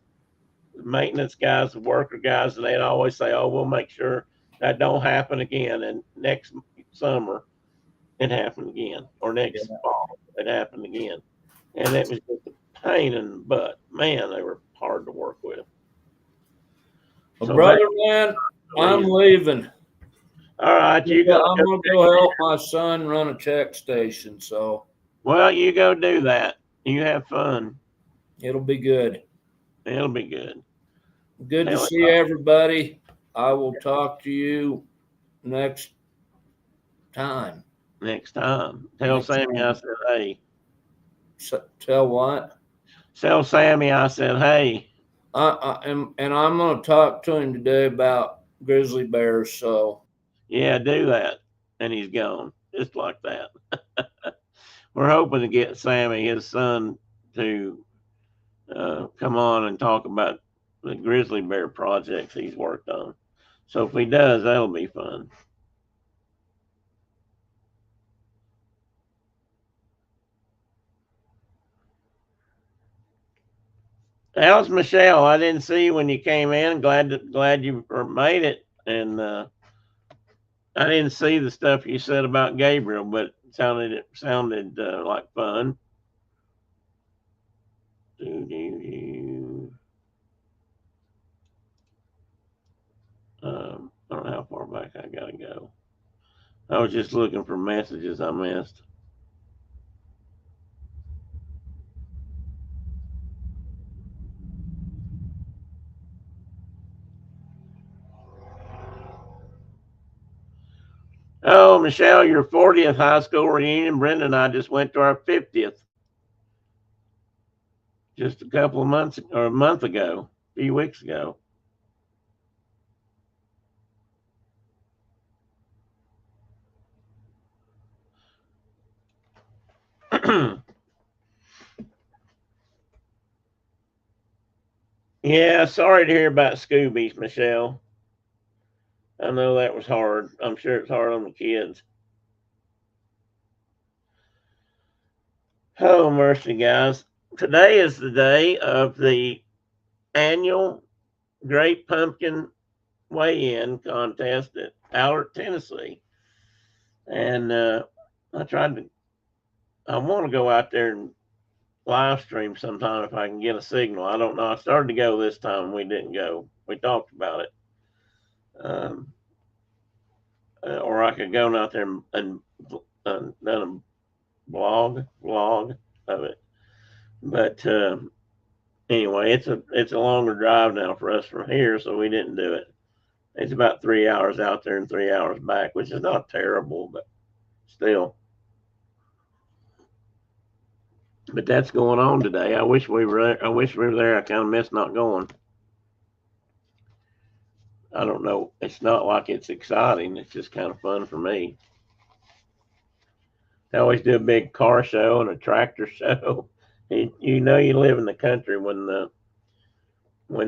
the maintenance guys, the worker guys, and they'd always say, "Oh, we'll make sure that don't happen again." And next summer, it happened again, or next fall, it happened again, and it was just a pain in the butt. Man, they were hard to work with. So brother, man, I'm leaving. All right, I'm gonna go help my son run a check station. So, well, you go do that. You have fun. It'll be good. It'll be good. Good to see everybody. I will talk to you next time. Tell Sammy I said hey. Tell what? Tell Sammy I said hey. And I'm going to talk to him today about grizzly bears. So yeah, do that. And he's gone just like that. We're hoping to get Sammy, his son, to come on and talk about the grizzly bear projects he's worked on. So if he does, that'll be fun. How's Michelle? I didn't see you when you came in. Glad you made it. And I didn't see the stuff you said about Gabriel, but it sounded like fun. I don't know how far back I gotta go. I was just looking for messages I missed. Oh, Michelle, your 40th high school reunion. Brenda and I just went to our 50th just a couple of months, or a month ago, a few weeks ago. Yeah, sorry to hear about Scoobies, Michelle. I know that was hard. I'm sure it's hard on the kids. Oh, mercy, guys. Today is the day of the annual Great Pumpkin Weigh-In contest at Allard, Tennessee. And I want to go out there and live stream sometime if I can get a signal. I don't know. I started to go this time. We didn't go. We talked about it. Or I could go out there and done a vlog of it. But anyway, it's a longer drive now for us from here, so we didn't do it. It's about 3 hours out there and 3 hours back, which is not terrible, but still. But that's going on today. I wish we were there. I kind of miss not going. I don't know. It's not like it's exciting. It's just kind of fun for me. They always do a big car show and a tractor show. You know you live in the country when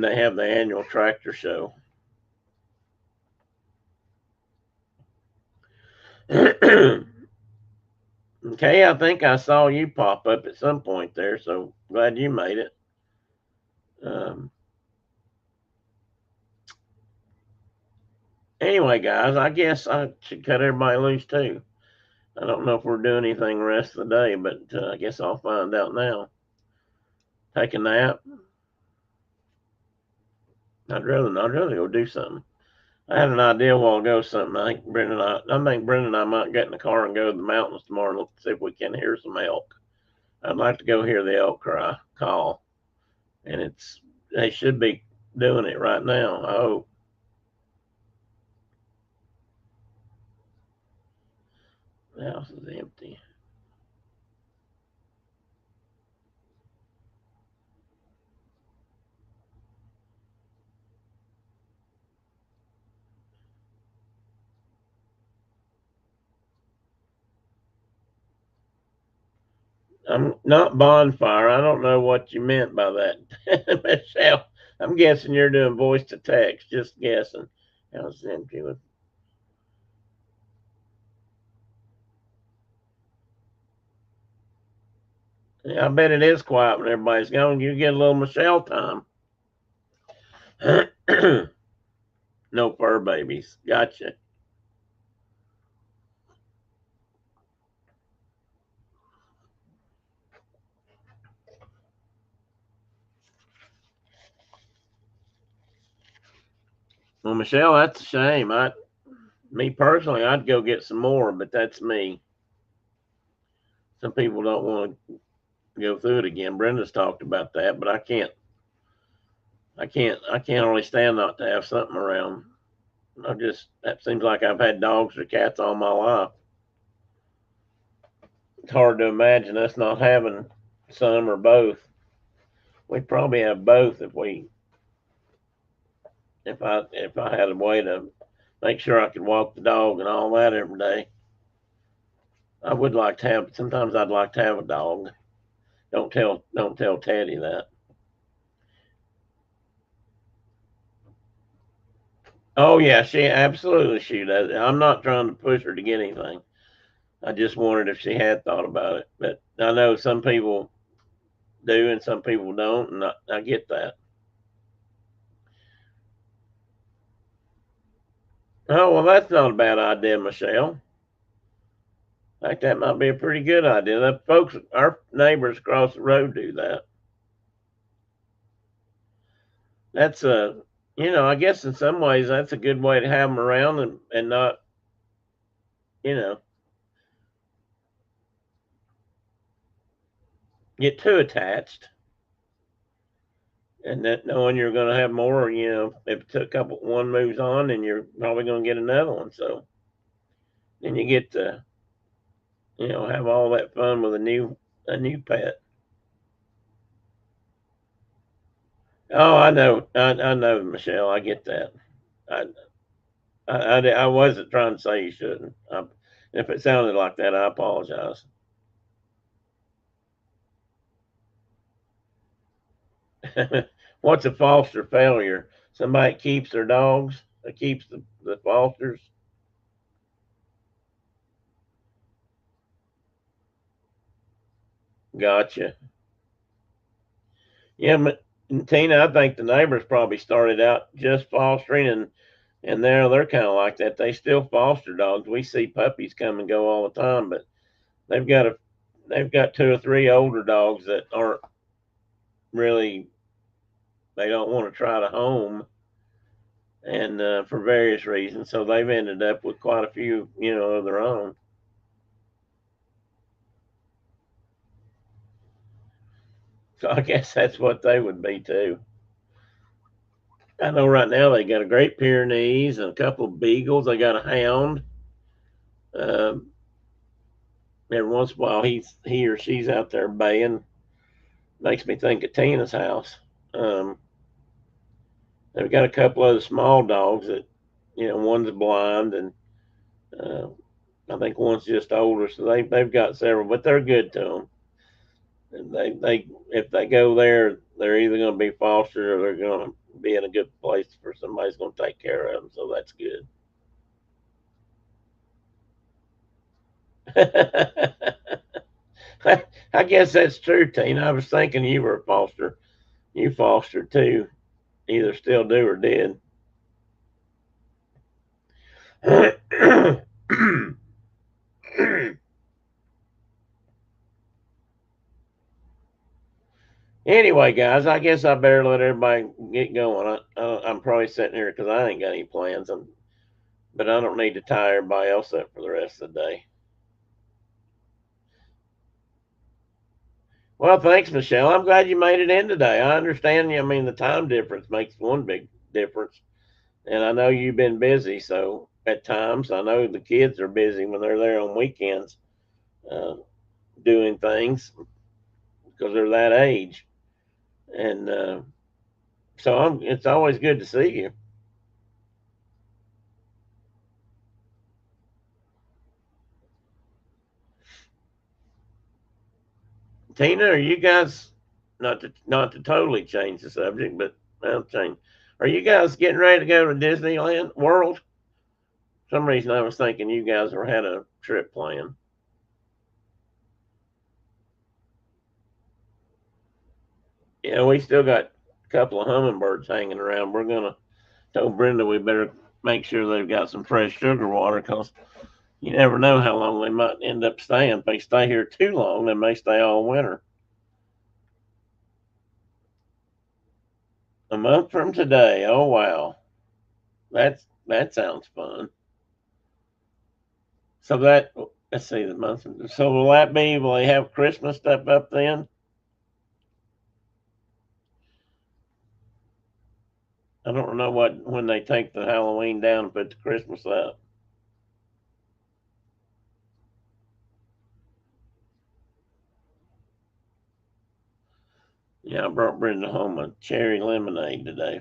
they have the annual tractor show. Okay, I think I saw you pop up at some point there, so glad you made it. Anyway, guys, I guess I should cut everybody loose too. I don't know if we're doing anything the rest of the day, but I guess I'll find out now. Take a nap. I'd rather go do something. I had an idea a while ago. Something I think Brenda and I might get in the car and go to the mountains tomorrow and see if we can hear some elk. I'd like to go hear the elk call, and they should be doing it right now. I hope. The house is empty. I'm not bonfire. I don't know what you meant by that, Michelle. I'm guessing you're doing voice to text. Just guessing. House is empty with. Yeah, I bet it is quiet when everybody's gone. You get a little Michelle time. No fur babies. Gotcha. Well, Michelle, that's a shame. Me personally, I'd go get some more, but that's me. Some people don't want to go through it again. Brenda's talked about that, but I can't. I can't only stand not to have something around. That seems like I've had dogs or cats all my life. It's hard to imagine us not having some or both. We'd probably have both if I had a way to make sure I could walk the dog and all that every day. I would like to have. Sometimes I'd like to have a dog. Don't tell Teddy that. Oh yeah, she does. I'm not trying to push her to get anything. I just wondered if she had thought about it. But I know some people do and some people don't, and I get that. Oh well, that's not a bad idea, Michelle. In fact, that might be a pretty good idea. Our neighbors across the road do that. That's I guess in some ways that's a good way to have them around and not, you know, get too attached. And that knowing you're going to have more, if one moves on, then you're probably going to get another one. So then you get to, have all that fun with a new pet. Oh, I know, Michelle. I get that. I, I wasn't trying to say you shouldn't. If it sounded like that, I apologize. What's a foster failure? Somebody keeps their dogs, that keeps the fosters. Gotcha. Yeah, Tina, I think the neighbors probably started out just fostering, and now they're kind of like that. They still foster dogs. We see puppies come and go all the time, but they've got a they've got two or three older dogs that aren't really, they don't want to try to home, and for various reasons, so they've ended up with quite a few, of their own. So I guess that's what they would be too. I know right now they got a Great Pyrenees and a couple of beagles. They got a hound. Um, every once in a while, he or she's out there baying. Makes me think of Tina's house. Um, they've got a couple of the small dogs that, one's blind, and uh, I think one's just older. So they've got several, but they're good to them. And they if they go there, they're either going to be fostered or they're going to be in a good place for somebody's going to take care of them. So that's good. I guess that's true, Tina. I was thinking you were a foster. You fostered too. Either still do or did. Anyway, guys, I guess I better let everybody get going. I'm probably sitting here because I ain't got any plans, but I don't need to tie everybody else up for the rest of the day. Well, thanks, Michelle. I'm glad you made it in today. I understand. I mean, the time difference makes one big difference, and I know you've been busy. So at times, I know the kids are busy when they're there on weekends, uh, doing things because they're that age, and so it's always good to see you. Tina, are you guys, not to totally change the subject, but I'll change. Are you guys getting ready to go to Disneyland World? For some reason I was thinking you guys had a trip planned. Yeah, we still got a couple of hummingbirds hanging around. We're gonna tell Brenda we better make sure they've got some fresh sugar water, because you never know how long they might end up staying. If they stay here too long, they may stay all winter. A month from today. Oh wow, that sounds fun. So let's see the month. So will that be? Will they have Christmas stuff up then? I don't know when they take the Halloween down and put the Christmas up. Yeah, I brought Brenda home a cherry lemonade today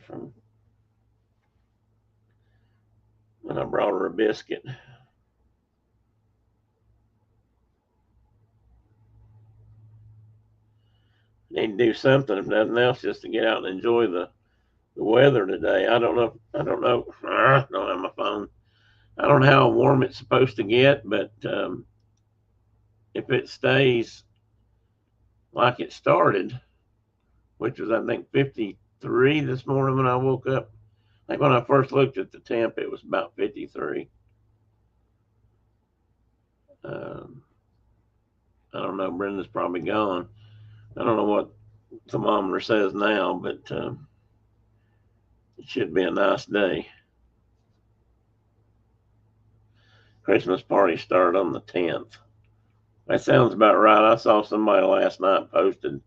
and I brought her a biscuit. Need to do something, if nothing else, just to get out and enjoy the weather today. I don't know. I don't know. I don't have my phone. I don't know how warm it's supposed to get, but if it stays like it started, which was I think 53 this morning when I woke up. I think when I first looked at the temp, it was about 53. Um, I don't know. Brenda's probably gone. I don't know what the thermometer says now, but it should be a nice day. Christmas party started on the 10th. That sounds about right. I saw somebody last night posted.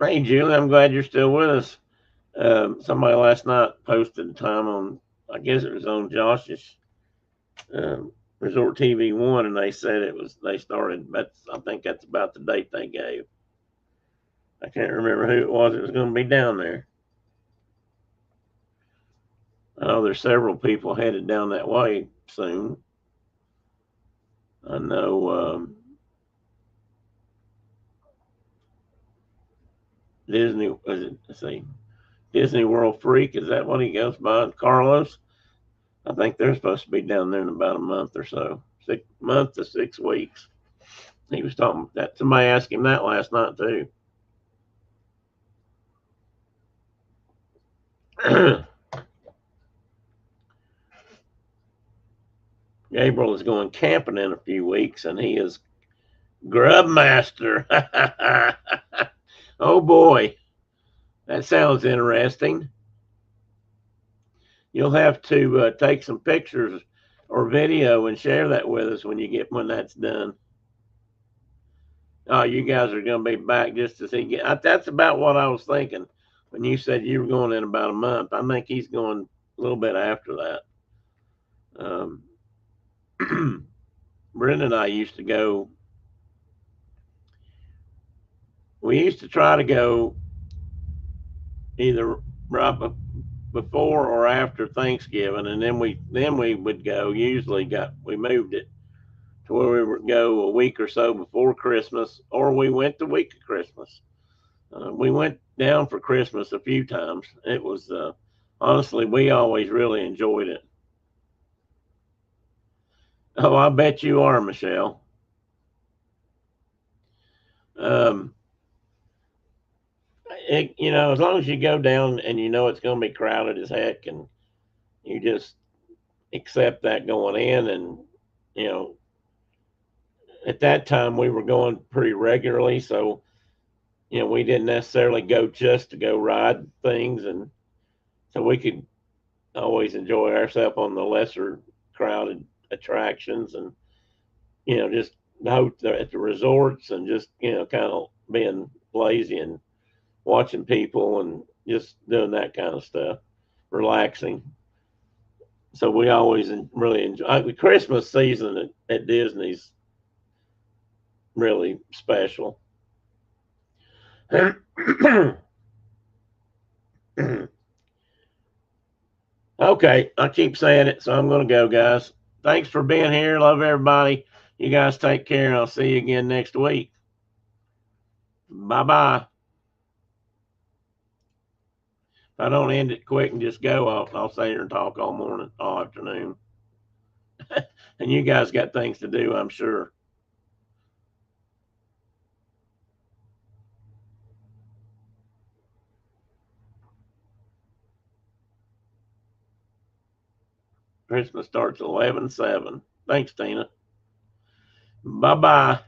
Hey, Julie, I'm glad you're still with us. Somebody last night posted time on, I guess it was on Josh's Resort TV One, and they said they started. I think that's about the date they gave. I can't remember who it was. It was going to be down there. I know there's several people headed down that way soon. I know Disney, let's see, Disney World Freak. Is that what he goes by? Carlos? I think they're supposed to be down there in about a month or so, 6 months to 6 weeks. He was talking that. Somebody asked him that last night too. Gabriel is going camping in a few weeks, and he is grub master. Oh boy, that sounds interesting. You'll have to take some pictures or video and share that with us when that's done. Oh, you guys are going to be back just to see. That's about what I was thinking when you said you were going in about a month. I think he's going a little bit after that. Brenda and I used to go. We used to try to go either right before or after Thanksgiving, and then we would go. Usually, we moved it to where we would go a week or so before Christmas, or we went the week of Christmas. We went down for Christmas a few times. It was honestly, we always really enjoyed it. Oh, I bet you are, Michelle. As long as you go down and you know it's going to be crowded as heck, and you just accept that going in, and at that time we were going pretty regularly, so we didn't necessarily go just to go ride things, and so we could always enjoy ourselves on the lesser crowded attractions, and just at the resorts, and just kind of being lazy and watching people and just doing that kind of stuff, relaxing. So we always really enjoy the Christmas season at Disney's really special. Okay, I keep saying it, so I'm going to go, guys. Thanks for being here. Love everybody. You guys take care, and I'll see you again next week. Bye-bye. If I don't end it quick and just go, I'll stay here and talk all morning, all afternoon. And you guys got things to do, I'm sure. Christmas starts 11/7. Thanks, Tina. Bye-bye.